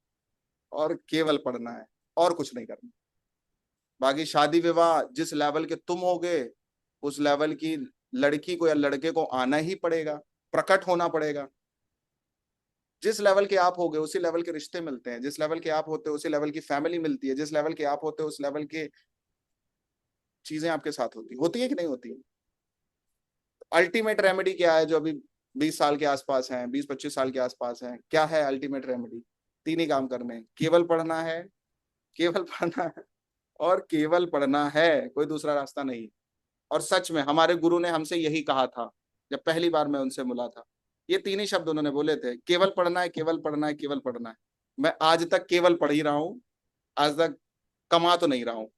और केवल पढ़ना है, और कुछ नहीं करना। बाकी शादी विवाह जिस लेवल के तुम होगे, उस लेवल की लड़की को या लड़के को आना ही पड़ेगा, प्रकट होना पड़ेगा। जिस लेवल के आप होगे उसी लेवल के रिश्ते मिलते हैं, जिस लेवल के आप होते हो उसी लेवल की फैमिली मिलती है, जिस लेवल के आप होते हो उस लेवल के चीजें आपके साथ होती है कि नहीं होती? अल्टीमेट रेमेडी क्या है जो अभी 20 साल के आसपास हैं, 20 25 साल के आसपास हैं, क्या है अल्टीमेट रेमेडी? 3 ही काम करने हैं, केवल पढ़ना है, केवल पढ़ना है, और केवल पढ़ना है, कोई दूसरा रास्ता नहीं। और सच में हमारे गुरु ने हमसे यही कहा था, जब पहली बार मैं उनसे मिला था, ये 3 ही शब्द उन्होंने बोले थे, केवल पढ़ना है, केवल पढ़ना है, केवल पढ़ना है। मैं आज तक केवल पढ़ ही रहा हूँ, आज तक कमा तो नहीं रहा हूँ।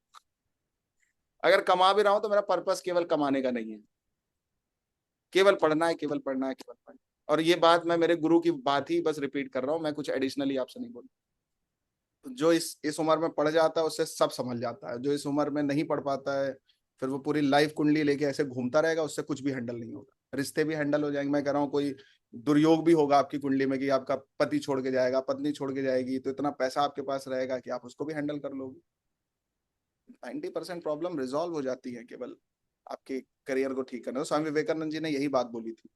अगर कमा भी रहा हूँ तो मेरा पर्पस केवल कमाने का नहीं है, केवल पढ़ना है, केवल पढ़ना है, केवल पढ़ना है। और ये बात मैं मेरे गुरु की बात ही बस रिपीट कर रहा हूँ, मैं कुछ एडिशनली आपसे नहीं बोल। जो इस उम्र में पढ़ जाता है उससे सब संभल जाता है, जो इस उम्र में नहीं पढ़ पाता है, फिर वो पूरी लाइफ कुंडली लेके ऐसे घूमता रहेगा, उससे कुछ भी हैंडल नहीं होगा। रिश्ते भी हैंडल हो जाएंगे, मैं कह रहा हूँ कोई दुर्योग भी होगा आपकी कुंडली में कि आपका पति छोड़ के जाएगा, पत्नी छोड़ के जाएगी, तो इतना पैसा आपके पास रहेगा कि आप उसको भी हैंडल कर लोगे। 90% प्रॉब्लम रिजॉल्व हो जाती है केवल आपके करियर को ठीक करना। स्वामी विवेकानंद जी ने यही बात बोली थी।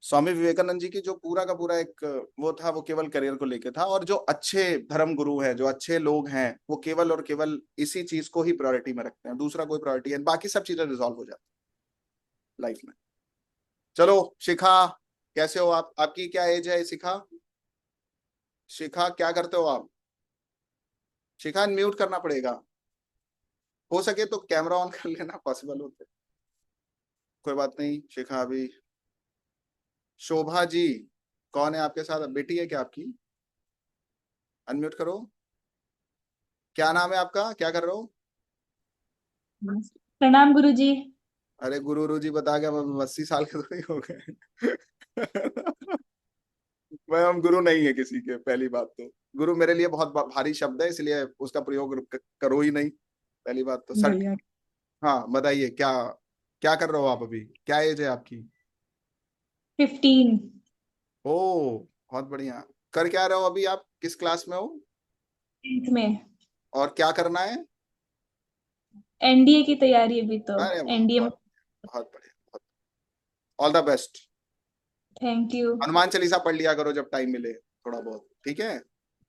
स्वामी विवेकानंद जी की जो पूरा का पूरा एक वो था, वो केवल करियर को लेके था। और जो अच्छे धर्म गुरु हैं, जो अच्छे लोग हैं, वो केवल और केवल इसी चीज को ही प्रायोरिटी में रखते हैं, दूसरा कोई प्रायोरिटी है, बाकी सब चीजें रिजॉल्व हो जाती है लाइफ में। चलो शिखा, कैसे हो आप? आपकी क्या एज है शिखा? शिखा क्या करते हो आप? शिखा म्यूट करना पड़ेगा, हो सके तो कैमरा ऑन कर लेना, पॉसिबल हो तो। कोई बात नहीं शिखा अभी। शोभा जी, कौन है आपके साथ? बेटी है क्या आपकी? अनम्यूट करो। क्या नाम है आपका, क्या कर रहे हो? प्रणाम गुरुजी। अरे गुरु जी बता के हम 80 साल के थोड़ी हो गए। मैं हम गुरु नहीं है किसी के, पहली बात तो। गुरु मेरे लिए बहुत भारी शब्द है, इसलिए उसका प्रयोग करो ही नहीं, पहली बात तो सर। बढ़िया। हाँ बताइए, क्या क्या कर रहे हो आप अभी, क्या एज है आपकी? 15। ओ, बहुत बढ़िया। कर क्या रहे हो अभी आप, किस क्लास में हो? 10th में। और क्या करना है? एनडीए की तैयारी अभी तो। अरे वाह, एनडीए में। बहुत बहुत बढ़िया, बहुत। All the best. Thank you. Hanuman Chalisa पढ़ लिया करो जब टाइम मिले, थोड़ा बहुत, ठीक है?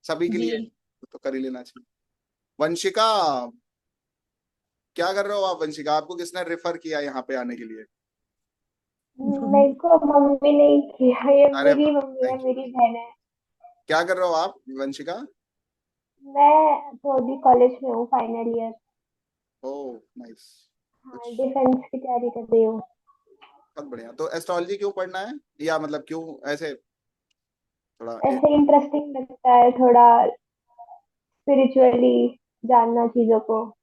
सभी के जी। लिए तो कर ही लेना चाहिए। वंशिका, क्या कर रहे हो आप वंशिका? आपको किसने रेफर किया यहाँ पे आने के लिए? मेरे को मम्मी ने ही किया, ये अरे मेरी वाह, मम्मी है, थैंक यू। मेरी बहन है। क्या कर रहे हो आप वंशिका? मैं तो अभी कॉलेज में हूँ, फाइनल ईयर। Oh nice. हाँ, कुछ डिफेंस की तैयारी कर रही हूँ। बहुत बढ़िया। तो एस्ट्रोलॉजी क्यों पढ़ना है, या मतलब क्यों ऐसे थोड़ा ऐसे इंटरेस्टिंग लगता है थोड़ा, स्पिरिचुअली जानना चीजों को।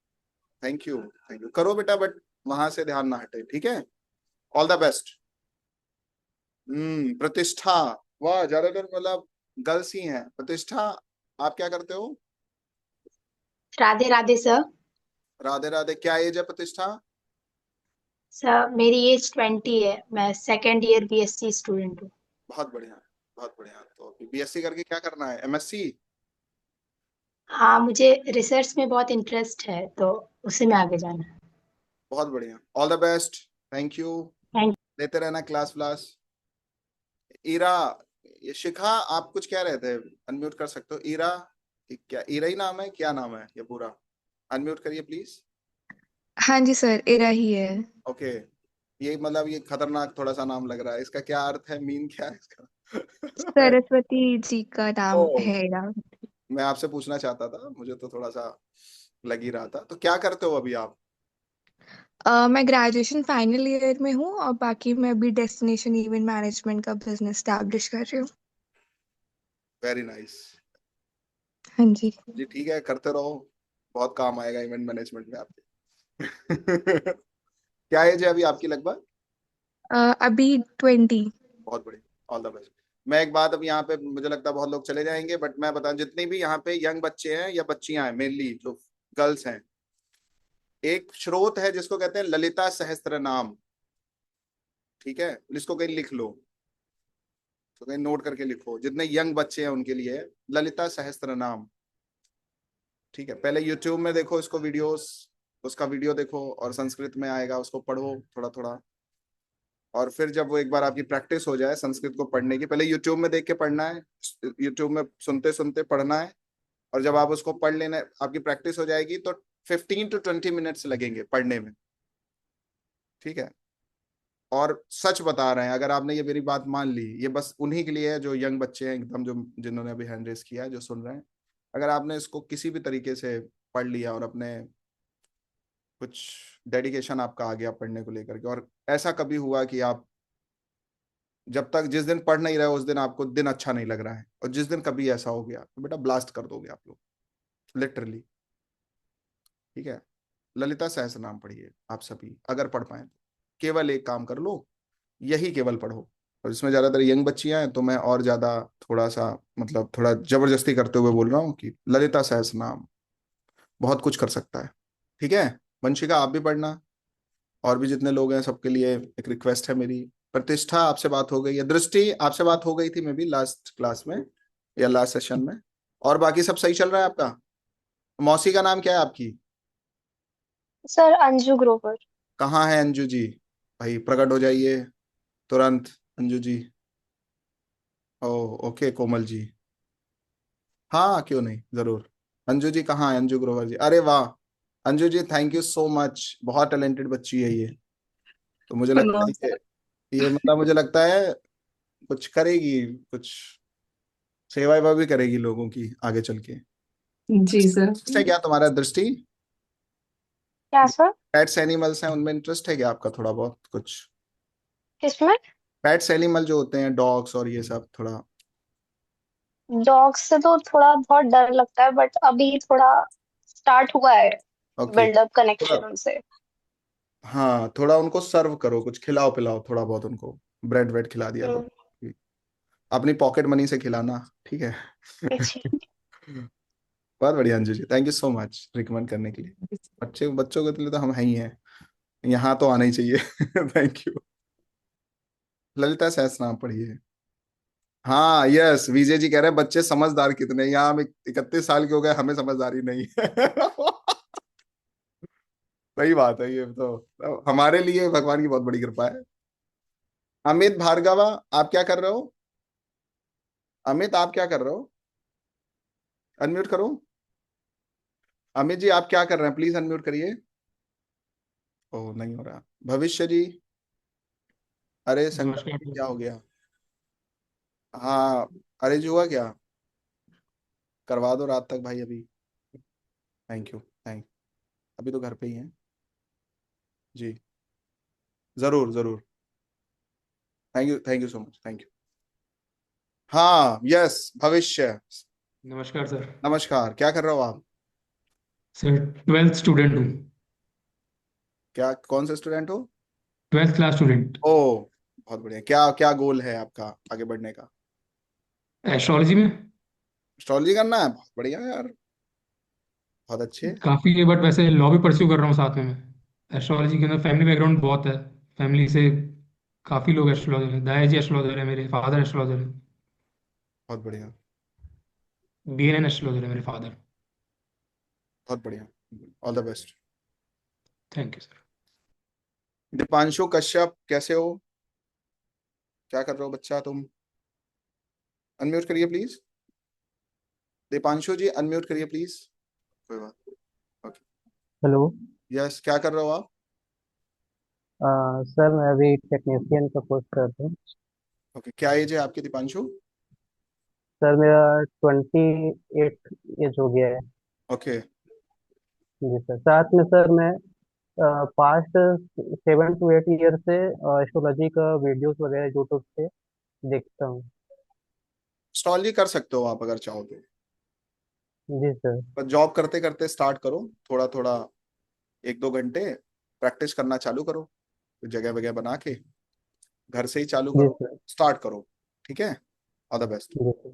Thank you, thank you. करो बेटा, बट वहां से ध्यान ना हटे, ठीक है? All the best. प्रतिष्ठा। वाह, ज्यादातर मतलब गर्ल्स ही हैं। प्रतिष्ठा, आप क्या करते हो? राधे राधे सर। राधे राधे। क्या एज है प्रतिष्ठा? सर मेरी एज 20 है, मैं सेकेंड ईयर बीएससी स्टूडेंट हूँ। बहुत बढ़िया, बहुत बढ़िया। तो बीएससी करके क्या करना है, एमएससी? हाँ, मुझे रिसर्च में बहुत इंटरेस्ट है, तो उसी में आगे जाना है। बहुत बढ़िया, all the best. Thank you. Thank लेते रहना क्लास व्लास। ईरा, ये शिखा, आप कुछ कह रहे थे? अनम्यूट कर सकते हो ईरा? क्या ईरा ही नाम है, क्या नाम है ये पूरा? अनम्यूट करिए प्लीज। हाँ जी सर, एरा ही है। ओके। ये मतलब ये खतरनाक थोड़ा सा नाम लग रहा है, इसका क्या अर्थ है, मीन क्या है इसका? सरस्वती जी का ओ, नाम है एरा। मैं आपसे पूछना चाहता था, मुझे तो थोड़ा सा लग ही रहा था। तो क्या करते हो अभी आप? मैं ग्रेजुएशन फाइनल ईयर में हूँ और बाकी मैं अभी डेस्टिनेशन इवेंट मैनेजमेंट का बिजनेस स्टैब्लिश कर रही हूँ। Very nice. हाँ जी। जी ठीक है, करते रहो, बहुत काम आएगा इवेंट मैनेजमेंट में आपके। क्या एज है अभी आपकी लगभग? अभी 20। बहुत बढ़िया, ऑल द बेस्ट। मैं एक बात, अब यहाँ पे मुझे लगता है बहुत लोग चले जाएंगे, बट मैं बता, जितने भी यहाँ पे यंग बच्चे हैं या बच्चियां हैं, मेनली जो गर्ल्स हैं, एक स्रोत है जिसको कहते हैं ललिता सहस्त्र नाम। ठीक है, इसको कहीं लिख लो, तो कहीं नोट करके लिखो, जितने यंग बच्चे हैं उनके लिए ललिता सहस्त्र नाम। ठीक है, पहले यूट्यूब में देखो इसको वीडियोस, उसका वीडियो देखो, और संस्कृत में आएगा, उसको पढ़ो थोड़ा थोड़ा। और फिर जब वो एक बार आपकी प्रैक्टिस हो जाए संस्कृत को पढ़ने की, पहले यूट्यूब में देख के पढ़ना है, यूट्यूब में सुनते सुनते पढ़ना है। और जब आप उसको पढ़ लेना, आपकी प्रैक्टिस हो जाएगी, तो 15 to 20 मिनट्स लगेंगे पढ़ने में। ठीक है? और सच बता रहे हैं, अगर आपने ये मेरी बात मान ली, ये बस उन्हीं के लिए है जो यंग बच्चे हैं एकदम, जो जिन्होंने अभी हैंड रेस किया है, जो सुन रहे हैं। अगर आपने इसको किसी भी तरीके से पढ़ लिया, और अपने कुछ डेडिकेशन आपका आ गया पढ़ने को लेकर के, और ऐसा कभी हुआ कि आप जब तक जिस दिन पढ़ नहीं रहे उस दिन आपको दिन अच्छा नहीं लग रहा है, और जिस दिन कभी ऐसा हो गया, तो बेटा ब्लास्ट कर दोगे आप लोग, लिटरली। ठीक है? ललिता सहस्त्र नाम पढ़िए आप सभी, अगर पढ़ पाए तो। केवल एक काम कर लो, यही केवल पढ़ो। और इसमें ज्यादातर यंग बच्चियां हैं, तो मैं और ज्यादा थोड़ा सा, मतलब थोड़ा जबरदस्ती करते हुए बोल रहा हूँ कि ललिता सहस्त्र नाम बहुत कुछ कर सकता है। ठीक है? वंशिका, आप भी पढ़ना, और भी जितने लोग हैं सबके लिए एक रिक्वेस्ट है मेरी। प्रतिष्ठा, आपसे बात हो गई है? दृष्टि, आपसे बात हो गई थी मे बी लास्ट क्लास में या लास्ट सेशन में। और बाकी सब सही चल रहा है आपका? मौसी का नाम क्या है आपकी? सर अंजू ग्रोवर। कहाँ है अंजू जी? भाई प्रकट हो जाइए तुरंत, अंजू जी। ओ, ओके, कोमल जी। हाँ, क्यों नहीं, जरूर। अंजू जी कहाँ है? अंजू ग्रोवर जी, अरे वाह। Anju ji thank you so much, बहुत टैलेंटेड बच्ची है ये। तो मुझे लगता नो है सर। ये मतलब मुझे लगता है कुछ करेगी, कुछ सेवा वेवा भी करेगी लोगों की आगे चल के। जी सर। इंटरेस्ट है क्या तुम्हारा दृष्टि? क्या सर? पेट्स एनिमल्स हैं, उनमें इंटरेस्ट है क्या आपका थोड़ा बहुत कुछ? किसमें? पेट्स एनिमल जो होते हैं, डॉग्स और ये सब, थोड़ा? डॉग से तो थोड़ा बहुत डर लगता है, बट अभी थोड़ा स्टार्ट हुआ है ओके। बिल्डअप थोड़ा, कनेक्शन उनसे। हाँ, थोड़ा उनको सर्व करो, कुछ खिलाओ पिलाओ थोड़ा बहुत उनको, ब्रेड वेड खिला दिया करो। हम्म। अपनी पॉकेट मनी से खिलाना, ठीक है? अच्छा। बहुत बढ़िया Anju ji, thank you so much recommend करने के लिए। बच्चे बच्चों के लिए तो हम हैं ही हैं, यहाँ तो आना ही चाहिए। Thank you. ललिता सहस्त्र नाम पढ़िए। हाँ यस, विजय जी कह रहे हैं बच्चे समझदार कितने, यहाँ हम 31 साल के हो गए, हमें समझदारी नहीं है। सही बात है, ये तो हमारे लिए भगवान की बहुत बड़ी कृपा है। अमित भार्गवा, आप क्या कर रहे हो? अमित, आप क्या कर रहे हो? अनम्यूट करो। अमित जी, आप क्या कर रहे हैं, प्लीज अनम्यूट करिए। ओ नहीं हो रहा। भविष्य जी, अरे संकट नमस्कार क्या हो गया? हाँ, अरेंज हुआ क्या? करवा दो रात तक भाई अभी। थैंक यू, अभी तो घर पे ही हैं जी। जरूर जरूर, thank you so much, thank you. हाँ यस भविष्य, नमस्कार सर। नमस्कार, क्या कर रहे हो आप? सर 12th स्टूडेंट हूँ। क्या, कौन से स्टूडेंट हो? 12th class student. ओ बहुत बढ़िया। क्या क्या गोल है आपका आगे बढ़ने का? एस्ट्रोलॉजी में एस्ट्रोलॉजी करना है, बहुत बढ़िया यार, बहुत अच्छे। काफ़ी है, बट वैसे लॉ भी परस्यू कर रहा हूँ साथ में मैं। एस्ट्रोलॉजी के अंदर फैमिली बैकग्राउंड बहुत है। फैमिली से काफ़ी लोग एस्ट्रोलॉजर हैं। दादा जी एस्ट्रोलॉजर है, मेरे फादर एस्ट्रोलॉजर है। बहुत बढ़िया, BNN एस्ट्रोलॉजर है मेरे फादर। बहुत बढ़िया, all the best. Thank you sir. Deepanshu Kashyap, कैसे हो? क्या कर रहे हो बच्चा तुम? अनम्यूट करिए प्लीज। दीपांशु जी अनम्यूट करिए प्लीज। कोई बात। Okay, hello. यस, क्या कर रहे हो आप? सर मैं अभी टेक्नीशियन का कोर्स कर रहा हूँ। ओके, क्या एज है आपकी दीपांशु? सर मेरा 28 एज हो गया है। ओके, जी सर, साथ में सर मैं पास्ट 7 to 8 ईयर से एस्ट्रोलॉजी का वीडियोस वगैरह यूट्यूब पे देखता हूँ। एस्ट्रोलॉजी कर सकते हो आप अगर चाहो तो, जी सर। पर जॉब करते करते स्टार्ट करो, थोड़ा थोड़ा, 1-2 घंटे प्रैक्टिस करना चालू करो, जगह वगैरह बना के घर से ही चालू जी करो, सर। स्टार्ट करो। ठीक है, ऑल द बेस्ट। जी sir.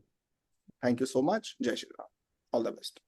Thank you so much, जय Shri Ram, all the best.